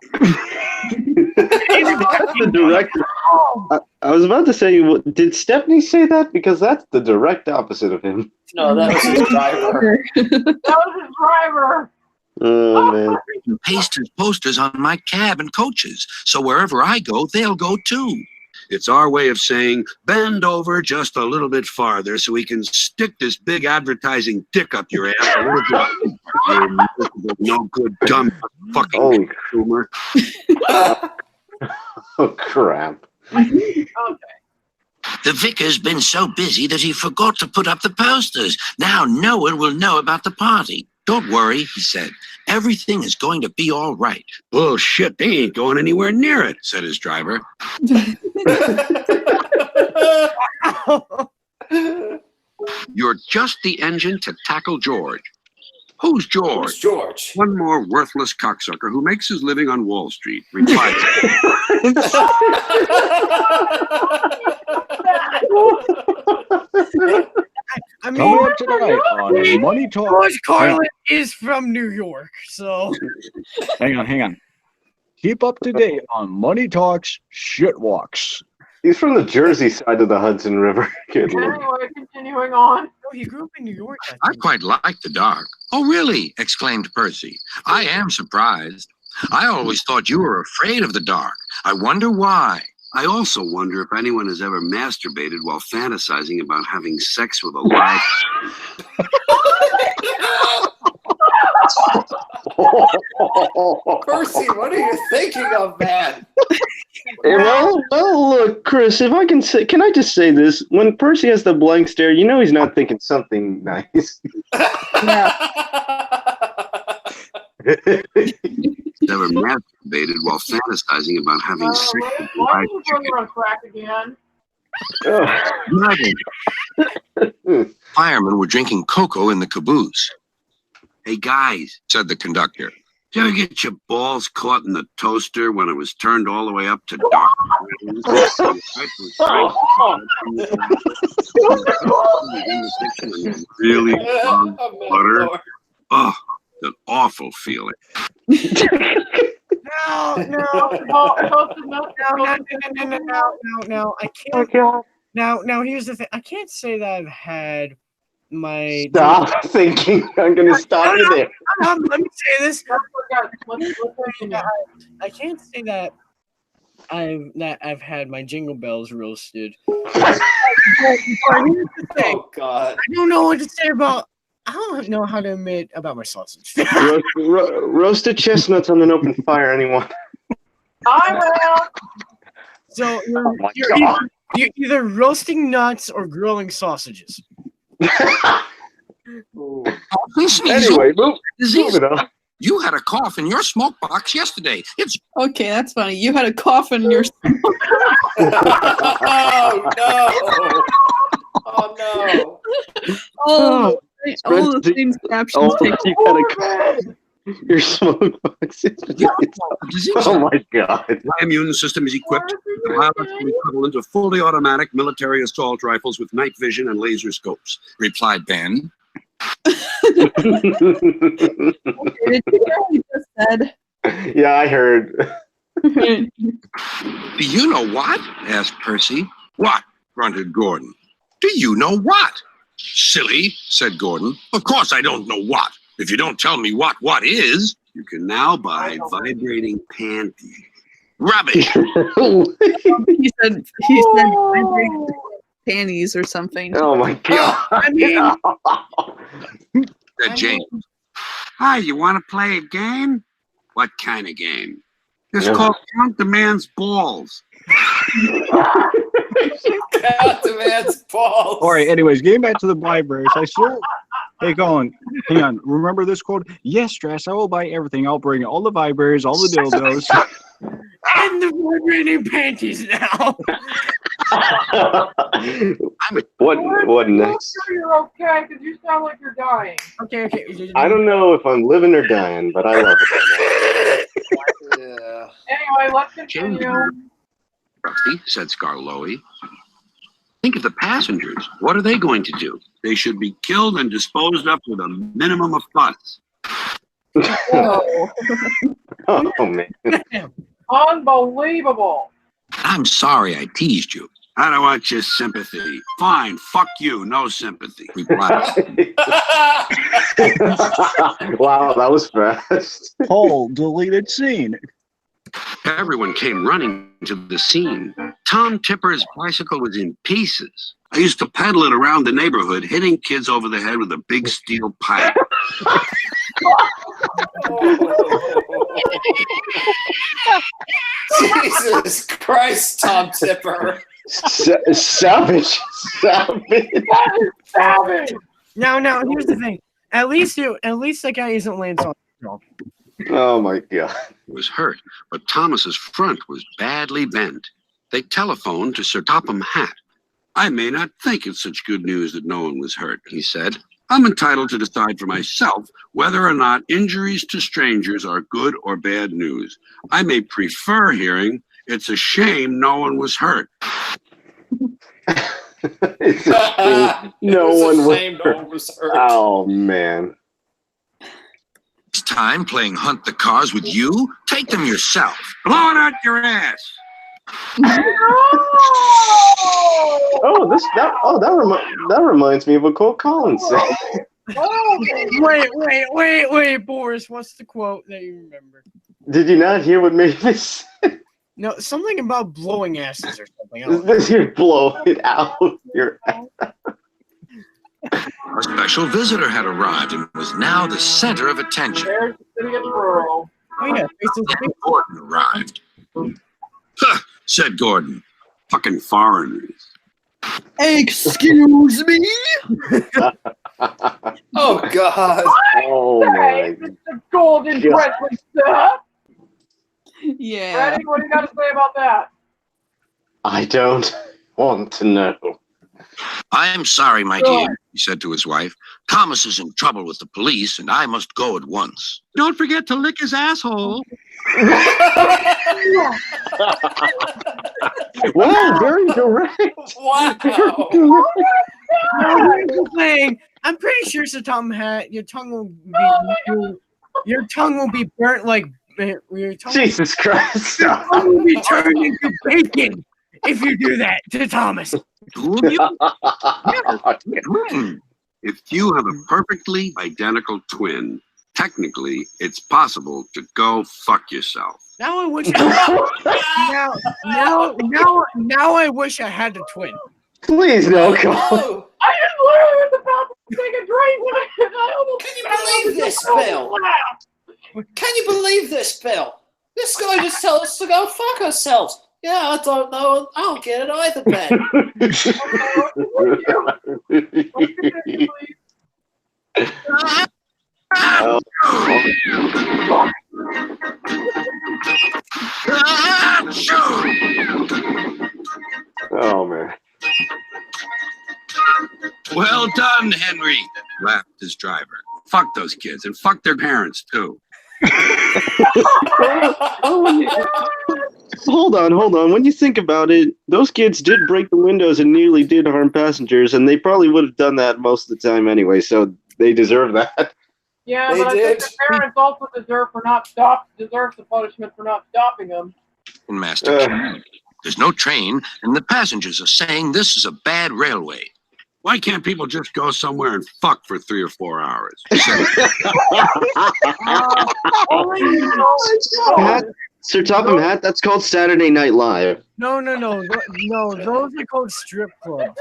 That's the direct. I was about to say, did Stephanie say that? Because that's the direct opposite of him. No, that was his driver. That was his driver. Oh man. Paste his posters on my cab and coaches, so wherever I go, they'll go too. It's our way of saying, bend over just a little bit farther so we can stick this big advertising dick up your ass a little bit. You no good, dumb, fucking consumer. Oh, crap. Okay. The vicar's been so busy that he forgot to put up the posters. Now no one will know about the party. Don't worry, he said. Everything is going to be all right. Bullshit, they ain't going anywhere near it, said his driver. You're just the engine to tackle George. Who's George? Who's George? One more worthless cocksucker who makes his living on Wall Street. Replied. I mean, Coming up tonight on Money Talk. George Carlin is from New York, so Hang on. Keep up to date on Money Talks Shit Walks. He's from the Jersey side of the Hudson River. Good lord. Anyway, continuing on. oh, he grew up in New York. I quite like the dark. Oh, really? Exclaimed Percy. I am surprised. I always thought you were afraid of the dark. I wonder why. I also wonder if anyone has ever masturbated while fantasizing about having sex with a live. Percy, what are you thinking of, man? Well, look, Chris, if I can say, can I just say this? When Percy has the blank stare, you know he's not thinking something nice. Never masturbated while fantasizing about having sex with a Why live are you going on crack again? chicken. Firemen were drinking cocoa in the caboose. Hey, guys, said the conductor. Did you ever get your balls caught in the toaster when it was turned all the way up to dark? Really strong butter. Oh, an awful feeling. No, I can't. Now, here's the thing. I can't say that I've had my. Stop thinking. I'm going to stop you there. Let me say this. Let's I can't say that I've had my jingle bells roasted. Oh God! I don't know what to say about. I don't know how to admit about my sausage. Roasted chestnuts on an open fire, anyone? I will. So Oh my you're God. you're either roasting nuts or grilling sausages. Anyway, moving on. You had a cough in your smoke box yesterday. It's Okay, that's funny. You had a cough in your. Oh no! Oh no! Oh, all the same captions. Oh, take you had your smoke box. Oh my God! My immune system is equipped to biologically equivalent of fully automatic military assault rifles with night vision and laser scopes, replied Ben. Did you hear what he just said? Yeah, I heard. Do you know what? Asked Percy. What? Grunted Gordon. Do you know what? Silly, said Gordon. Of course I don't know what. If you don't tell me what is, you can now buy vibrating panties. Rubbish. He said vibrating panties or something. Oh my God! I mean, Said James. Hi, you want to play a game? What kind of game? It's called Count the Man's Balls. God demands balls. All right. Anyways, getting back to the libraries, I still. Hey, Colin, hang on. Remember this quote? Yes, Stress. I will buy everything. I'll bring all the vibraries, all the dildos. And the vibrating panties now. What next? Sure you're okay because you sound like you're dying. Okay. I don't know if I'm living or dying, but I love it. Yeah. Anyway, let's continue. Rusty, said Scarloey. Think of the passengers. What are they going to do? They should be killed and disposed of with a minimum of fuss. Oh, Man. unbelievable. I'm sorry I teased you. I don't want your sympathy. Fine, fuck you, no sympathy. Replied. Wow, that was fast. Whole deleted scene. Everyone came running to the scene. Tom Tipper's bicycle was in pieces. I used to pedal it around the neighborhood, hitting kids over the head with a big steel pipe. Jesus Christ, Tom Tipper. Savage. Savage. Now, here's the thing. At least that guy isn't Lance Armstrong. Oh my God. Was hurt, but Thomas's front was badly bent. They telephoned to Sir Topham Hatt. I may not think it's such good news that no one was hurt, he said. I'm entitled to decide for myself whether or not injuries to strangers are good or bad news. I may prefer hearing, it's a shame no one was hurt. It's a shame no one was hurt. Oh man. This time playing hunt the cars with you? Take them yourself. Blow it out your ass. That reminds me of a quote Colin said. Wait, Boris. What's the quote that you remember? Did you not hear what Mavis said? No, something about blowing asses or something else. This you blow it out your ass. A special visitor had arrived and was now the center of attention. There's the city of Truro. Oh yeah, Gordon arrived. Huh, said Gordon. Fucking foreigners. Excuse me? Oh, God. Oh Say, my Mr. Golden God. Presley, sir. Yeah. Ready? What do you got to say about that? I don't want to know. I'm sorry, my dear, he said to his wife. Thomas is in trouble with the police, and I must go at once. Don't forget to lick his asshole. Wow, very direct. Wow. I'm pretty sure Sir Tom Hatt, your tongue will be burnt like your tongue Jesus Christ. will be turned into bacon if you do that to Thomas. Two of you? If you have a perfectly identical twin, technically it's possible to go fuck yourself. Now I wish now I wish I had a twin. Please no, Colin. Oh, I just literally was about to take a drink when I almost can you believe this, Bill? Can you believe this, Bill? This guy just told us to go fuck ourselves. Yeah, I don't know. I don't get it either, Ben. Oh man. Well done, Henry, laughed his driver. Fuck those kids and fuck their parents too. Hold on. When you think about it, those kids did break the windows and nearly did harm passengers, and they probably would have done that most of the time anyway, so they deserve that. Yeah, They but I think did. the parents also deserve the punishment for not stopping them. Master, there's no train, and the passengers are saying this is a bad railway. Why can't people just go somewhere and fuck for 3 or 4 hours? Sir Topham Hatt, that's called Saturday Night Live. No. Those are called strip clubs.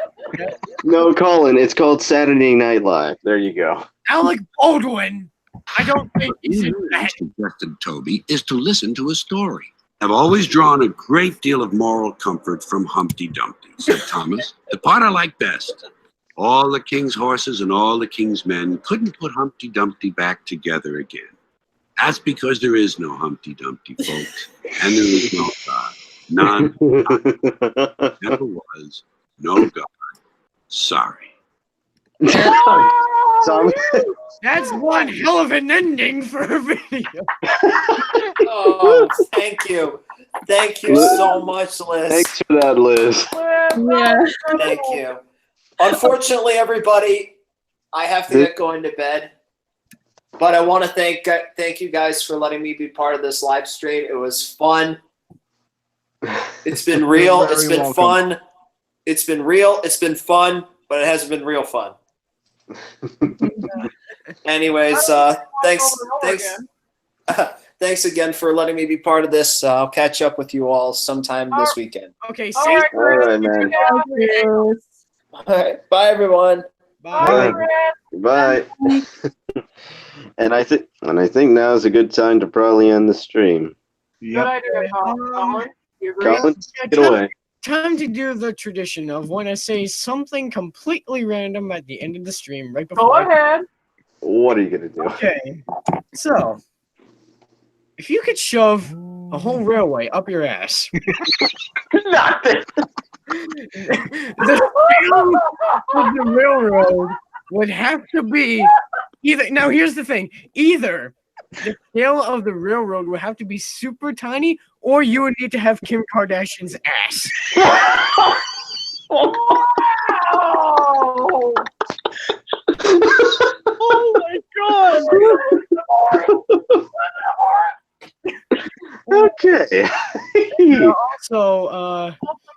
No, Colin, it's called Saturday Night Live. There you go. Alec Baldwin. I don't think he's in that. Suggested Toby, is to listen to a story. have always drawn a great deal of moral comfort from Humpty Dumpty, said Thomas. The part I like best. All the king's horses and all the king's men couldn't put Humpty Dumpty back together again. That's because there is no Humpty Dumpty, folks. And there is no God. None. Never was. No God. Sorry. That's one hell of an ending for a video. Oh, thank you. Thank you so much, Liz. Thanks for that, Liz. Yeah. Thank you. Unfortunately, everybody, I have to get going to bed. But I want to thank you guys for letting me be part of this live stream. It was fun. It's been real. It's been fun. It's been real. It's been fun, but it hasn't been real fun. Anyways, thanks again for letting me be part of this. I'll catch up with you all sometime this weekend. Okay, All safe. right, man. All right, bye everyone. Bye. Bye. And I think now is a good time to probably end the stream. Good idea, Colin. You agree? Colin, get away. Time to do the tradition of when I say something completely random at the end of the stream, right before. Go ahead. What are you gonna do? Okay, so if you could shove a whole railway up your ass, Nothing. the scale of the railroad would have to be either. Now, here's the thing: either the scale of the railroad would have to be super tiny, or you would need to have Kim Kardashian's ass. Oh! Oh my god! Okay. Also,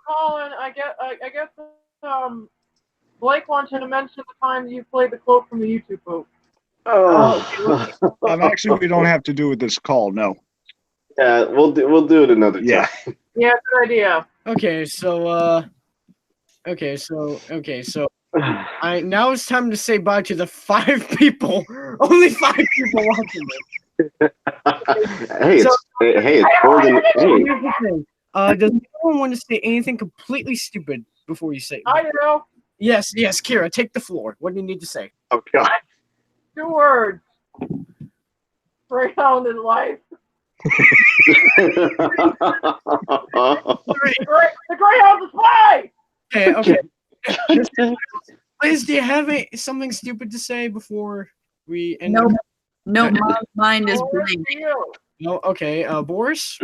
Colin, I guess Blake wants you to mention the time you played the quote from the YouTube post. Oh. Actually, we don't have to do with this call. No. Yeah, we'll do it another time. Yeah. Yeah, good idea. okay, so now it's time to say bye to the 5 people. Only 5 people watching this. Hey, it's more than hey. Here's the thing. Does anyone want to say anything completely stupid before you say? I know. Yes, Kira, take the floor. What do you need to say? Oh God. 2 words. Greyhound in life. The Greyhound is fly! Okay. Liz, do you have something stupid to say before we end? No, my mind is blank. No. Okay. Boris.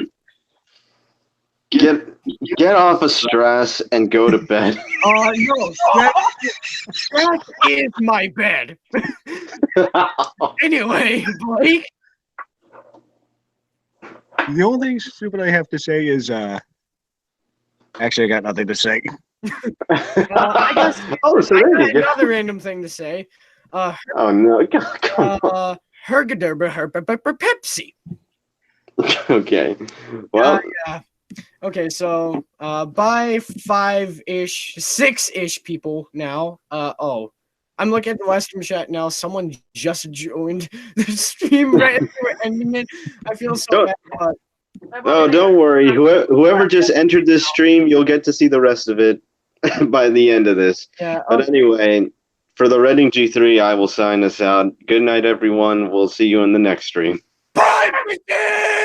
Get off of stress and go to bed. No. That is my bed. Anyway, Blake. The only thing stupid I have to say is, actually, I got nothing to say. I guess So I there got you go. another random thing to say. Oh no! Come on. Pepsi. Okay. Well, Yeah. Okay, so by 5-ish, 6-ish people now. I'm looking at the live stream chat now. Someone just joined the stream right as we're ending it. I feel so bad. But no, don't worry. Whoever just entered this stream, you'll get to see the rest of it by the end of this. yeah, But anyway, for the Reading G3, I will sign us out. Good night, everyone. We'll see you in the next stream. bye, everything!